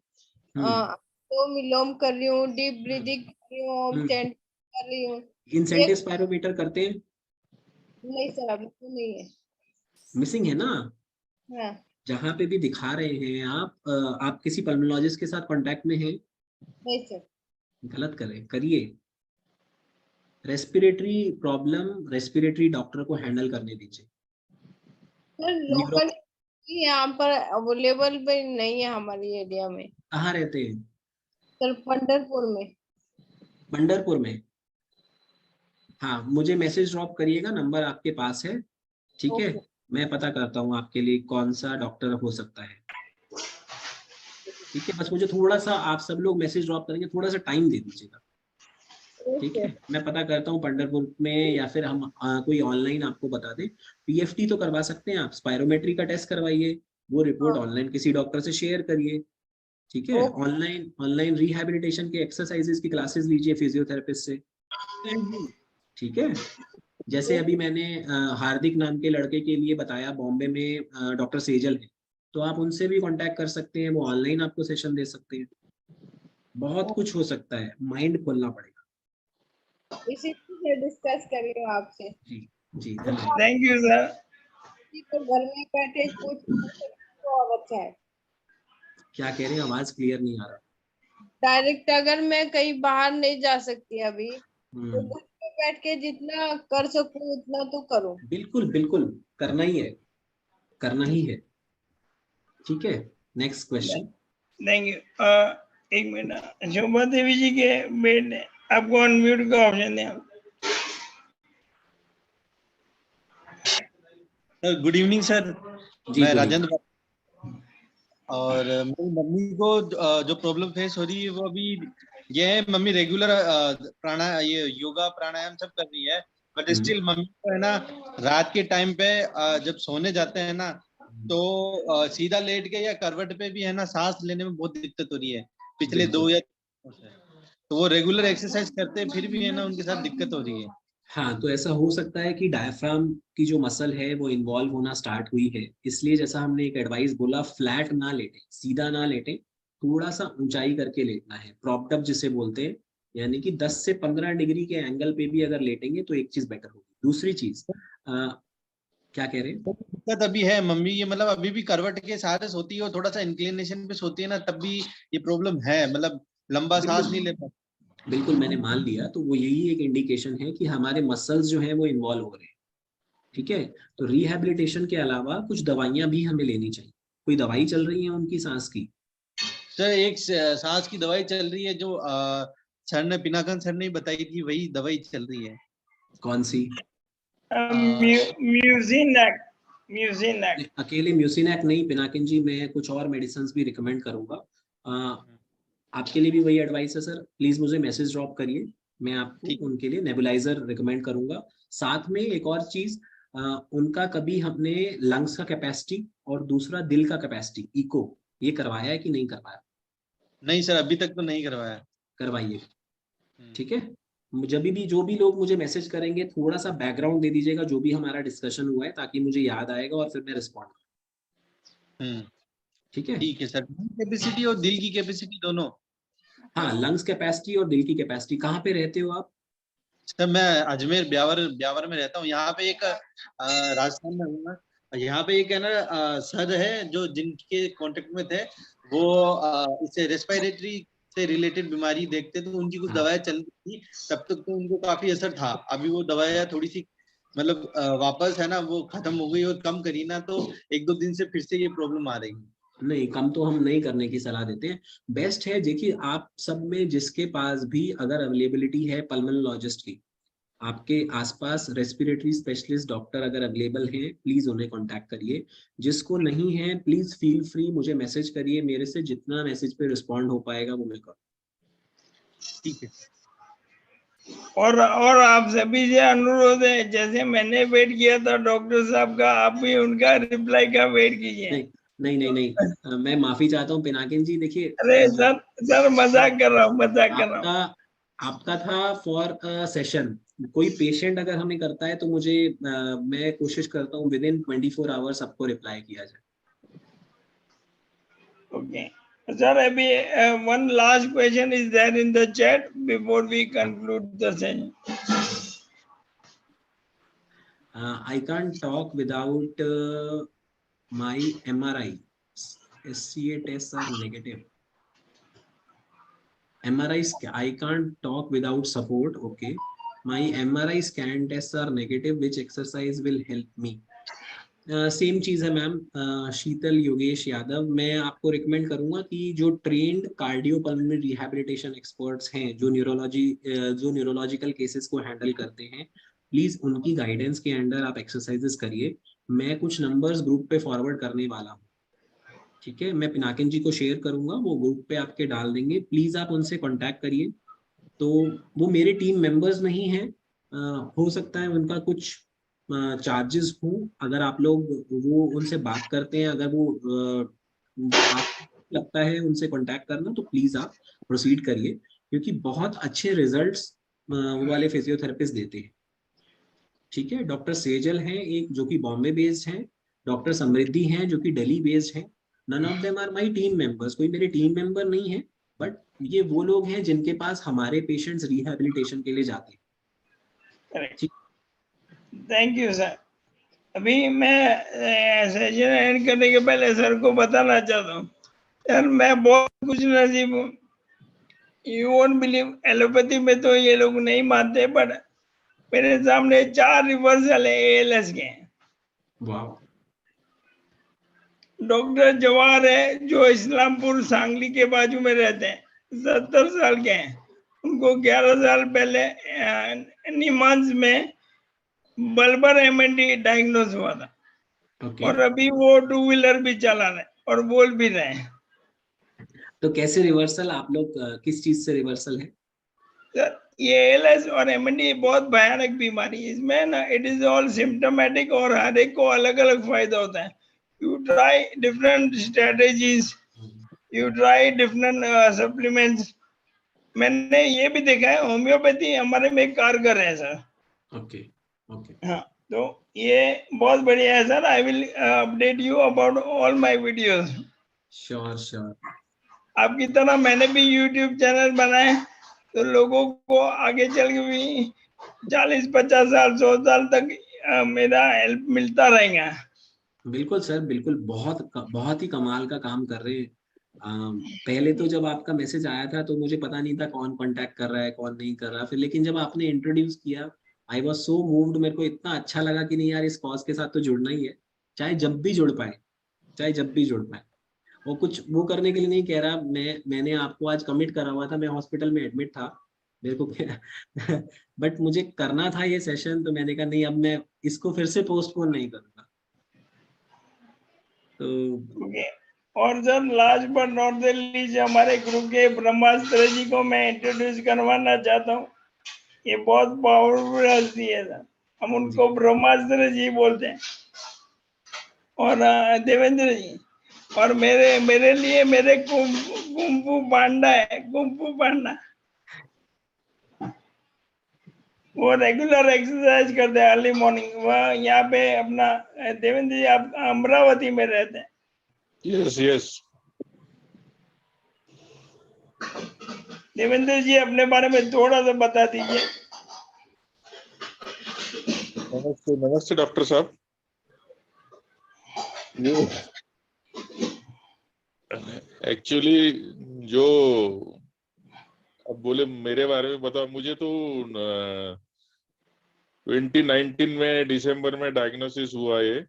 Speaker 9: अनुलोम विलोम कर रही हूँ, डीप ब्रीदिंग कर रही हूँ, चैंट कर रही हूँ।
Speaker 2: इंसेंटिव स्पायरोमीटर करते हैं?
Speaker 9: नहीं सर, अभी तो नहीं है।
Speaker 2: मिसिंग है ना?
Speaker 9: हाँ।
Speaker 2: जहाँ पे भी दिखा रहे हैं आप किसी पल्मोलॉजिस्ट के साथ कांटेक्ट में हैं?
Speaker 9: नहीं सर।
Speaker 2: गलत करें, करिए। रेस्पिरेटरी प्रॉब्लम रेस्पिरेटरी डॉक्टर को हैंडल करने दीजिए।
Speaker 9: सर लोकल यहाँ पर अवेलेबल भी नहीं है हमारे एरिया में।
Speaker 2: कहाँ रहते हैं?
Speaker 9: सर पंढरपुर में।
Speaker 2: पंढरपुर में? हाँ, मुझे मैसेज ड्रॉप करिएगा, नंबर आपके पास है, ठीक है? मैं पता करता हूँ आपके लिए कौन सा डॉक्टर हो सकता है, ठीक है? बस मुझे थोड़ा सा, आप सब लोग मैसेज ड्रॉप करेंगे, थोड़ा सा टाइम दे दीजिएगा, ठीक है? मैं पता करता हूँ पंढरपुर में, या फिर हम कोई ऑनलाइन आपको बता दें। पीएफटी तो करवा सकते हैं आप, स्पायरोमेट्री का टेस्ट करवाइए, वो रिपोर्ट ऑनलाइन किसी डॉक्टर से शेयर करिए, ठीक है? ऑनलाइन रिहैबिलिटेशन के एक्सरसाइजेस की क्लासेस लीजिए फिजियोथेरेपिस्ट से, ठीक है? जैसे अभी मैंने हार्दिक नाम के लड़के के लिए बताया, बॉम्बे में डॉक्टर सेजल है, तो आप उनसे भी कांटेक्ट कर सकते हैं, वो ऑनलाइन आपको सेशन दे सकते हैं। बहुत कुछ हो सकता है, माइंड खोलना पड़ेगा।
Speaker 9: इसी से डिस्कस कर रही हूँ आपसे।
Speaker 2: जी जी, धन्यवाद।
Speaker 1: Thank you sir.
Speaker 9: तो घर में बैठे कुछ तो और अच्छा है।
Speaker 2: क्या कह रहे हैं? आवाज क्लियर नहीं आ रहा।
Speaker 9: डायरेक्ट अगर मैं कहीं बाहर नहीं जा सकती अभी, तो घर में बैठ के जितना कर सकूं उतना तो करूं।
Speaker 2: बिल्कुल बिल्कुल, करना ही है, करना ही है, ठीक है? Next question.
Speaker 1: Thank you. एक मिनट, शोभा देवी जी के बेटे, आपको अनम्यूट का ऑप्शन है।
Speaker 10: सर गुड इवनिंग सर, मैं राजेंद्र, और मेरी मम्मी को जो प्रॉब्लम फेस हो रही है वो अभी ये है, मम्मी रेगुलर ये योगा प्राणायाम सब कर रही है, बट स्टिल मम्मी को है ना रात के टाइम पे जब सोने जाते हैं ना, तो सीधा लेट के या करवट पे भी है ना सांस लेने में बहुत दिक्कत हो रही है पिछले 2 या 3 से। तो वो रेगुलर एक्सरसाइज करते हैं फिर भी है ना उनके साथ दिक्कत हो रही है।
Speaker 2: हाँ, तो ऐसा हो सकता है कि डायफ्राम की जो मसल है वो इन्वॉल्व होना स्टार्ट हुई है, इसलिए जैसा हमने एक एडवाइस बोला, फ्लैट ना लेटें, सीधा ना लेटें, थोड़ा सा ऊंचाई करके लेटना है, प्रॉप्ड अप जिसे बोलते हैं, यानी कि 10 से 15 डिग्री के एंगल पे भी अगर लेटेंगे तो एक चीज बेटर होगी। दूसरी चीज, क्या कह रहे हैं?
Speaker 10: दिक्कत अभी है मम्मी, ये मतलब अभी भी करवट के सहारे सोती है और थोड़ा सा इंक्लिनेशन पे सोती है ना, तब भी ये प्रॉब्लम है, मतलब लंबा सांस नहीं ले पाती।
Speaker 2: बिल्कुल, मैंने मान लिया, तो वो यही एक इंडिकेशन है कि हमारे मसल्स जो हैं वो इन्वॉल्व हो रहे हैं, ठीक है? तो रिहैबिलिटेशन के अलावा कुछ दवाइयां भी हमें लेनी चाहिए। कोई दवाई चल रही है उनकी सांस की?
Speaker 10: सर एक सांस की दवाई चल रही है जो सर ने, पिनाकन सर ने बताई थी, वही दवाई चल रही है।
Speaker 2: कौन सी?
Speaker 1: म्यूजिनैक। म्यूजिनैक।
Speaker 2: अकेले म्यूसिनैक नहीं पिनाकिन जी, मैं कुछ और मेडिसिन भी रिकमेंड करूंगा। आपके लिए भी वही एडवाइस है सर, प्लीज मुझे मैसेज ड्रॉप करिए, मैं आपको उनके लिए नेबुलाइजर रिकमेंड करूंगा। साथ में एक और चीज, उनका कभी हमने लंग्स का कैपेसिटी और दूसरा दिल का कैपेसिटी इको, ये करवाया है कि नहीं करवाया?
Speaker 10: नहीं सर, अभी तक तो नहीं करवाया।
Speaker 2: करवाइए, ठीक है? जब भी जो भी लोग मुझे मैसेज करेंगे, थोड़ा सा बैकग्राउंड दे दीजिएगा जो भी हमारा डिस्कशन हुआ है, ताकि मुझे याद आएगा और फिर मैं रिस्पॉन्ड। ठीक है?
Speaker 10: ठीक है सर, कैपेसिटी और दिल की कैपेसिटी दोनों?
Speaker 2: हाँ, लंग्स कैपेसिटी और दिल की कैपेसिटी। कहाँ पे रहते हो आप?
Speaker 10: सर मैं अजमेर ब्यावर में रहता हूँ। यहाँ पे एक राजस्थान में हूँ मैं, यहाँ पे एक है ना सर है जो जिनके कांटेक्ट में थे, वो इससे रेस्पिरेटरी से रिलेटेड बीमारी देखते, तो उनकी कुछ दवाएं चल रही थी, तब तक तो उनको काफी असर था। अभी वो दवाएं थोड़ी सी मतलब वापस है ना वो खत्म हो गई और कम करी ना, तो 1-2 दिन से फिर से ये प्रॉब्लम आ रही है।
Speaker 2: नहीं, कम तो हम नहीं करने की सलाह देते हैं। बेस्ट है, देखिए आप सब में जिसके पास भी अगर अवेलेबिलिटी है पल्मोनोलॉजिस्ट की, आपके आसपास रेस्पिरेटरी स्पेशलिस्ट डॉक्टर अगर अवेलेबल हैं, प्लीज उन्हें कांटेक्ट करिए। जिसको नहीं है, प्लीज फील फ्री मुझे मैसेज करिए, मेरे से जितना मैसेज पे रिस्पॉन्ड हो पाएगा वो मैं करूँ।
Speaker 10: ठीक है।
Speaker 1: और आप सभी से अनुरोध है, जैसे मैंने वेट किया था डॉक्टर साहब का, आप भी उनका रिप्लाई का वेट कीजिए।
Speaker 2: नहीं, मैं माफी चाहता हूँ पिनाकिन जी। देखिए
Speaker 1: अरे सर मजाक कर रहा हूँ, मजाक कर रहा हूँ।
Speaker 2: आपका था फॉर अ सेशन। कोई पेशेंट अगर हमें करता है तो मुझे मैं कोशिश करता हूँ विद इन 24 आवर्स सबको रिप्लाई किया जाए।
Speaker 1: ओके सर, अभी one last question is there in the chat before we conclude the session.
Speaker 2: I can't talk without my MRI. SCA tests are negative. MRI, I can't talk without support. Okay. My MRI scan tests are negative. Which exercise will help me? Same चीज है मैम। शीतल योगेश यादव, मैं आपको रिकमेंड करूंगा कि जो ट्रेंड कार्डियोपल्मोनरी रिहैबिलिटेशन एक्सपर्ट्स हैं, जो न्यूरोलॉजिकल केसेस को हैंडल करते हैं, प्लीज उनकी गाइडेंस के अंडर आप एक्सरसाइजेस करिए। मैं कुछ नंबर्स ग्रुप पे फॉरवर्ड करने वाला हूँ, ठीक है? मैं पिनाकिन जी को शेयर करूंगा, वो ग्रुप पे आपके डाल देंगे। प्लीज आप उनसे कांटेक्ट करिए। तो वो मेरे टीम मेंबर्स नहीं हैं, हो सकता है उनका कुछ चार्जेस हो। अगर आप लोग वो उनसे बात करते हैं, अगर वो आपको लगता है उनसे कांटेक्ट करना, तो प्लीज आप प्रोसीड करिए, क्योंकि बहुत अच्छे रिजल्ट्स वो वाले फिजियोथेरेपिस्ट देते हैं, ठीक है? डॉक्टर सेजल हैं एक, जो कि बॉम्बे बेस्ड हैं, डॉक्टर समृद्धि हैं जो कि दिल्ली बेस्ड हैं। None of them are my team members, कोई मेरे टीम मेंबर नहीं है, बट ये वो लोग हैं जिनके पास हमारे पेशेंट्स रिहैबिलिटेशन के लिए जाते हैं।
Speaker 1: Thank you sir. अभी मैं सेशन एंड करने के पहले सर को बताना चाहता हूँ, सर मैं बहुत कुछ नसीब हूँ। यू वोंट बिलीव, एलोपैथी में तो ये लोग नहीं मानते, बट मेरे सामने 4 रिवर्सल है ALS के।
Speaker 2: वाह।
Speaker 1: डॉक्टर जवाहर है जो इस्लामपुर सांगली के बाजू में रहते हैं, 70 साल के हैं। उनको 11 साल पहले निमांस में बल्बर MND डायग्नोज हुआ था। और अभी वो 2 व्हीलर भी चला रहे और बोल भी रहे हैं।
Speaker 2: तो कैसे रिवर्सल, आप लोग किस चीज से रिवर्सल है?
Speaker 1: सर ये ALS और MND बहुत भयानक बीमारी है। इसमें ना इट इज ऑल सिम्टोमेटिक और हर एक को अलग अलग फायदा होता है। You try different strategies, you try different supplements. मैंने ये भी देखा है होम्योपैथी हमारे में कारगर है सर।
Speaker 2: ओके।
Speaker 1: हाँ, तो ये बहुत बढ़िया है sir. I will update you about all my videos.
Speaker 2: Sure.
Speaker 1: आपकी तरह मैंने भी YouTube चैनल बनाए, तो लोगों को आगे चल के भी 40-50 साल 100 साल तक मेरा हेल्प मिलता रहेगा।
Speaker 2: बिल्कुल सर, बिल्कुल। बहुत ही कमाल का काम कर रहे हैं। पहले तो जब आपका मैसेज आया था तो मुझे पता नहीं था कौन कांटेक्ट कर रहा है कौन नहीं कर रहा। फिर लेकिन जब आपने इंट्रोड्यूस किया, आई वाज सो मूव्ड। मेरे को इतना अच्छा लगा कि नहीं यार, इस कॉज के साथ तो जुड़ना ही है, चाहे जब भी जुड़ पाए। और कुछ वो करने के लिए नहीं कह रहा। मैंने आपको आज कमिट करा हुआ था, मैं हॉस्पिटल में एडमिट था, मेरे को बट मुझे करना था ये सेशन, तो मैंने कहा नहीं, अब मैं इसको फिर से पोस्टपोन नहीं करूंगा। तो
Speaker 1: और sir last but not the least, हमारे ग्रुप के ब्रह्मास्त्र जी को मैं इंट्रोड्यूस करवाना चाहता हूँ। ये बहुत पावरफुल हस्ती है सर, हम उनको ब्रह्मास्त्र जी बोलते हैं। और देवेंद्र जी, और मेरे लिए मेरे कुंफू पांडा है, कुंफू पांडा। वो रेगुलर एक्सरसाइज करते हैं अर्ली मॉर्निंग। वह यहाँ पे अपना देवेंद्र जी आप अमरावती में रहते हैं?
Speaker 8: यस।
Speaker 1: देवेंद्र जी अपने बारे में थोड़ा सा बता दीजिए।
Speaker 8: नमस्ते डॉक्टर साहब। एक्चुअली जो अब बोले मेरे बारे में बता, मुझे तो 2019 में दिसंबर में डायग्नोसिस हुआ है।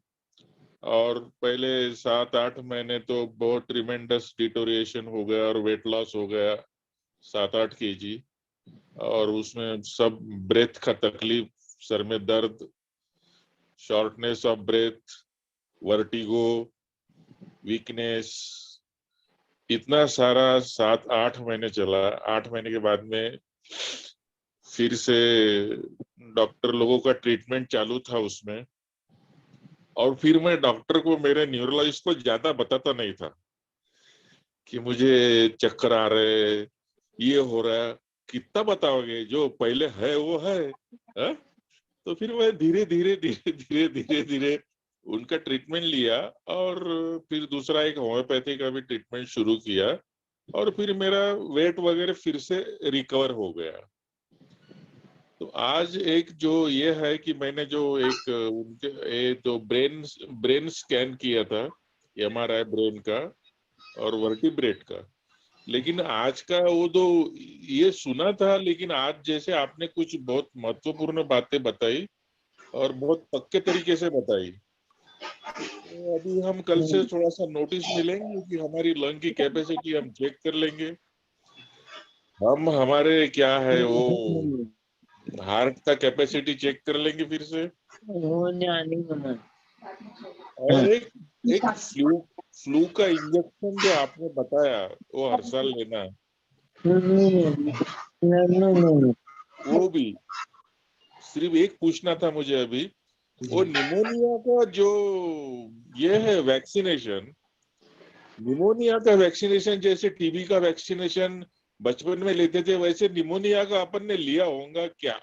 Speaker 8: और पहले 7-8 महीने तो बहुत ट्रिमेंडस डिटोरिएशन हो गया और वेट लॉस हो गया 7-8 kg। और उसमें सब ब्रेथ का तकलीफ, सर में दर्द, shortness of breath, vertigo, weakness, इतना सारा 7-8 महीने चला। 8 महीने के बाद में फिर से डॉक्टर लोगों का ट्रीटमेंट चालू था उसमें, और फिर मैं डॉक्टर को, मेरे न्यूरोलॉजिस्ट को ज्यादा बताता नहीं था कि मुझे चक्कर आ रहे, ये हो रहा है। कितना बताओगे, जो पहले है वो है, हा? तो फिर मैं धीरे धीरे धीरे धीरे धीरे धीरे उनका ट्रीटमेंट लिया, और फिर दूसरा एक होम्योपैथी का भी ट्रीटमेंट शुरू किया, और फिर मेरा वेट वगैरह फिर से रिकवर हो गया। तो आज एक जो ये है कि मैंने जो एक उनके तो ब्रेन स्कैन किया था, MRI ब्रेन का और वर्टिब्रेट का, लेकिन आज का वो तो ये सुना था, लेकिन आज जैसे आपने कुछ बहुत महत्वपूर्ण बातें बताई और बहुत पक्के तरीके से बताई, तो अभी हम कल से थोड़ा सा नोटिस मिलेंगे कि हमारी लंग की कैपेसिटी हम चेक कर लेंगे, हम हमारे क्या है वो हार्ट का कैपेसिटी चेक कर लेंगे फिर से। और एक फ्लू का इंजेक्शन जो आपने बताया वो हर साल लेना, वो भी सिर्फ एक पूछना था मुझे अभी, वो निमोनिया का जो ये है वैक्सीनेशन, निमोनिया का वैक्सीनेशन जैसे टीबी का वैक्सीनेशन बचपन में लेते थे, वैसे निमोनिया का अपन ने लिया होगा क्या?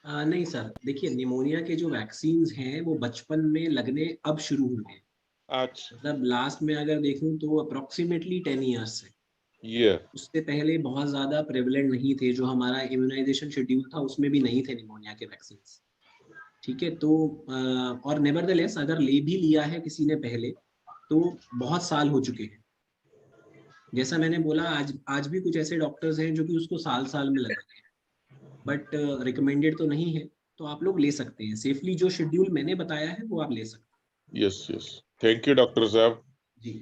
Speaker 2: नहीं सर, देखिए निमोनिया के जो वैक्सीन हैं वो बचपन में लगने अब शुरू हुए हैं।
Speaker 8: अच्छा,
Speaker 2: मतलब लास्ट में अगर देखूं तो अप्रोक्सीमेटली 10 ईयर्स से,
Speaker 8: ये
Speaker 2: उससे पहले बहुत ज्यादा प्रेवलेंट नहीं थे, जो हमारा इम्यूनाइजेशन शेड्यूल था उसमें भी नहीं थे निमोनिया के वैक्सीन। ठीक है, तो और नेवरदलेस अगर ले भी लिया है किसी ने पहले, तो बहुत साल हो चुके हैं। जैसा मैंने बोला, आज भी कुछ ऐसे डॉक्टर्स हैं जो कि उसको साल साल में लगाते हैं, बट रिकमेंडेड तो नहीं है, तो आप लोग ले सकते हैं सेफली। जो शेड्यूल मैंने बताया है वो आप ले सकते हैं।
Speaker 8: Yes yes, thank you doctor साहब,
Speaker 2: जी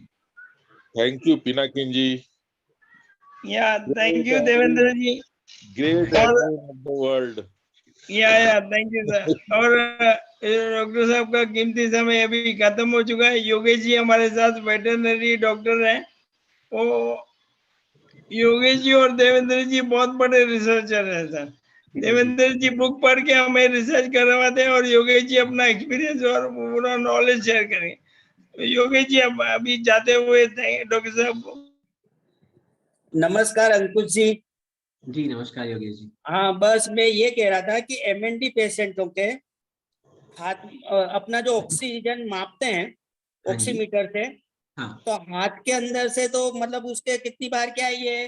Speaker 8: थैंक यू पिनाकिन जी,
Speaker 1: या thank you Devendra ji,
Speaker 8: great
Speaker 1: और
Speaker 8: एडमिन ऑफ द वर्ल्ड।
Speaker 1: या थैंक यू सर। और डॉक्टर साहब का कीमती समय अभी खत्म हो चुका है। योगेश जी हमारे साथ वेटरनरी डॉक्टर हैं। वो योगेश जी और देवेंद्र जी बहुत बड़े रिसर्चर हैं सर। देवेंद्र जी बुक पढ़ के हमें रिसर्च करवाते हैं, और योगेश जी अपना एक्सपीरियंस और पूरा नॉलेज शेयर करेंगे। योगेश जी अब अभी जाते हुए डॉक्टर साहब को
Speaker 11: नमस्कार अंकुश जी।
Speaker 2: जी नमस्कार योगेश जी।
Speaker 11: हाँ, बस मैं ये कह रहा था कि MND पेशेंटों के हाथ अपना जो ऑक्सीजन मापते हैं ऑक्सीमीटर से,
Speaker 2: हाँ।
Speaker 11: तो हाथ के अंदर से तो मतलब उसके कितनी बार क्या ये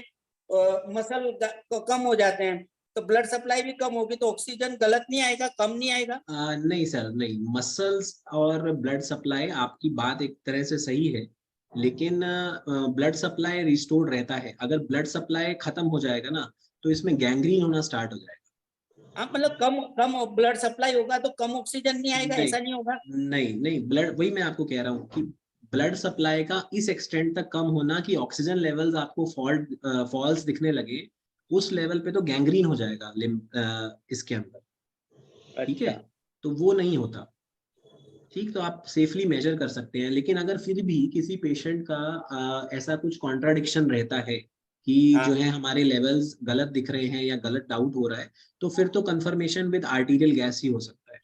Speaker 11: मसल कम हो जाते हैं, तो ब्लड सप्लाई भी कम होगी, तो ऑक्सीजन गलत नहीं आएगा, कम नहीं आएगा?
Speaker 2: नहीं सर, नहीं, मसल्स और ब्लड सप्लाई, आपकी बात एक तरह से सही है, लेकिन ब्लड सप्लाई रिस्टोर्ड रहता है। अगर ब्लड सप्लाई खत्म हो जाएगा ना, तो इसमें गैंग्रीन होना स्टार्ट हो जाएगा।
Speaker 11: हाँ, मतलब कम ब्लड सप्लाई होगा तो कम ऑक्सीजन नहीं आएगा,
Speaker 2: नहीं,
Speaker 11: ऐसा नहीं होगा?
Speaker 2: नहीं, ब्लड, वही मैं आपको कह रहा हूँ कि ब्लड सप्लाई का इस एक्सटेंट तक कम होना कि ऑक्सीजन लेवल्स आपको फॉल्स दिखने लगे, उस लेवल पे तो गैंग्रीन हो जाएगा इसके अंदर। ठीक है, तो वो नहीं होता। ठीक, तो आप सेफली मेजर कर सकते हैं। लेकिन अगर फिर भी किसी पेशेंट का ऐसा कुछ कॉन्ट्राडिक्शन रहता है कि जो है हमारे लेवल्स गलत दिख रहे हैं या गलत डाउट हो रहा है, तो फिर तो कंफर्मेशन विद आर्टीरियल गैस ही हो सकता है।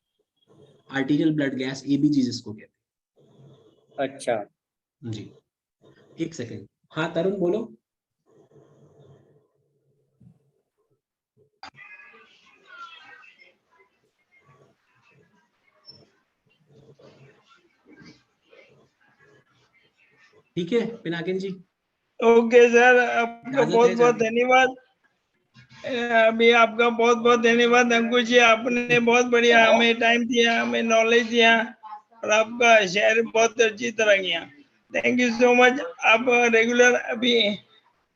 Speaker 2: आर्टीरियल ब्लड गैस, ABG जिसको कहते हैं।
Speaker 11: अच्छा
Speaker 2: जी, एक सेकेंड। हाँ तरुण बोलो। ठीक है पिनाकिन जी।
Speaker 1: ओके सर, आपका बहुत बहुत धन्यवाद। अभी आपका बहुत बहुत धन्यवाद अंकुश जी, आपने बहुत बढ़िया हमें टाइम दिया, हमें नॉलेज दिया, और आपका शेयर बहुत अच्छी तरह किया। Thank you so much. आप रेगुलर अभी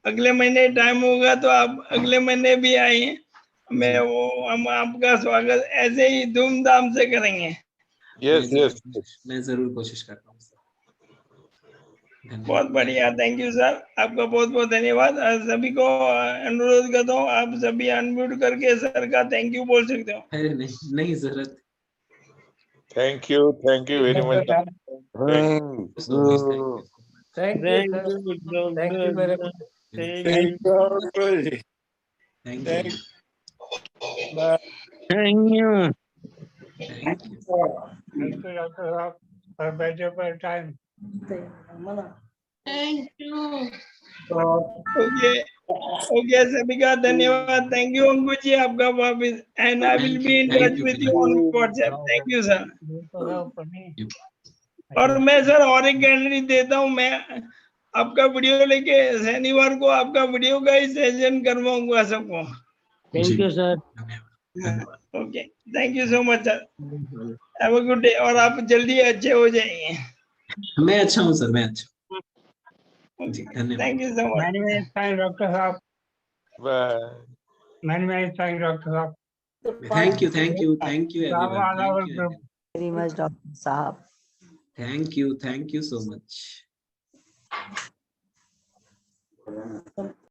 Speaker 1: अगले महीने टाइम होगा तो आप अगले महीने भी आइए, हम आपका स्वागत ऐसे ही धूमधाम से करेंगे।
Speaker 8: यस,
Speaker 2: मैं जरूर कोशिश करता हूँ।
Speaker 1: बहुत बढ़िया, थैंक यू सर, आपका बहुत बहुत धन्यवाद। सभी को अनुरोध करता हूँ, आप सभी अनम्यूट करके सर का थैंक यू बोल सकते हो।
Speaker 2: अरे नहीं जरूरत।
Speaker 8: Thank you very much.
Speaker 2: Thank you.
Speaker 7: Thank you.
Speaker 2: Thank you
Speaker 12: Thank you, Dr. Saab, for valuable time.
Speaker 1: Okay okay, सभी का धन्यवाद। थैंक यू अंकुर जी, आपका वापस, and I will be in touch with you on WhatsApp. Thank you sir. और मैं सर और एक गारंटी देता हूँ, मैं आपका वीडियो लेके शनिवार को आपका वीडियो का ही सेशन करवाऊंगा सबको।
Speaker 7: Thank you sir.
Speaker 1: Okay, thank you so much sir, have a good day. और आप जल्दी अच्छे हो जाइए।
Speaker 2: मैं अच्छा हूँ सर, मैं अच्छा हूँ। जी धन्यवाद।
Speaker 1: Thank you so much.
Speaker 12: Many, many thanks, Dr. Saab.
Speaker 8: Bye.
Speaker 12: Many, many thanks, Dr. Saab.
Speaker 2: Thank you thank you thank you
Speaker 12: Saab
Speaker 2: everyone,
Speaker 12: on our
Speaker 2: thank you
Speaker 12: group.
Speaker 6: Very much doctor साहब।
Speaker 2: Thank you so much.